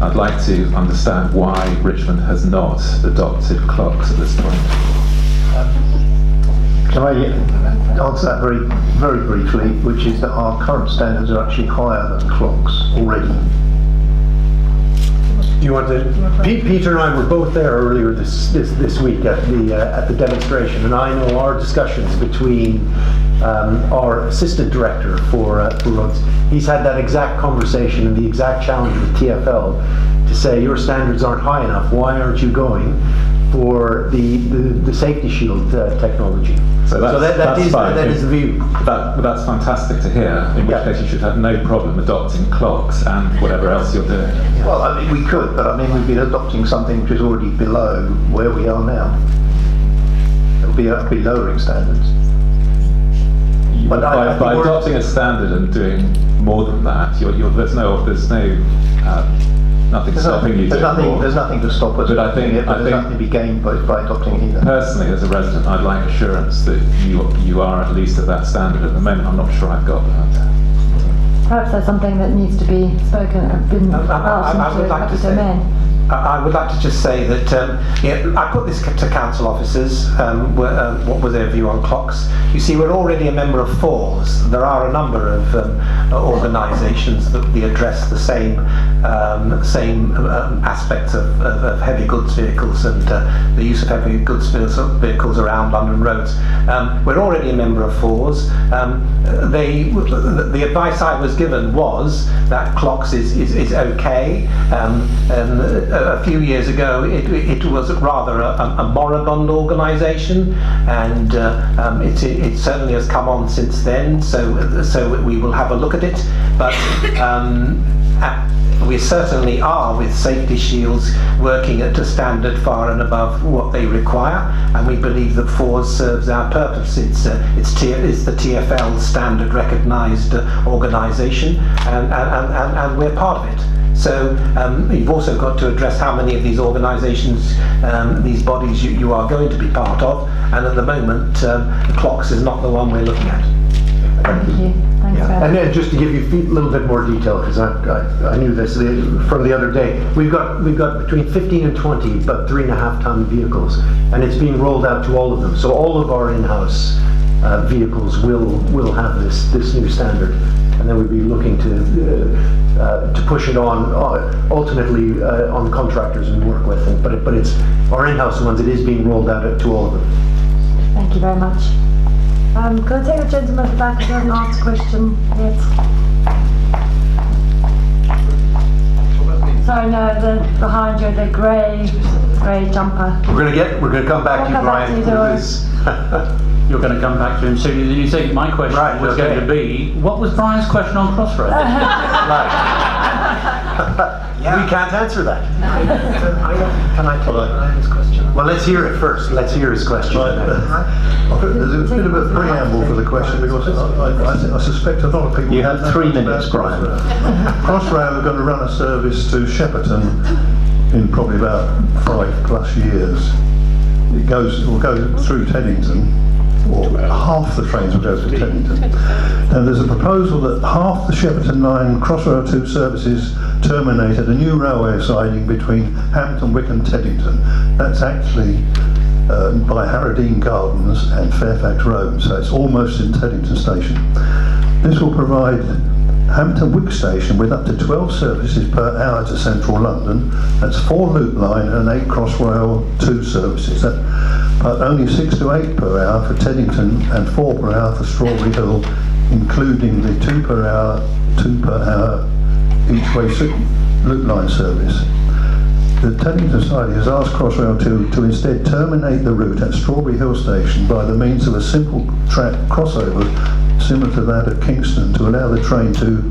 D: I'd like to understand why Richmond has not adopted clocks at this point.
F: Can I answer that very, very briefly, which is that our current standards are actually higher than clocks already.
A: Do you want to? Peter and I were both there earlier this week at the demonstration, and I know our discussions between our assistant director for roads. He's had that exact conversation and the exact challenge with TfL to say your standards aren't high enough. Why aren't you going for the safety shield technology?
D: So that is
A: the view.
D: That's fantastic to hear, in which case you should have no problem adopting clocks and whatever else you're doing.
F: Well, I mean, we could, but I mean, we've been adopting something which is already below where we are now. It'll be lowering standards.
D: But by adopting a standard and doing more than that, there's nothing stopping you doing more.
F: There's nothing to stop us.
D: But I think
F: there's nothing to be gained by adopting it either.
D: Personally, as a resident, I'd like assurance that you are at least at that standard. At the moment, I'm not sure I've got that.
C: Perhaps there's something that needs to be spoken,
M: I would like to say, I would like to just say that I put this to council officers, what was their view on clocks. You see, we're already a member of FORS. There are a number of organisations that address the same aspects of heavy goods vehicles and the use of heavy goods vehicles around London roads. We're already a member of FORS. The advice I was given was that clocks is okay. A few years ago, it was rather a moribund organisation, and it certainly has come on since then. So we will have a look at it, but we certainly are, with safety shields, working at a standard far and above what they require, and we believe that FORS serves our purpose. It's the TfL standard recognised organisation, and we're part of it. So you've also got to address how many of these organisations, these bodies you are going to be part of, and at the moment the clocks is not the one we're looking at.
C: Thank you. Thanks,
A: And then just to give you a little bit more detail, because I knew this from the other day, we've got between 15 and 20, about 3.5 ton vehicles, and it's being rolled out to all of them. So all of our in-house vehicles will have this new standard, and then we'll be looking to push it on ultimately on contractors we work with. But it's our in-house ones. It is being rolled out to all of them.
C: Thank you very much. Can I take the gentleman at the back who hasn't asked a question yet? Sorry, no, behind you, the grey jumper.
A: We're gonna come back to you, Brian.
V: You're going to come back to him soon. You think my question was going to be, what was Brian's question on Crossroads?
A: We can't answer that. Can I tell Brian's question? Well, let's hear it first. Let's hear his question.
Q: There's a bit of a preamble for the question, because I suspect a lot of people...
F: You have 3 minutes, Brian.
Q: Crossrail are going to run a service to Shepperton in probably about 5+ years. It will go through Teddington, or half the trains will go to Teddington. And there's a proposal that half the Shepperton Line Crossrail 2 services terminate at a new railway siding between Hampton Wick and Teddington. That's actually by Harradine Gardens and Fairfax Road, so it's almost in Teddington Station. This will provide Hampton Wick station with up to 12 services per hour to central London. That's 4 Loop Line and 8 Crossrail 2 services. But only 6 to 8 per hour for Teddington and 4 per hour for Strawberry Hill, including the 2 per hour each way Loop Line service. The Teddington Society has asked Crossrail to instead terminate the route at Strawberry Hill Station by the means of a simple track crossover similar to that at Kingston, to allow the train to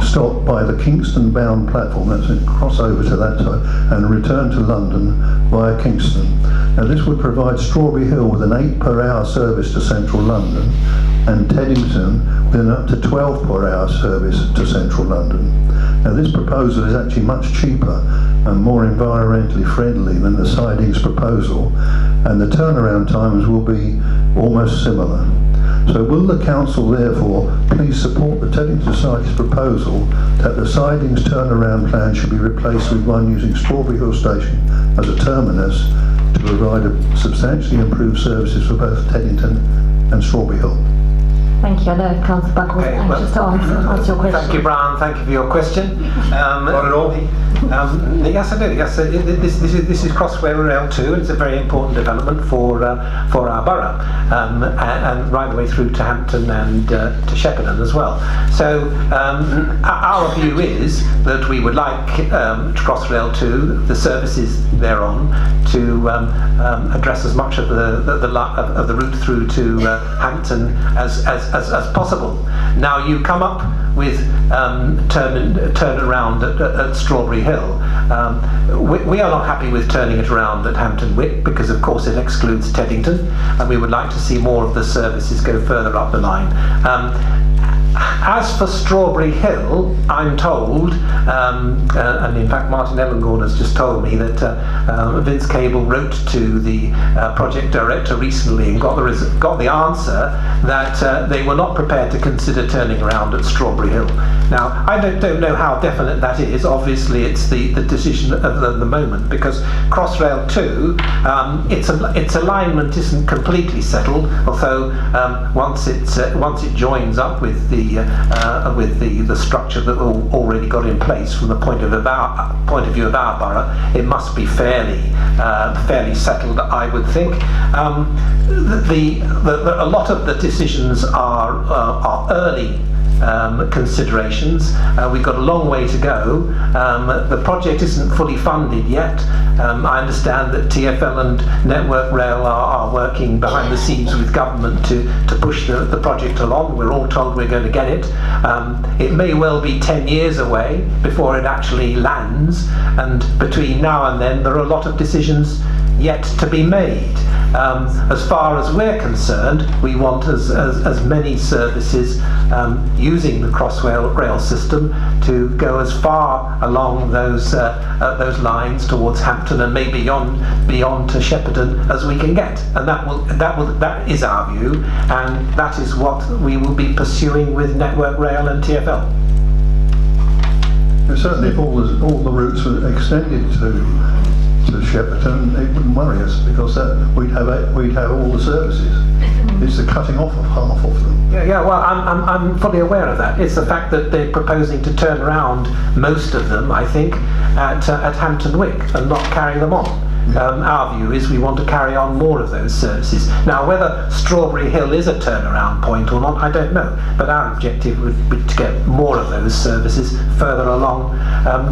Q: stop by the Kingston bound platform, that's it, cross over to that side and return to London via Kingston. Now this would provide Strawberry Hill with an 8 per hour service to central London and Teddington with an up to 12 per hour service to central London. Now this proposal is actually much cheaper and more environmentally friendly than the sidings proposal, and the turnaround times will be almost similar. So will the council therefore please support the Teddington Society's proposal that the sidings turnaround plan should be replaced with one using Strawberry Hill Station as a terminus to provide a substantially improved services for both Teddington and Strawberry Hill?
C: Thank you. I know Councillor Buck was anxious to answer your question.
M: Thank you, Brian. Thank you for your question.
A: Not at all.
M: Yes, I do. Yes, this is Crossrail Rail 2, and it's a very important development for our borough, and right the way through to Hampton and to Shepperton as well. So our view is that we would like Crossrail 2, the services thereon, to address as much of the route through to Hampton as possible. Now you come up with turn around at Strawberry Hill. We are not happy with turning it around at Hampton Wick because of course it excludes Teddington, and we would like to see more of the services go further up the line. As for Strawberry Hill, I'm told, and in fact Martin Ellengorn has just told me that Vince Cable wrote to the project director recently and got the answer that they were not prepared to consider turning around at Strawberry Hill. Now, I don't know how definite that is. Obviously, it's the decision of the moment, because Crossrail 2, its alignment isn't completely settled. Although once it joins up with the structure that we already got in place from the point of view of our borough, it must be fairly settled, I would think. A lot of the decisions are early considerations. We've got a long way to go. The project isn't fully funded yet. I understand that TfL and Network Rail are working behind the scenes with government to push the project along. We're all told we're going to get it. It may well be 10 years away before it actually lands, and between now and then there are a lot of decisions yet to be made. As far as we're concerned, we want as many services using the Crossrail rail system to go as far along those lines towards Hampton and maybe beyond to Shepperton as we can get, and that is our view, and that is what we will be pursuing with Network Rail and TfL.
Q: Certainly, if all the routes were extended to Shepperton, it wouldn't worry us, because we'd have all the services. It's the cutting off of half of them.
M: Yeah. Well, I'm fully aware of that. It's the fact that they're proposing to turn around most of them, I think, at Hampton Wick and not carry them on. Our view is we want to carry on more of those services. Now, whether Strawberry Hill is a turnaround point or not, I don't know. But our objective would be to get more of those services further along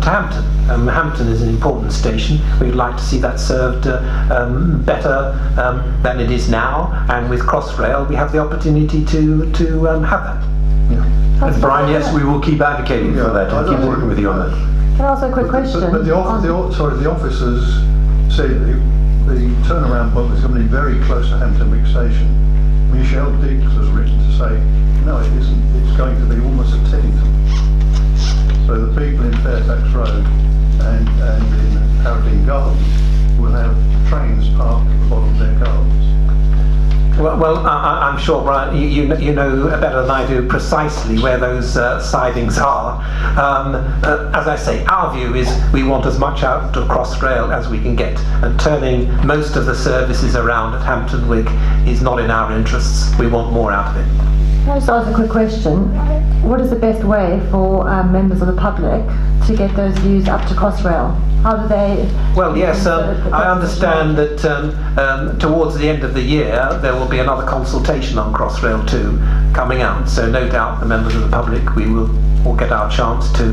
M: to Hampton. Hampton is an important station. We'd like to see that served better than it is now. And with Crossrail, we have the opportunity to have that.
A: Yeah. And Brian, yes, we will keep advocating for that and keep working with you on that.
C: Can I ask a quick question?
Q: But the officers said the turnaround point was going to be very close to Hampton Wick Station. Michelle Diggs has written to say, no, it isn't. It's going to be almost at Teddington. So the people in Fairfax Road and in Harrowden Gardens will have trains parked at the bottom of their gardens.
M: Well, I'm sure, Brian, you know better than I do precisely where those sidings are. As I say, our view is we want as much out of Crossrail as we can get, and turning most of the services around at Hampton Wick is not in our interests. We want more out of it.
C: Can I just ask a quick question? What is the best way for members of the public to get those views up to Crossrail? How do they...
M: Well, yes, I understand that towards the end of the year there will be another consultation on Crossrail 2 coming out, so no doubt the members of the public, we will all get our chance to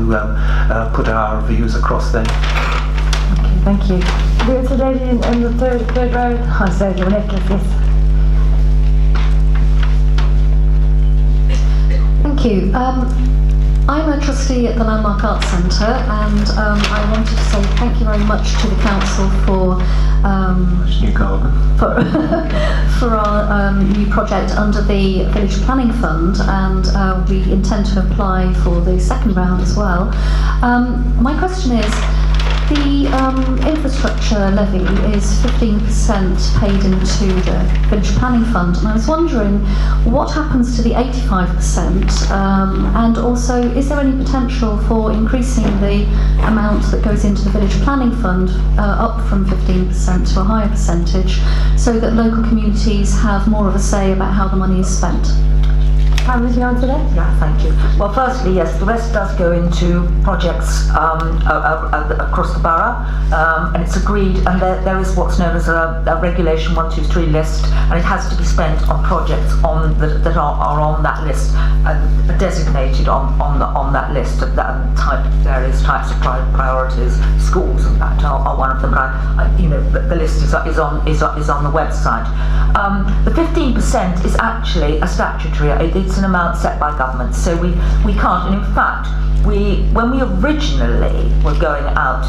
M: put our views across then.
C: Okay, thank you. There's a lady in the third row. I'm sorry, your necklace, yes.
H: Thank you. I'm a trustee at the Landmark Arts Centre, and I wanted to say thank you very much to the council for for our new project under the Village Planning Fund, and we intend to apply for the second round as well. My question is, the infrastructure levy is 15% paid into the Village Planning Fund, and I was wondering what happens to the 85%, and also is there any potential for increasing the amount that goes into the Village Planning Fund up from 15% to a higher percentage, so that local communities have more of a say about how the money is spent?
C: Pam, would you answer that?
E: Yeah, thank you. Well, firstly, yes, the rest does go into projects across the borough, and it's agreed, and there is what's known as a Regulation 123 list, and it has to be spent on projects that are on that list, designated on that list of various types of priorities. Schools, in fact, are one of them, but the list is on the website. The 15% is actually a statutory. It's an amount set by government, so we can't. And in fact, when we originally were going out,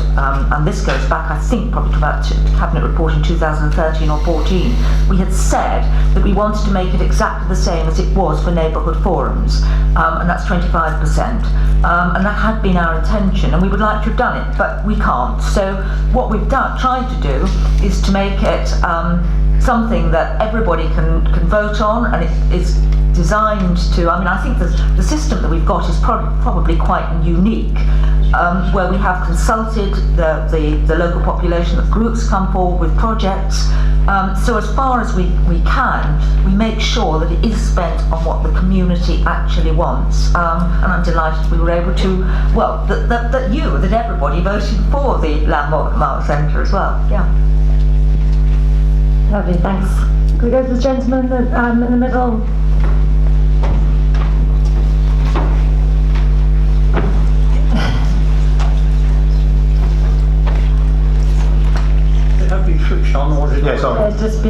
E: and this goes back, I think, probably to about Cabinet Report in 2013 or 14, we had said that we wanted to make it exactly the same as it was for neighbourhood forums, and that's 25%. And that had been our intention, and we would like to have done it, but we can't. So what we've tried to do is to make it something that everybody can vote on, and it is designed to, I think the system that we've got is probably quite unique, where we have consulted the local population, that groups come forward with projects, so as far as we can, we make sure that it is spent on what the community actually wants, and I'm delighted we were able to, well, that everybody voted for the Landmark Centre as well. Yeah.
C: Lovely, thanks. Can we go to the gentleman in the middle?
I: Have you switched on, or is it?
F: Yes, on.
C: Just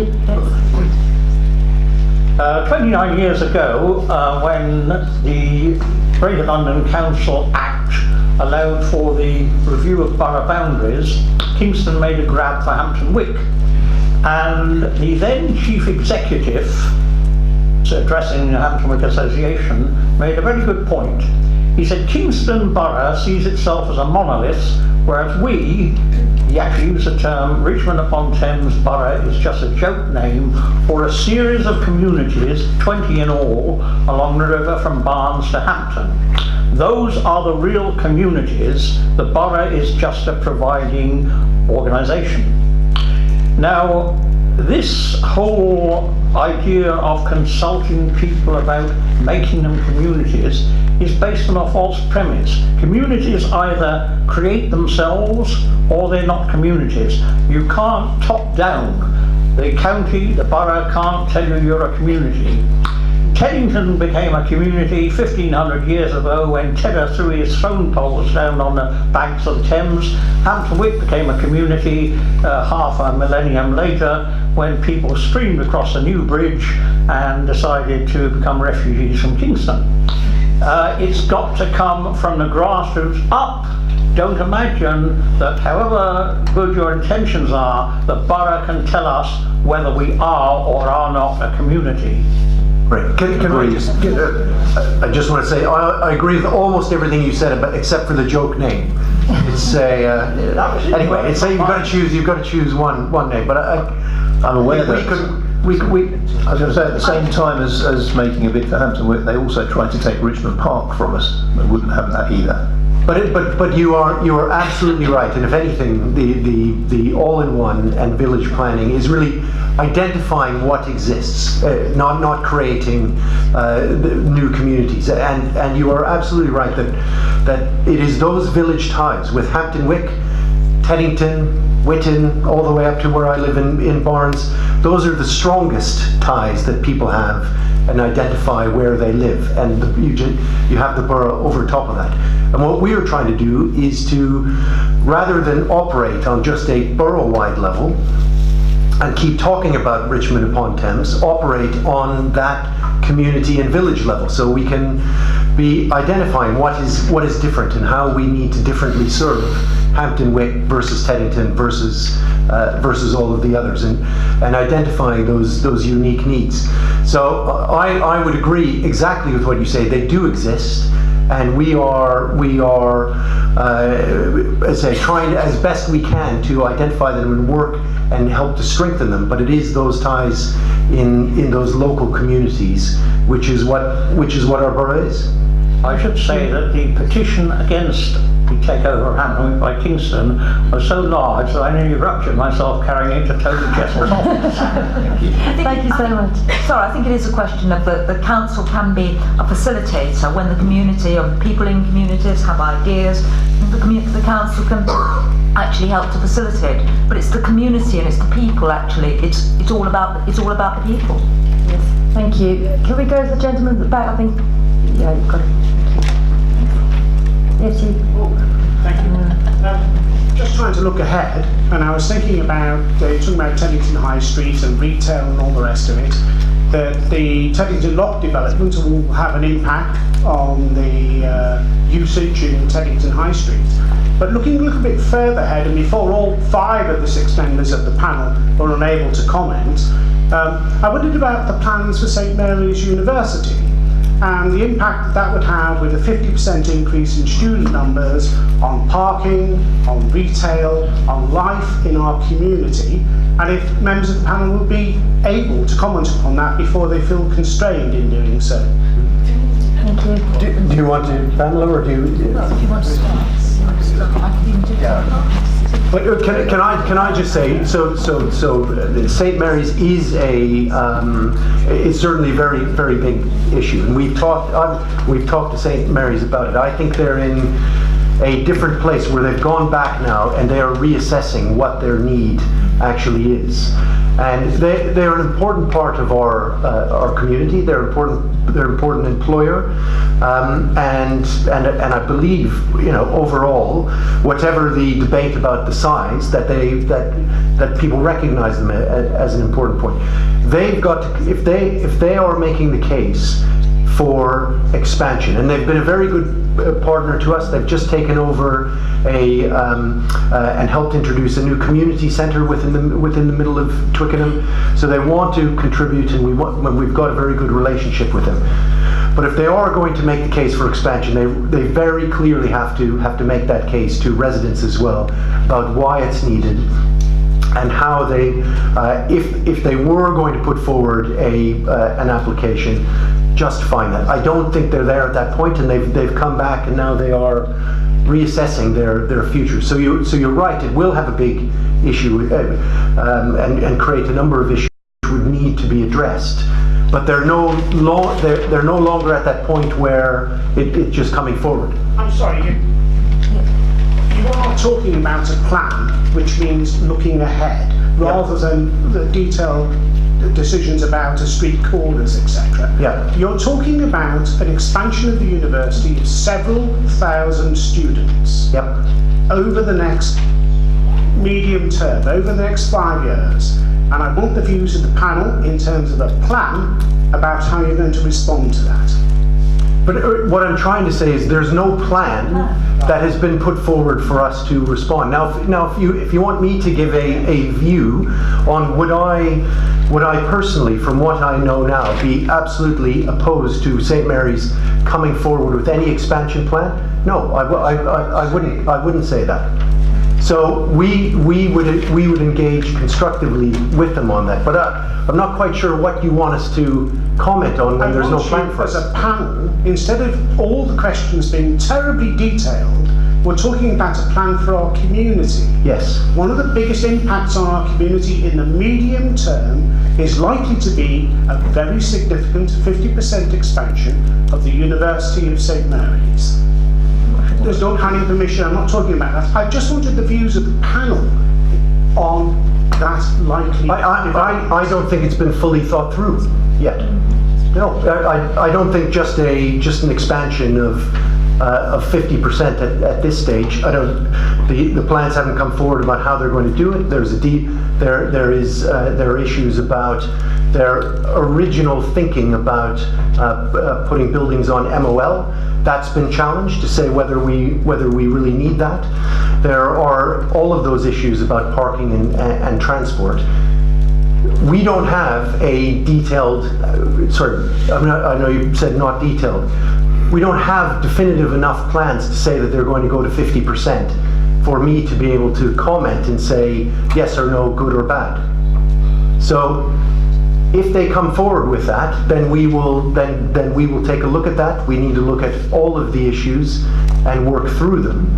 I: 29 years ago, when the Greater London Council Act allowed for the review of borough boundaries, Kingston made a grab for Hampton Wick. And the then Chief Executive, addressing the Hampton Wick Association, made a very good point. He said Kingston Borough sees itself as a monolith, whereas he actually used the term Richmond upon Thames Borough is just a joke name for a series of communities, 20 in all, along the river from Barnes to Hampton. Those are the real communities. The borough is just a providing organisation. Now, this whole idea of consulting people about making them communities is based on a false premise. Communities either create themselves or they're not communities. You can't top down. The county, the borough can't tell you you're a community. Teddington became a community 1500 years ago when Tedder threw his phone poles down on the banks of the Thames. Hampton Wick became a community half a millennium later when people streamed across a new bridge and decided to become refugees from Kingston. It's got to come from the grassroots up. Don't imagine that however good your intentions are, the borough can tell us whether we are or are not a community.
A: Right. Can I just get I just want to say I agree with almost everything you said, except for the joke name. It's anyway. It's you've got to choose one name. But
F: I'm aware that I was going to say at the same time as making a bid for Hampton Wick, they also tried to take Richmond Park from us. We wouldn't have that either.
A: But you are absolutely right. And if anything, the all-in-one and village planning is really identifying what exists, not creating new communities. And you are absolutely right that it is those village ties with Hampton Wick, Teddington, Whitton, all the way up to where I live in Barnes. Those are the strongest ties that people have and identify where they live, and you have the borough over top of that. And what we are trying to do is to, rather than operate on just a borough-wide level and keep talking about Richmond upon Thames, operate on that community and village level, so we can be identifying what is different and how we need to differently serve Hampton Wick versus Teddington versus all of the others, and identifying those unique needs. So I would agree exactly with what you say. They do exist, and we are as I say, trying as best we can to identify them and work and help to strengthen them. But it is those ties in those local communities which is what our borough is.
I: I should say that the petition against the takeover of Hampton Wick by Kingston was so large that I nearly ruptured myself carrying it to Toby Jessel's office.
C: Thank you so much.
E: Sorry, I think it is a question of the council can be a facilitator when the community or the people in communities have ideas. The council can actually help to facilitate, but it's the community and it's the people actually. It's all about the people.
C: Yes, thank you. Can we go to the gentleman at the back? I think. Yeah, you've got it. Yes, you.
N: Thank you. Just trying to look ahead, and I was thinking about, talking about Teddington High Street and retail and all the rest of it, that the Teddington Lock development will have an impact on the usage in Teddington High Street. But looking a little bit further ahead, and before all 5 of the 6 members of the panel were unable to comment, I wondered about the plans for St Mary's University and the impact that would have with a 50% increase in student numbers on parking, on retail, on life in our community, and if members of the panel would be able to comment upon that before they feel constrained in doing so.
C: Thank you.
A: Do you want to, Pamela, or do you?
E: Well, if you want to start, I can even do that.
A: But can I just say, so St Mary's is it's certainly a very, very big issue, and we've talked to St Mary's about it. I think they're in a different place where they've gone back now and they are reassessing what their need actually is. And they're an important part of our community. They're an important employer, and I believe, overall, whatever the debate about the size, that people recognise them as an important point. They've got to, if they are making the case for expansion, and they've been a very good partner to us. They've just taken over and helped introduce a new community centre within the middle of Twickenham. So they want to contribute, and we've got a very good relationship with them. But if they are going to make the case for expansion, they very clearly have to make that case to residents as well about why it's needed, and how they, if they were going to put forward an application, justifying that. I don't think they're there at that point, and they've come back and now they are reassessing their future. So you're right. It will have a big issue and create a number of issues which would need to be addressed. But they're no longer at that point where it's just coming forward.
N: I'm sorry. You are talking about a plan, which means looking ahead, rather than the detailed decisions about a street corners, etc.
A: Yeah.
N: You're talking about an expansion of the university of several thousand students.
A: Yep.
N: Over the next medium term, over the next 5 years. And I want the views of the panel in terms of a plan about how you're going to respond to that.
A: But what I'm trying to say is there's no plan that has been put forward for us to respond. Now, if you want me to give a view on would I personally, from what I know now, be absolutely opposed to St Mary's coming forward with any expansion plan? No, I wouldn't say that. So we would engage constructively with them on that. But I'm not quite sure what you want us to comment on when there's no plan for us.
N: As a panel, instead of all the questions being terribly detailed, we're talking about a plan for our community.
A: Yes.
N: One of the biggest impacts on our community in the medium term is likely to be a very significant 50% expansion of the University of St Mary's. There's no planning permission, I'm not talking about that. I just wanted the views of the panel on that likely
A: I don't think it's been fully thought through yet. No, I don't think just an expansion of 50% at this stage. The plans haven't come forward about how they're going to do it. There are issues about their original thinking about putting buildings on MOL. That's been challenged to say whether we really need that. There are all of those issues about parking and transport. We don't have a detailed, I know you said not detailed. We don't have definitive enough plans to say that they're going to go to 50% for me to be able to comment and say yes or no, good or bad. So if they come forward with that, then we will take a look at that. We need to look at all of the issues and work through them.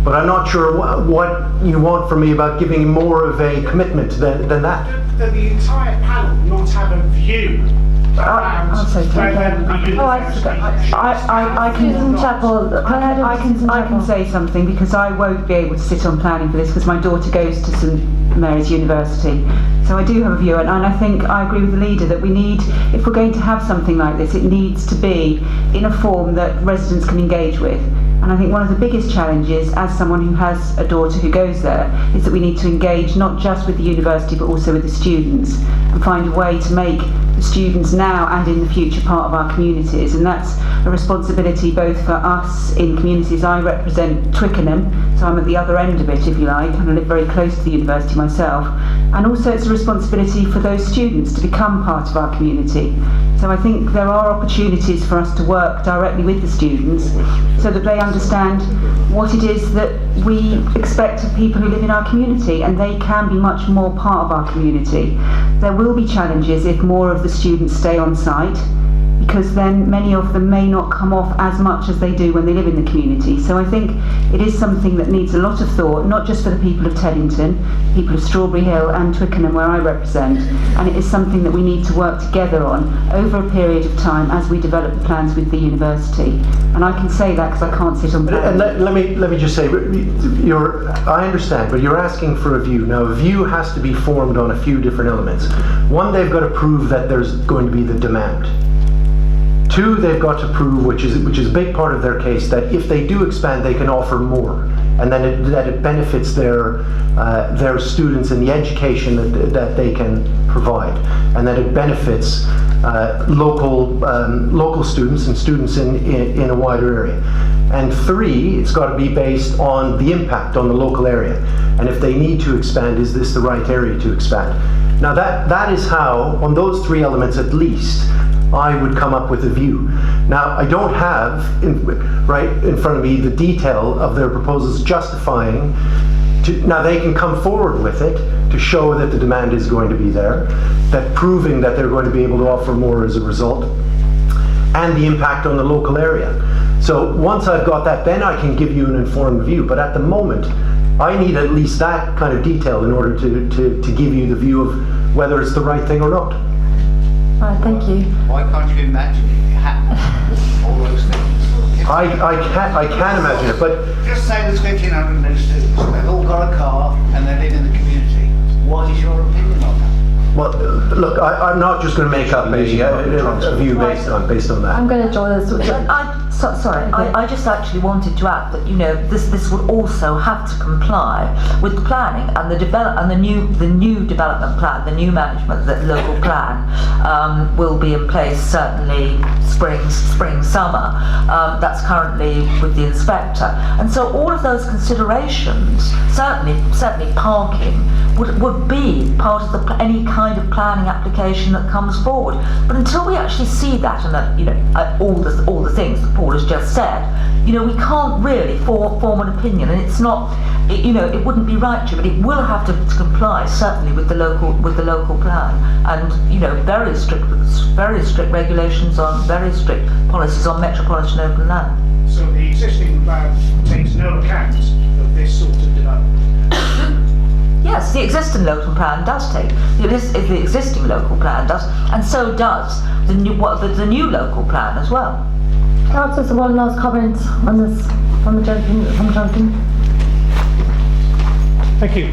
A: But I'm not sure what you want from me about giving more of a commitment than that.
N: The entire panel not have a view.
E: I can say something because I won't be able to sit on planning for this because my daughter goes to St Mary's University. So I do have a view, and I think I agree with the leader that we need, if we're going to have something like this, it needs to be in a form that residents can engage with. And I think one of the biggest challenges, as someone who has a daughter who goes there, is that we need to engage not just with the university but also with the students and find a way to make the students now and in the future part of our communities. And that's a responsibility both for us in communities. I represent Twickenham, so I'm at the other end of it, if you like, and I live very close to the university myself. And also it's a responsibility for those students to become part of our community. So I think there are opportunities for us to work directly with the students so that they understand what it is that we expect of people who live in our community, and they can be much more part of our community. There will be challenges if more of the students stay on site, because then many of them may not come off as much as they do when they live in the community. So I think it is something that needs a lot of thought, not just for the people of Teddington, people of Strawberry Hill and Twickenham where I represent, and it is something that we need to work together on over a period of time as we develop the plans with the university. And I can say that because I can't sit on plans.
A: And let me just say, I understand, but you're asking for a view. Now a view has to be formed on a few different elements. One, they've got to prove that there's going to be the demand. Two, they've got to prove, which is a big part of their case, that if they do expand, they can offer more, and then that it benefits their students and the education that they can provide, and that it benefits local students and students in a wider area. And three, it's got to be based on the impact on the local area, and if they need to expand, is this the right area to expand? Now that is how, on those three elements at least, I would come up with a view. Now, I don't have right in front of me the detail of their proposals justifying. Now they can come forward with it to show that the demand is going to be there, that proving that they're going to be able to offer more as a result, and the impact on the local area. So once I've got that, then I can give you an informed view. But at the moment, I need at least that kind of detail in order to give you the view of whether it's the right thing or not.
C: Thank you.
U: Why can't you imagine it happening? All those things.
A: I can imagine it, but
U: just say there's 1,500 new students. They've all got a car and they live in the community. What is your opinion on that?
A: well, look, I'm not just going to make up a view based on that.
C: I'm going to join this.
E: I just actually wanted to add that, you know, this would also have to comply with the planning and the new development plan, the new management, the local plan will be in place certainly spring summer. That's currently with the inspector, and so all of those considerations, certainly parking would be part of any kind of planning application that comes forward. But until we actually see that, and that, you know, all the things that Paul Paul has just said, you know, we can't really form an opinion, and it's not, you know, it wouldn't be right to, but it will have to comply certainly with the local plan, and you know, very strict regulations on, very strict policies on metropolitan open land.
N: So the existing plan takes no account of this sort of development?
E: Yes, the existing local plan does take, the existing local plan does, and so does the new local plan as well.
C: Councillor, one last comment on this from the gentleman, from Jonathan.
I: Thank you.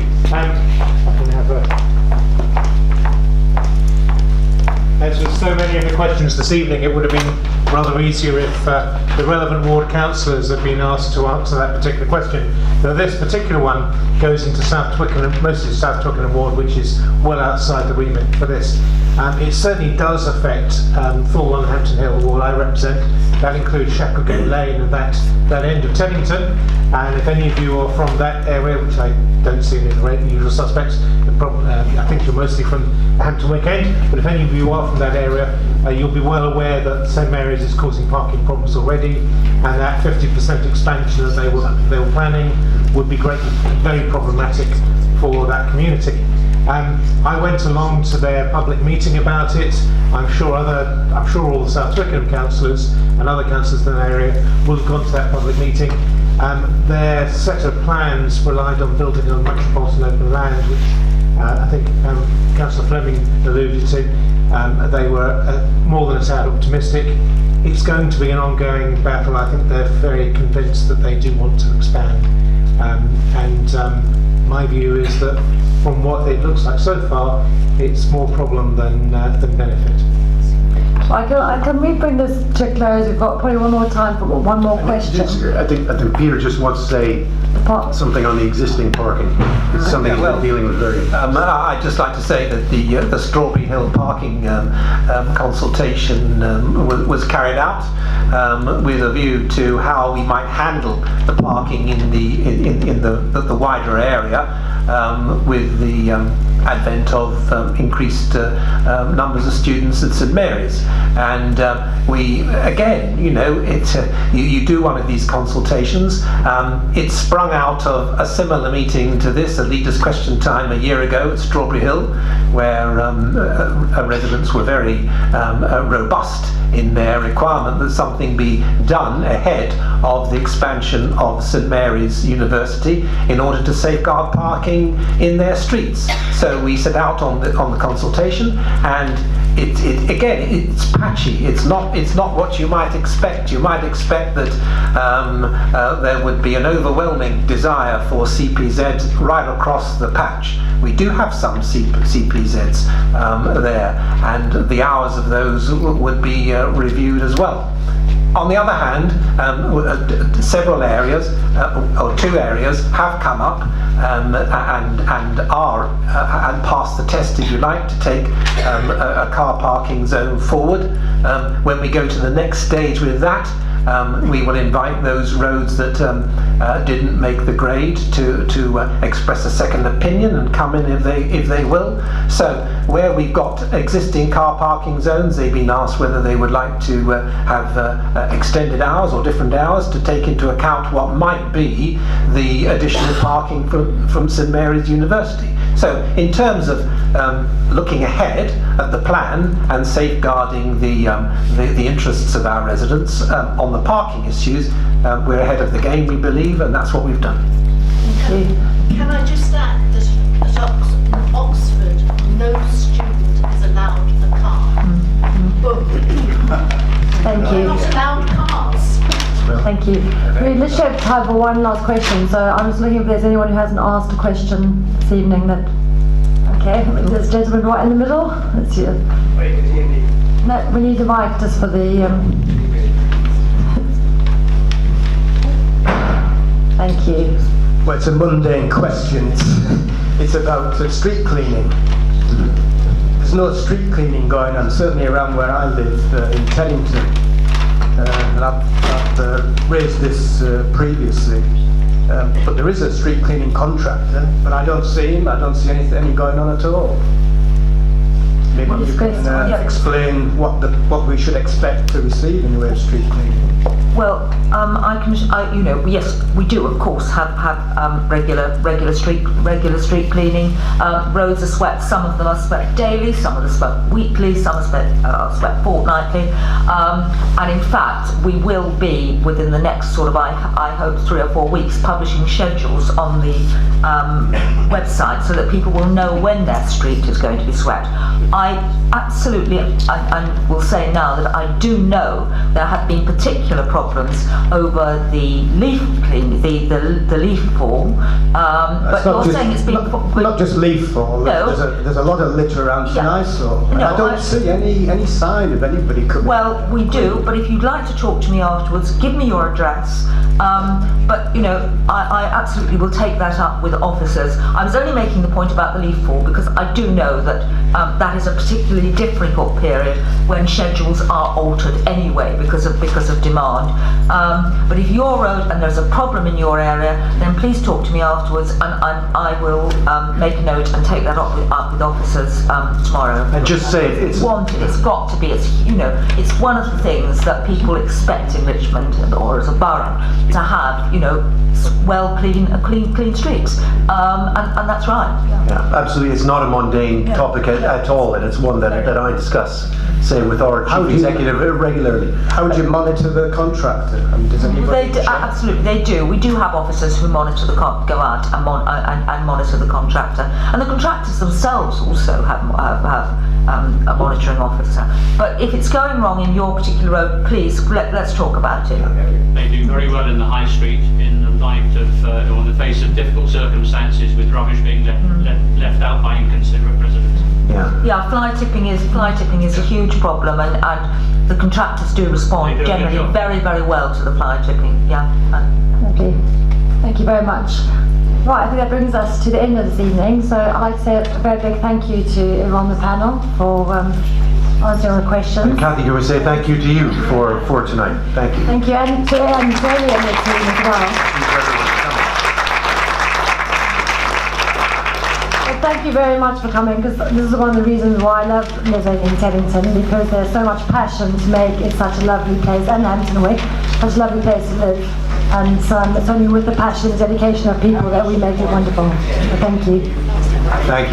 I: As with so many of the questions this evening, it would have been rather easier if the relevant ward councillors had been asked to answer that particular question. Now, this particular one goes into South Twickenham, mostly South Twickenham ward, which is well outside the remit for this. It certainly does affect full on Hampton Hill ward I represent. That includes Shacklegate Lane and that end of Teddington. And if any of you are from that area, which I don't see any of the usual suspects, I think you're mostly from the Hampton Wick end, but if any of you are from that area, you'll be well aware that St Mary's is causing parking problems already, and that 50% expansion that they were planning would be very problematic for that community. I went along to their public meeting about it. I'm sure all the South Twickenham councillors and other councillors in that area will have gone to that public meeting. Their set of plans relied on building on metropolitan open land, which I think Councillor Fleming alluded to. They were more than a tad optimistic. It's going to be an ongoing battle. I think they're very convinced that they do want to expand. My view is that from what it looks like so far, it's more problem than benefit.
C: Can we bring this to a close? We've got probably one more time for one more question.
A: I think Peter just wants to say something on the existing parking. It's something he's been dealing with very.
M: I'd just like to say that the Strawberry Hill parking consultation was carried out with a view to how we might handle the parking in the wider area with the advent of increased numbers of students at St Mary's. And we, again, you know, you do one of these consultations. It sprung out of a similar meeting to this, a leaders' question time a year ago at Strawberry Hill, where residents were very robust in their requirement that something be done ahead of the expansion of St Mary's University in order to safeguard parking in their streets. So we set out on the consultation, and it's patchy. It's not what you might expect. You might expect that there would be an overwhelming desire for CPZ right across the patch. We do have some CPZs there, and the hours of those would be reviewed as well. On the other hand, several areas, or two areas, have come up and are and pass the test, if you like, to take a car parking zone forward. When we go to the next stage with that, we will invite those roads that didn't make the grade to express a second opinion and come in if they will. So where we've got existing car parking zones, they've been asked whether they would like to have extended hours or different hours to take into account what might be the additional parking from St Mary's University. So in terms of looking ahead at the plan and safeguarding the interests of our residents on the parking issues, we're ahead of the game, we believe, and that's what we've done.
C: Thank you.
J: Can I just add that at Oxford, no student is allowed a car.
C: Thank you.
J: Not allowed cars.
C: Thank you. We literally have time for one last question, so I'm just looking if there's anyone who hasn't asked a question this evening that... Okay, this gentleman right in the middle. That's you. No, we need a mic just for the... Thank you.
O: Well, it's a mundane question. It's about street cleaning. There's no street cleaning going on, certainly around where I live in Teddington. And I've raised this previously. But there is a street cleaning contractor, but I don't see him. I don't see any going on at all. Maybe you can explain what we should expect to receive in the way of street cleaning.
E: Well, yes, we do, of course, have regular street cleaning. Roads are swept. Some of them are swept daily. Some of them are swept weekly. Some are swept fortnightly. And in fact, we will be within the next sort of, I hope, 3 or 4 weeks, publishing schedules on the website so that people will know when their street is going to be swept. I absolutely, I will say now that I do know there have been particular problems over the leaf clean, the leaf fall. But you're saying it's been
O: not just leaf fall.
E: No.
O: There's a lot of litter around tonight, so
E: No,
O: I don't see any sign of anybody coming.
E: Well, we do, but if you'd like to talk to me afterwards, give me your address. But I absolutely will take that up with officers. I was only making the point about the leaf fall because I do know that that is a particularly difficult period when schedules are altered anyway because of demand. But if your road and there's a problem in your area, then please talk to me afterwards, and I will make a note and take that up with officers tomorrow.
A: And just say it's
E: wanted. It's got to be. It's one of the things that people expect in Richmond or as a borough to have. Clean streets, and that's right.
A: Yeah, absolutely. It's not a mundane topic at all, and it's one that I discuss, say, with our chief executive regularly.
O: How do you monitor the contractor? I mean, does anybody?
E: Absolutely, they do. We do have officers who monitor go out and monitor the contractor, and the contractors themselves also have a monitoring officer. But if it's going wrong in your particular road, please let's talk about it.
P: They do very well in the high street in the light of, or in the face of difficult circumstances with rubbish being left out by inconsiderate residents.
E: Yeah, fly tipping is a huge problem, and the contractors do respond generally very, very well to the fly tipping. Yeah.
C: Okay. Thank you very much. Right, I think that brings us to the end of this evening. So I'd like to say a very big thank you to everyone on the panel for answering the questions.
A: And Kathy, can we say thank you to you for tonight? Thank you.
C: Thank you, and to Anne and the team as well. Thank you very much for coming, because this is one of the reasons why I love living in Teddington, because there's so much passion to make it such a lovely place, and Hampton Wick, such a lovely place to live. And it's only with the passion and dedication of people that we make it wonderful. So thank you.
A: Thank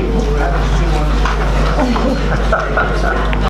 A: you.